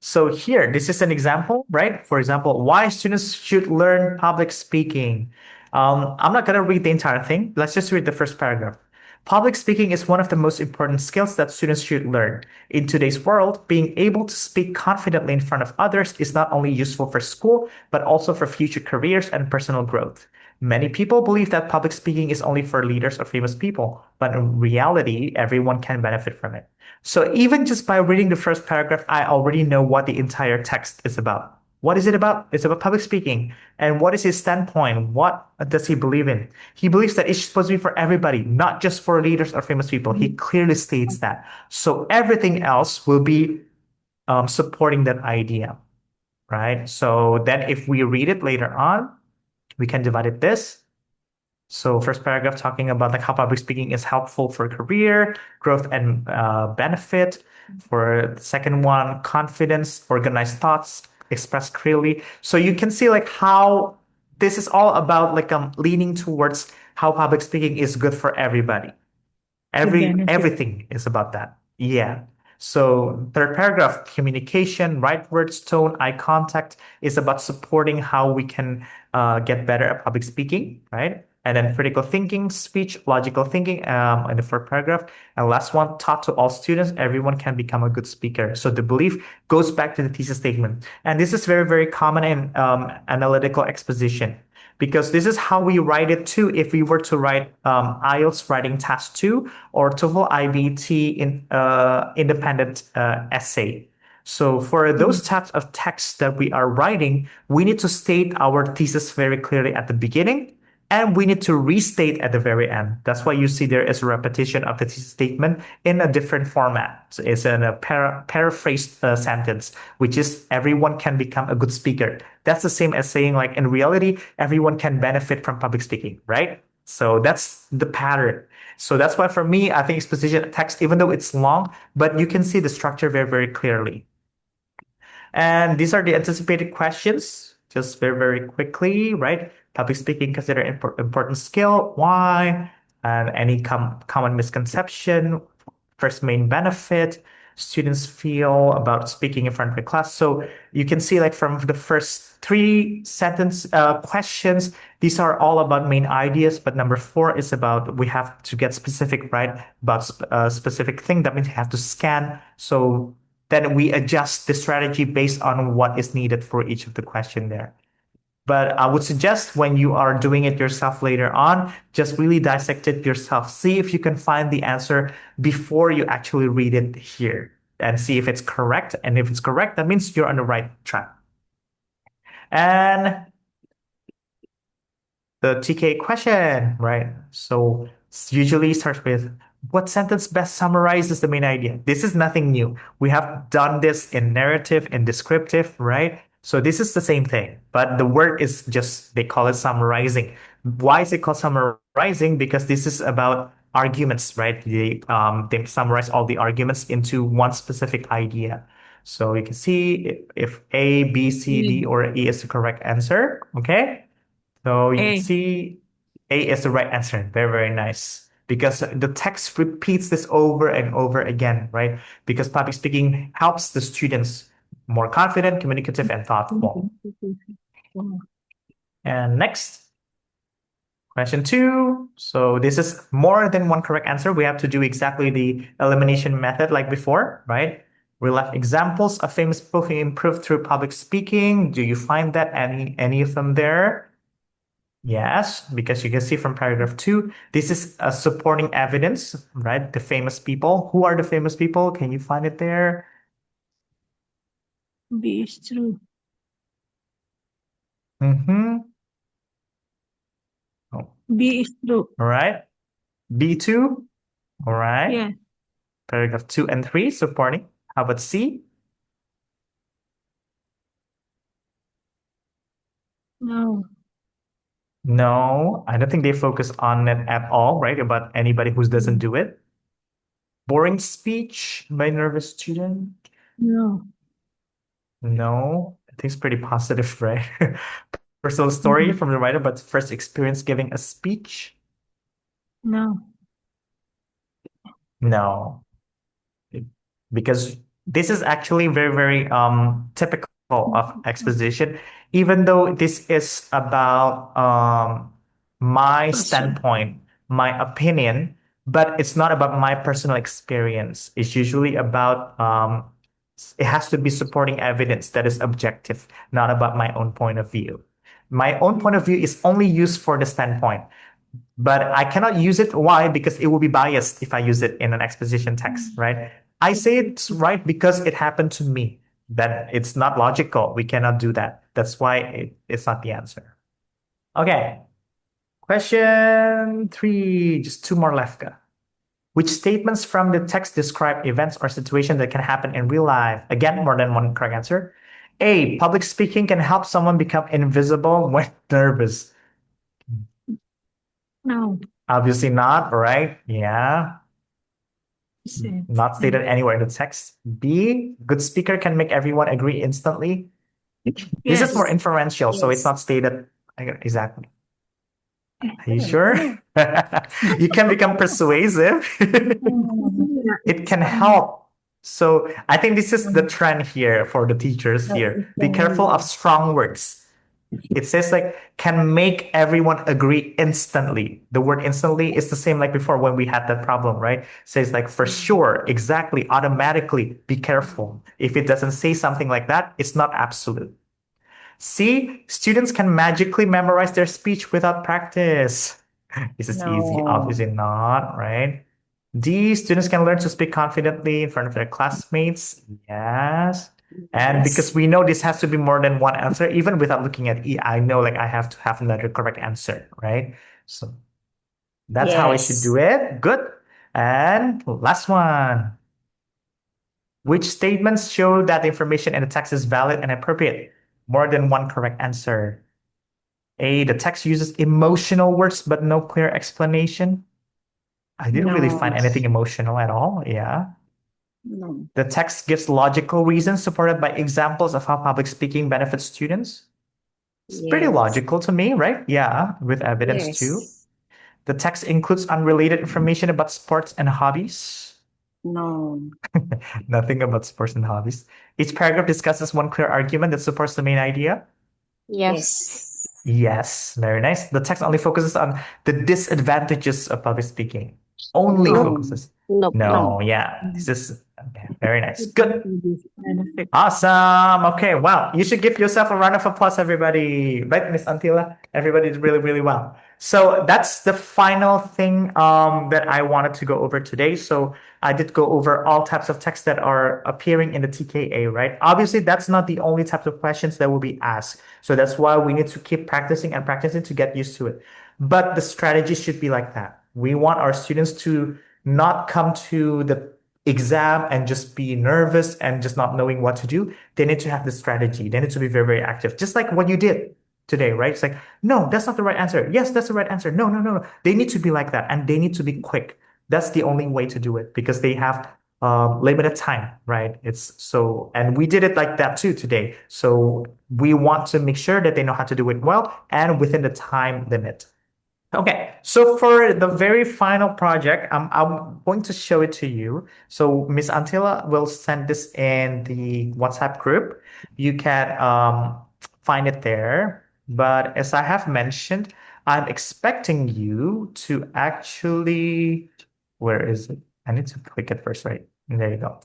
Speaker 2: So here, this is an example, right? For example, why students should learn public speaking. I'm not going to read the entire thing. Let's just read the first paragraph. Public speaking is one of the most important skills that students should learn. In today's world, being able to speak confidently in front of others is not only useful for school, but also for future careers and personal growth. Many people believe that public speaking is only for leaders or famous people, but in reality, everyone can benefit from it. So even just by reading the first paragraph, I already know what the entire text is about. What is it about? It's about public speaking. And what is his standpoint? What does he believe in? He believes that it's supposed to be for everybody, not just for leaders or famous people. He clearly states that. So everything else will be supporting that idea, right? So then if we read it later on, we can divide it this. So first paragraph talking about like how public speaking is helpful for career growth and benefit. For the second one, confidence, organized thoughts, expressed clearly. So you can see like how this is all about like leaning towards how public speaking is good for everybody.
Speaker 3: benefit.
Speaker 2: Everything is about that. Yeah. So third paragraph, communication, right words, tone, eye contact is about supporting how we can get better at public speaking, right? And then critical thinking, speech, logical thinking, in the fourth paragraph. And last one, taught to all students, everyone can become a good speaker. So the belief goes back to the thesis statement. And this is very, very common in analytical exposition because this is how we write it too if we were to write IELTS writing task 2 or TOEFL IBT in independent essay. So for those types of texts that we are writing, we need to state our thesis very clearly at the beginning and we need to restate at the very end. That's why you see there is a repetition of the thesis statement in a different format. So it's in a paraphrased sentence, which is everyone can become a good speaker. That's the same as saying like in reality, everyone can benefit from public speaking, right? So that's the pattern. So that's why for me, I think exposition text, even though it's long, but you can see the structure very, very clearly. And these are the anticipated questions, just very, very quickly, right? Public speaking considered important skill. Why? And any common misconception. First main benefit. students feel about speaking in front of the class. So you can see like from the first three sentence questions, these are all about main ideas, but number four is about we have to get specific, right? About a specific thing. That means you have to scan. So then we adjust the strategy based on what is needed for each of the question there. But I would suggest when you are doing it yourself later on, just really dissect it yourself. See if you can find the answer before you actually read it here and see if it's correct. And if it's correct, that means you're on the right track. And the TK question, right? So usually starts with what sentence best summarizes the main idea? This is nothing new. We have done this in narrative and descriptive, right? So this is the same thing, but the word is just, they call it summarizing. Why is it called summarizing? Because this is about arguments, right? They summarize all the arguments into one specific idea. So you can see if A, B, C, D, or E is the correct answer, okay? So you can
Speaker 3: A.
Speaker 2: see A is the right answer. Very, very nice. Because the text repeats this over and over again, right? Because public speaking helps the students more confident, communicative, and thoughtful. And next, question two. So this is more than one correct answer. We have to do exactly the elimination method like before, right? We left examples of famous people who improved through public speaking. Do you find that any of them there? Yes, because you can see from paragraph two, this is a supporting evidence, right? The famous people. Who are the famous people? Can you find it there?
Speaker 3: B is true.
Speaker 2: Mm-hmm. Oh,
Speaker 3: B is true.
Speaker 2: all right. B2. All right.
Speaker 3: Yeah.
Speaker 2: Paragraph 2 and 3 supporting. How about C?
Speaker 3: No.
Speaker 2: No, I don't think they focus on it at all, right? About anybody who doesn't do it. Boring speech by nervous student.
Speaker 3: No.
Speaker 2: No, I think it's pretty positive, right? Personal story from the writer, but first experience giving a speech.
Speaker 3: No.
Speaker 2: No, because this is actually very, very typical of exposition, even though this is about my standpoint, my opinion, but it's not about my personal experience. It's usually about it has to be supporting evidence that is objective, not about my own point of view. My own point of view is only used for the standpoint. But I cannot use it. Why? Because it will be biased if I use it in an exposition text, right? I say it's right because it happened to me. Then it's not logical. We cannot do that. That's why it's not the answer. Okay. Question three, just two more left. Which statements from the text describe events or situations that can happen in real life? Again, more than one correct answer. A, public speaking can help someone become invisible when nervous.
Speaker 3: No.
Speaker 2: Obviously not, right? Yeah. Not stated anywhere in the text. B, good speaker can make everyone agree instantly. This is more inferential, so it's not stated exactly. Are you sure? You can become persuasive. It can help. So I think this is the trend here for the teachers here. Be careful of strong words. It says like can make everyone agree instantly. The word instantly is the same like before when we had that problem, right? It says like for sure, exactly, automatically, be careful. If it doesn't say something like that, it's not absolute. C, students can magically memorize their speech without practice. This is easy, obviously not, right? D, students can learn to speak confidently in front of their classmates. Yes. And because we know this has to be more than one answer, even without looking at E, I know like I have to have another correct answer, right? So that's how I should do it. Good. And last one. Which statements show that the information in the text is valid and appropriate? More than one correct answer. A, the text uses emotional words but no clear explanation. I didn't really find anything emotional at all. Yeah.
Speaker 5: No.
Speaker 2: The text gives logical reasons supported by examples of how public speaking benefits students. It's pretty logical to me, right? Yeah, with evidence too. The text includes unrelated information about sports and hobbies.
Speaker 4: No.
Speaker 2: Nothing about sports and hobbies. Each paragraph discusses one clear argument that supports the main idea.
Speaker 1: Yes.
Speaker 4: Yes.
Speaker 2: Yes, very nice. The text only focuses on the disadvantages of public speaking. Only
Speaker 1: Nope.
Speaker 4: No.
Speaker 2: focuses.
Speaker 1: Nope.
Speaker 2: No,
Speaker 1: Nope.
Speaker 2: yeah. This is okay, very nice. Good.
Speaker 3: Benefit.
Speaker 2: Awesome. Okay, wow. You should give yourself a round of applause, everybody. Right, Miss Antila? Everybody did really, really well. So that's the final thing that I wanted to go over today. So I did go over all types of text that are appearing in the TKA, right? Obviously, that's not the only types of questions that will be asked. So that's why we need to keep practicing and practicing to get used to it. But the strategy should be like that. We want our students to not come to the exam and just be nervous and just not knowing what to do. They need to have the strategy. They need to be very, very active, just like what you did today, right? It's like, no, that's not the right answer. Yes, that's the right answer. No, no, no, no. They need to be like that, and they need to be quick. That's the only way to do it because they have limited time, right? It's so, and we did it like that too today. So we want to make sure that they know how to do it well and within the time limit. Okay, so for the very final project, I'm going to show it to you. So Miss Antilla will send this in the WhatsApp group. You can find it there. But as I have mentioned, I'm expecting you to actually, where is it? I need to click it first, right? There you go.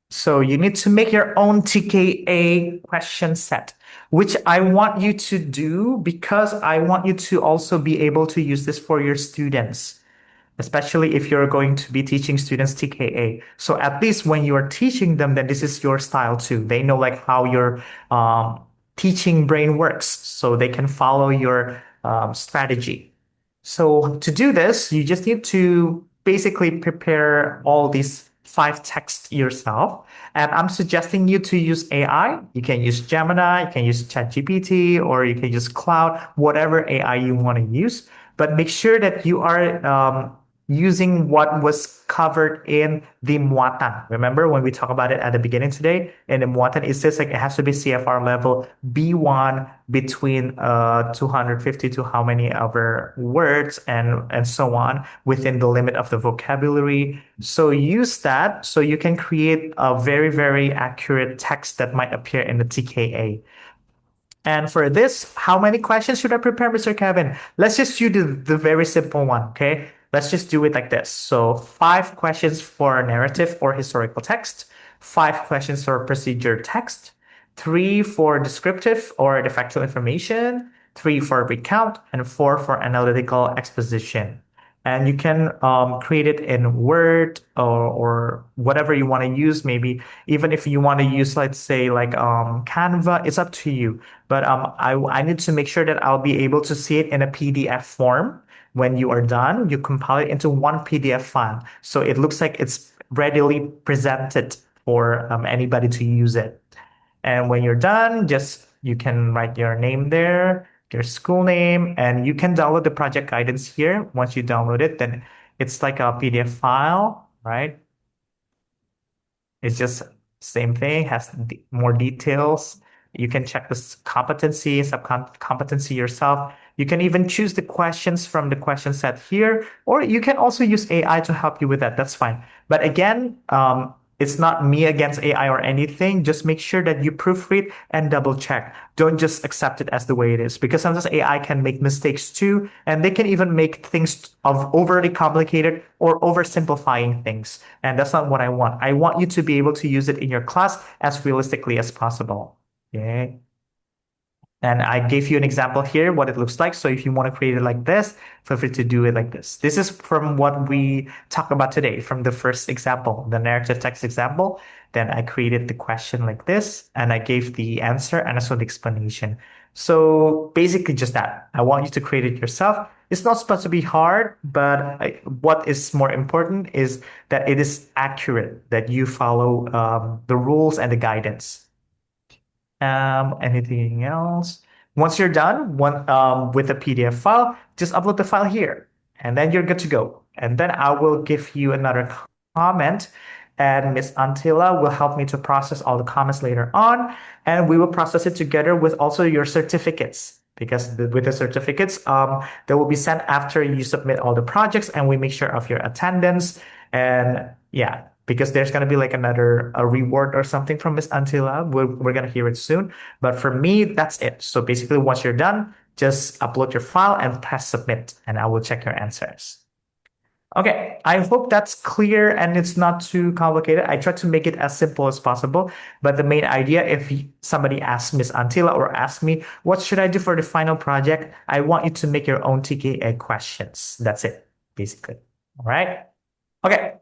Speaker 2: So you need to make your own TKA question set, which I want you to do because I want you to also be able to use this for your students, especially if you're going to be teaching students TKA. So at least when you're teaching them, then this is your style too. They know like how your teaching brain works, so they can follow your strategy. So to do this, you just need to basically prepare all these 5 texts yourself. And I'm suggesting you to use AI. You can use Gemini, you can use ChatGPT, or you can use Cloud, whatever AI you want to use. But make sure that you are using what was covered in the muatan. Remember when we talked about it at the beginning today? In the muatan, it says like it has to be CFR level B1 between 250 to how many other words and so on within the limit of the vocabulary. So use that so you can create a very, very accurate text that might appear in the TKA. And for this, how many questions should I prepare, Mr. Kevin? Let's just do the very simple one, okay? Let's just do it like this. So 5 questions for narrative or historical text, 5 questions for procedure text, 3 for descriptive or the factual information, 3 for recount, and 4 for analytical exposition. And you can create it in Word or whatever you want to use. Maybe even if you want to use, let's say, like Canva, it's up to you. But I need to make sure that I'll be able to see it in a PDF form. When you are done, you compile it into one PDF file. So it looks like it's readily presented for anybody to use it. And when you're done, just you can write your name there, your school name, and you can download the project guidance here. Once you download it, then it's like a PDF file, right? It's just same thing, has more details. You can check the competency, sub-competency yourself. You can even choose the questions from the question set here, or you can also use AI to help you with that. That's fine. But again, it's not me against AI or anything. Just make sure that you proofread and double check. Don't just accept it as the way it is, because sometimes AI can make mistakes too, and they can even make things of overly complicated or oversimplifying things. And that's not what I want. I want you to be able to use it in your class as realistically as possible. Okay. And I gave you an example here, what it looks like. So if you want to create it like this, feel free to do it like this. This is from what we talked about today, from the first example, the narrative text example. Then I created the question like this, and I gave the answer and also the explanation. So basically just that. I want you to create it yourself. It's not supposed to be hard, but what is more important is that it is accurate, that you follow the rules and the guidance. Anything else? Once you're done with the PDF file, just upload the file here, and then you're good to go. And then I will give you another comment, and Miss Antilla will help me to process all the comments later on, and we will process it together with also your certificates. because with the certificates, they will be sent after you submit all the projects, and we make sure of your attendance. And yeah, because there's gonna be like a reward or something from Miss Antilla. We're gonna hear it soon. But for me, that's it. So basically, once you're done, just upload your file and press submit, and I will check your answers. Okay, I hope that's clear and it's not too complicated. I try to make it as simple as possible, but the main idea, if somebody asks Miss Antilla or asks me, what should I do for the final project? I want you to make your own TKA questions. That's it, basically. All right. Okay.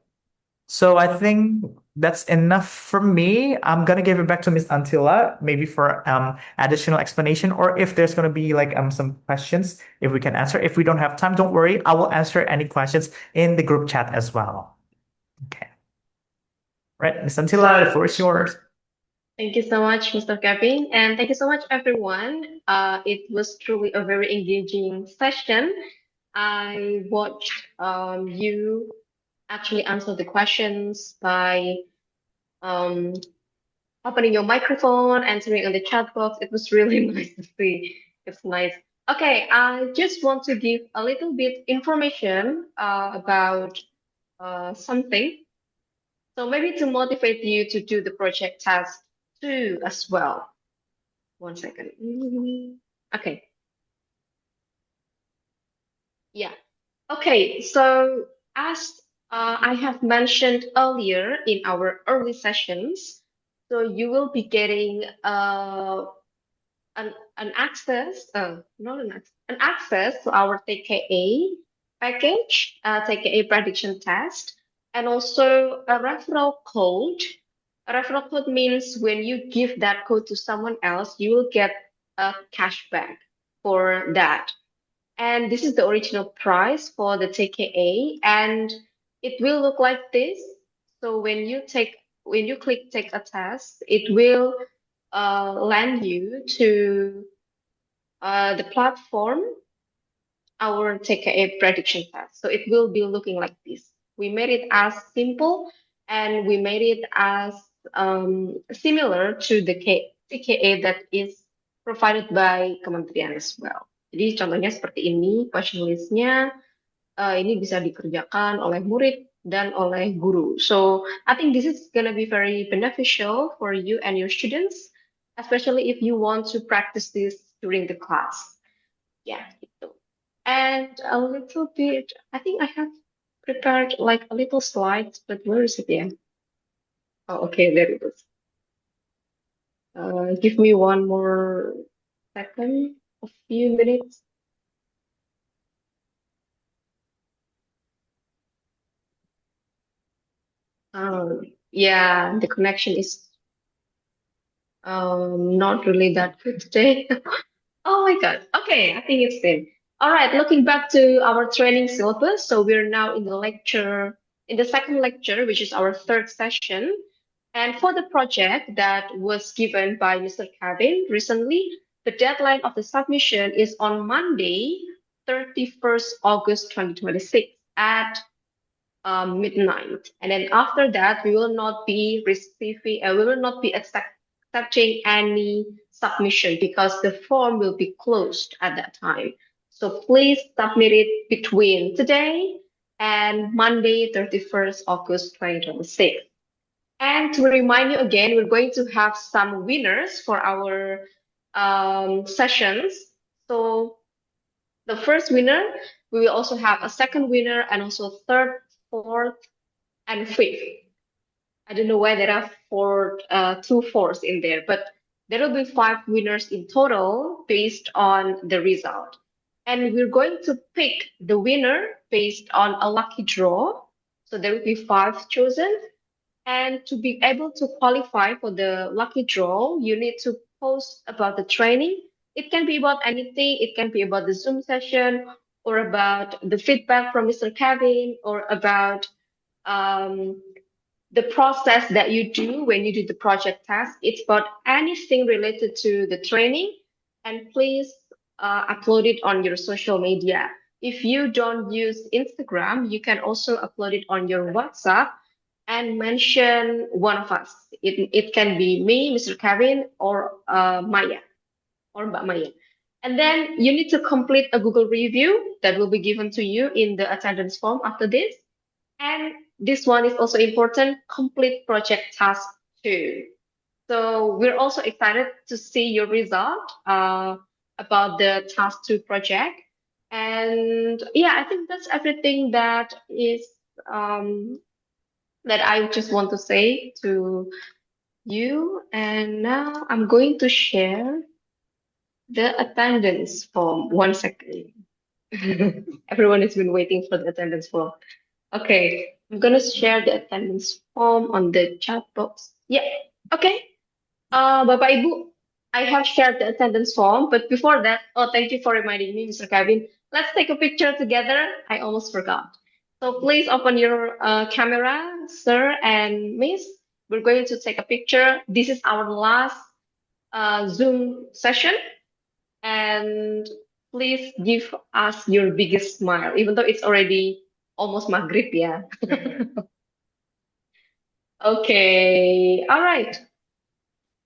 Speaker 2: So I think that's enough from me. I'm gonna give it back to Miss Antilla, maybe for additional explanation, or if there's gonna be like some questions, if we can answer. If we don't have time, don't worry. I will answer any questions in the group chat as well. Okay. Right, Miss Antilla, the floor is yours.
Speaker 1: Thank you so much, Mr. Kevin, and thank you so much, everyone. It was truly a very engaging session. I watched you actually answer the questions by um, opening your microphone, answering on the chat box. It was really nice to see. It's nice. Okay, I just want to give a little bit information about something. So maybe to motivate you to do the project task too as well. 1 second. Okay. Yeah. Okay. So as I have mentioned earlier in our early sessions, so you will be getting an access, not an access, an access to our TKA package, TKA prediction test, and also a referral code. A referral code means when you give that code to someone else, you will get a cashback for that. And this is the original price for the TKA, and it will look like this. So when you click take a test, it will land you to the platform, our TKA prediction test. So it will be looking like this. We made it as simple and we made it as similar to the TKA that is provided by Kementerian as well. Jadi contohnya seperti ini, question list-nya ini bisa dikerjakan oleh murid dan oleh guru. So I think this is gonna be very beneficial for you and your students, especially if you want to practice this during the class. Yeah, gitu. And a little bit, I think I have prepared like a little slides, but where is it? Yeah. Oh, okay, there it is. Give me one more second, a few minutes. Yeah, the connection is not really that good today. Oh my God. Okay, I think it's in. All right, looking back to our training syllabus. So we're now in the second lecture, which is our third session. And for the project that was given by Mr. Kevin recently, the deadline of the submission is on Monday, 31st August 2026 at midnight. And then after that, we will not be accepting any submission because the form will be closed at that time. So please submit it between today and Monday, 31st August 2026. And to remind you again, we're going to have some winners for our sessions. So the first winner, we will also have a second winner and also third, fourth, and fifth. I don't know why there are two fourths in there, but there will be 5 winners in total based on the result. And we're going to pick the winner based on a lucky draw. So there will be 5 chosen. And to be able to qualify for the lucky draw, you need to post about the training. It can be about anything. It can be about the Zoom session or about the feedback from Mr. Kevin or about the process that you do when you do the project task. It's about anything related to the training. And please upload it on your social media. If you don't use Instagram, you can also upload it on your WhatsApp and mention one of us. It can be me, Mr. Kevin, or Maya, or Mbak Maya. And then you need to complete a Google review that will be given to you in the attendance form after this. And this one is also important, complete project task 2. So we're also excited to see your result about the task 2 project. And yeah, I think that's everything that is that I just want to say to you. And now I'm going to share the attendance form. 1 second. Everyone has been waiting for the attendance form. Okay, I'm gonna share the attendance form on the chat box. Yeah, okay. Bapak Ibu, I have shared the attendance form, but before that, oh, thank you for reminding me, Mr. Kevin. Let's take a picture together. I almost forgot. So please open your camera, sir and miss. We're going to take a picture. This is our last Zoom session, and please give us your biggest smile, even though it's already almost Maghrib, yeah. Okay, all right.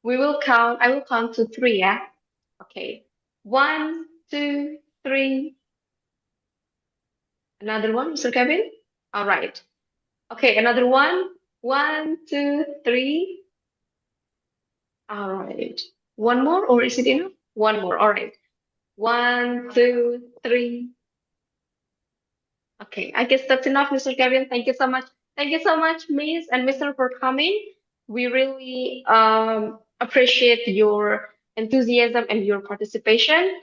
Speaker 1: We will count. I will count to 3, yeah. Okay. 1, 2, 3. Another one, Mr. Kevin. All right. Okay, another one. 1, 2, 3. All right. One more, or is it enough? One more. All right. 1, 2, 3. Okay, I guess that's enough, Mr. Kevin. Thank you so much. Thank you so much, Miss and Mr. for coming. We really appreciate your enthusiasm and your participation.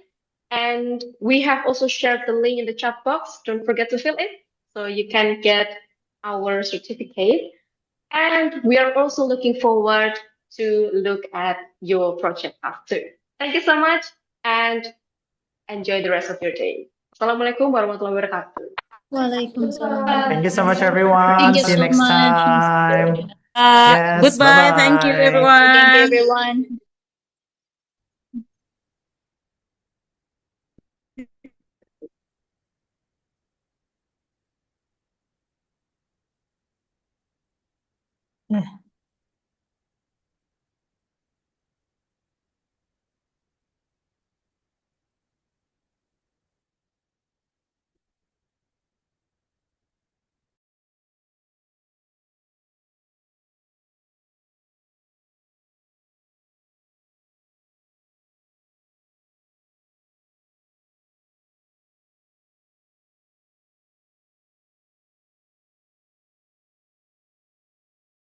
Speaker 1: And we have also shared the link in the chat box. Don't forget to fill it so you can get our certificate. And we are also looking forward to look at your project after. Thank you so much and enjoy the rest of your day. Assalamualaikum warahmatullahi wabarakatuh.
Speaker 5: Waalaikumsalam.
Speaker 2: Thank you so much,
Speaker 5: Thank
Speaker 2: everyone.
Speaker 5: you
Speaker 2: See you
Speaker 5: so
Speaker 2: next
Speaker 5: much.
Speaker 2: time. Yes,
Speaker 4: Goodbye. Thank you,
Speaker 2: bye-bye.
Speaker 5: Thank you,
Speaker 4: everyone.
Speaker 5: everyone.
Speaker 3: Yeah.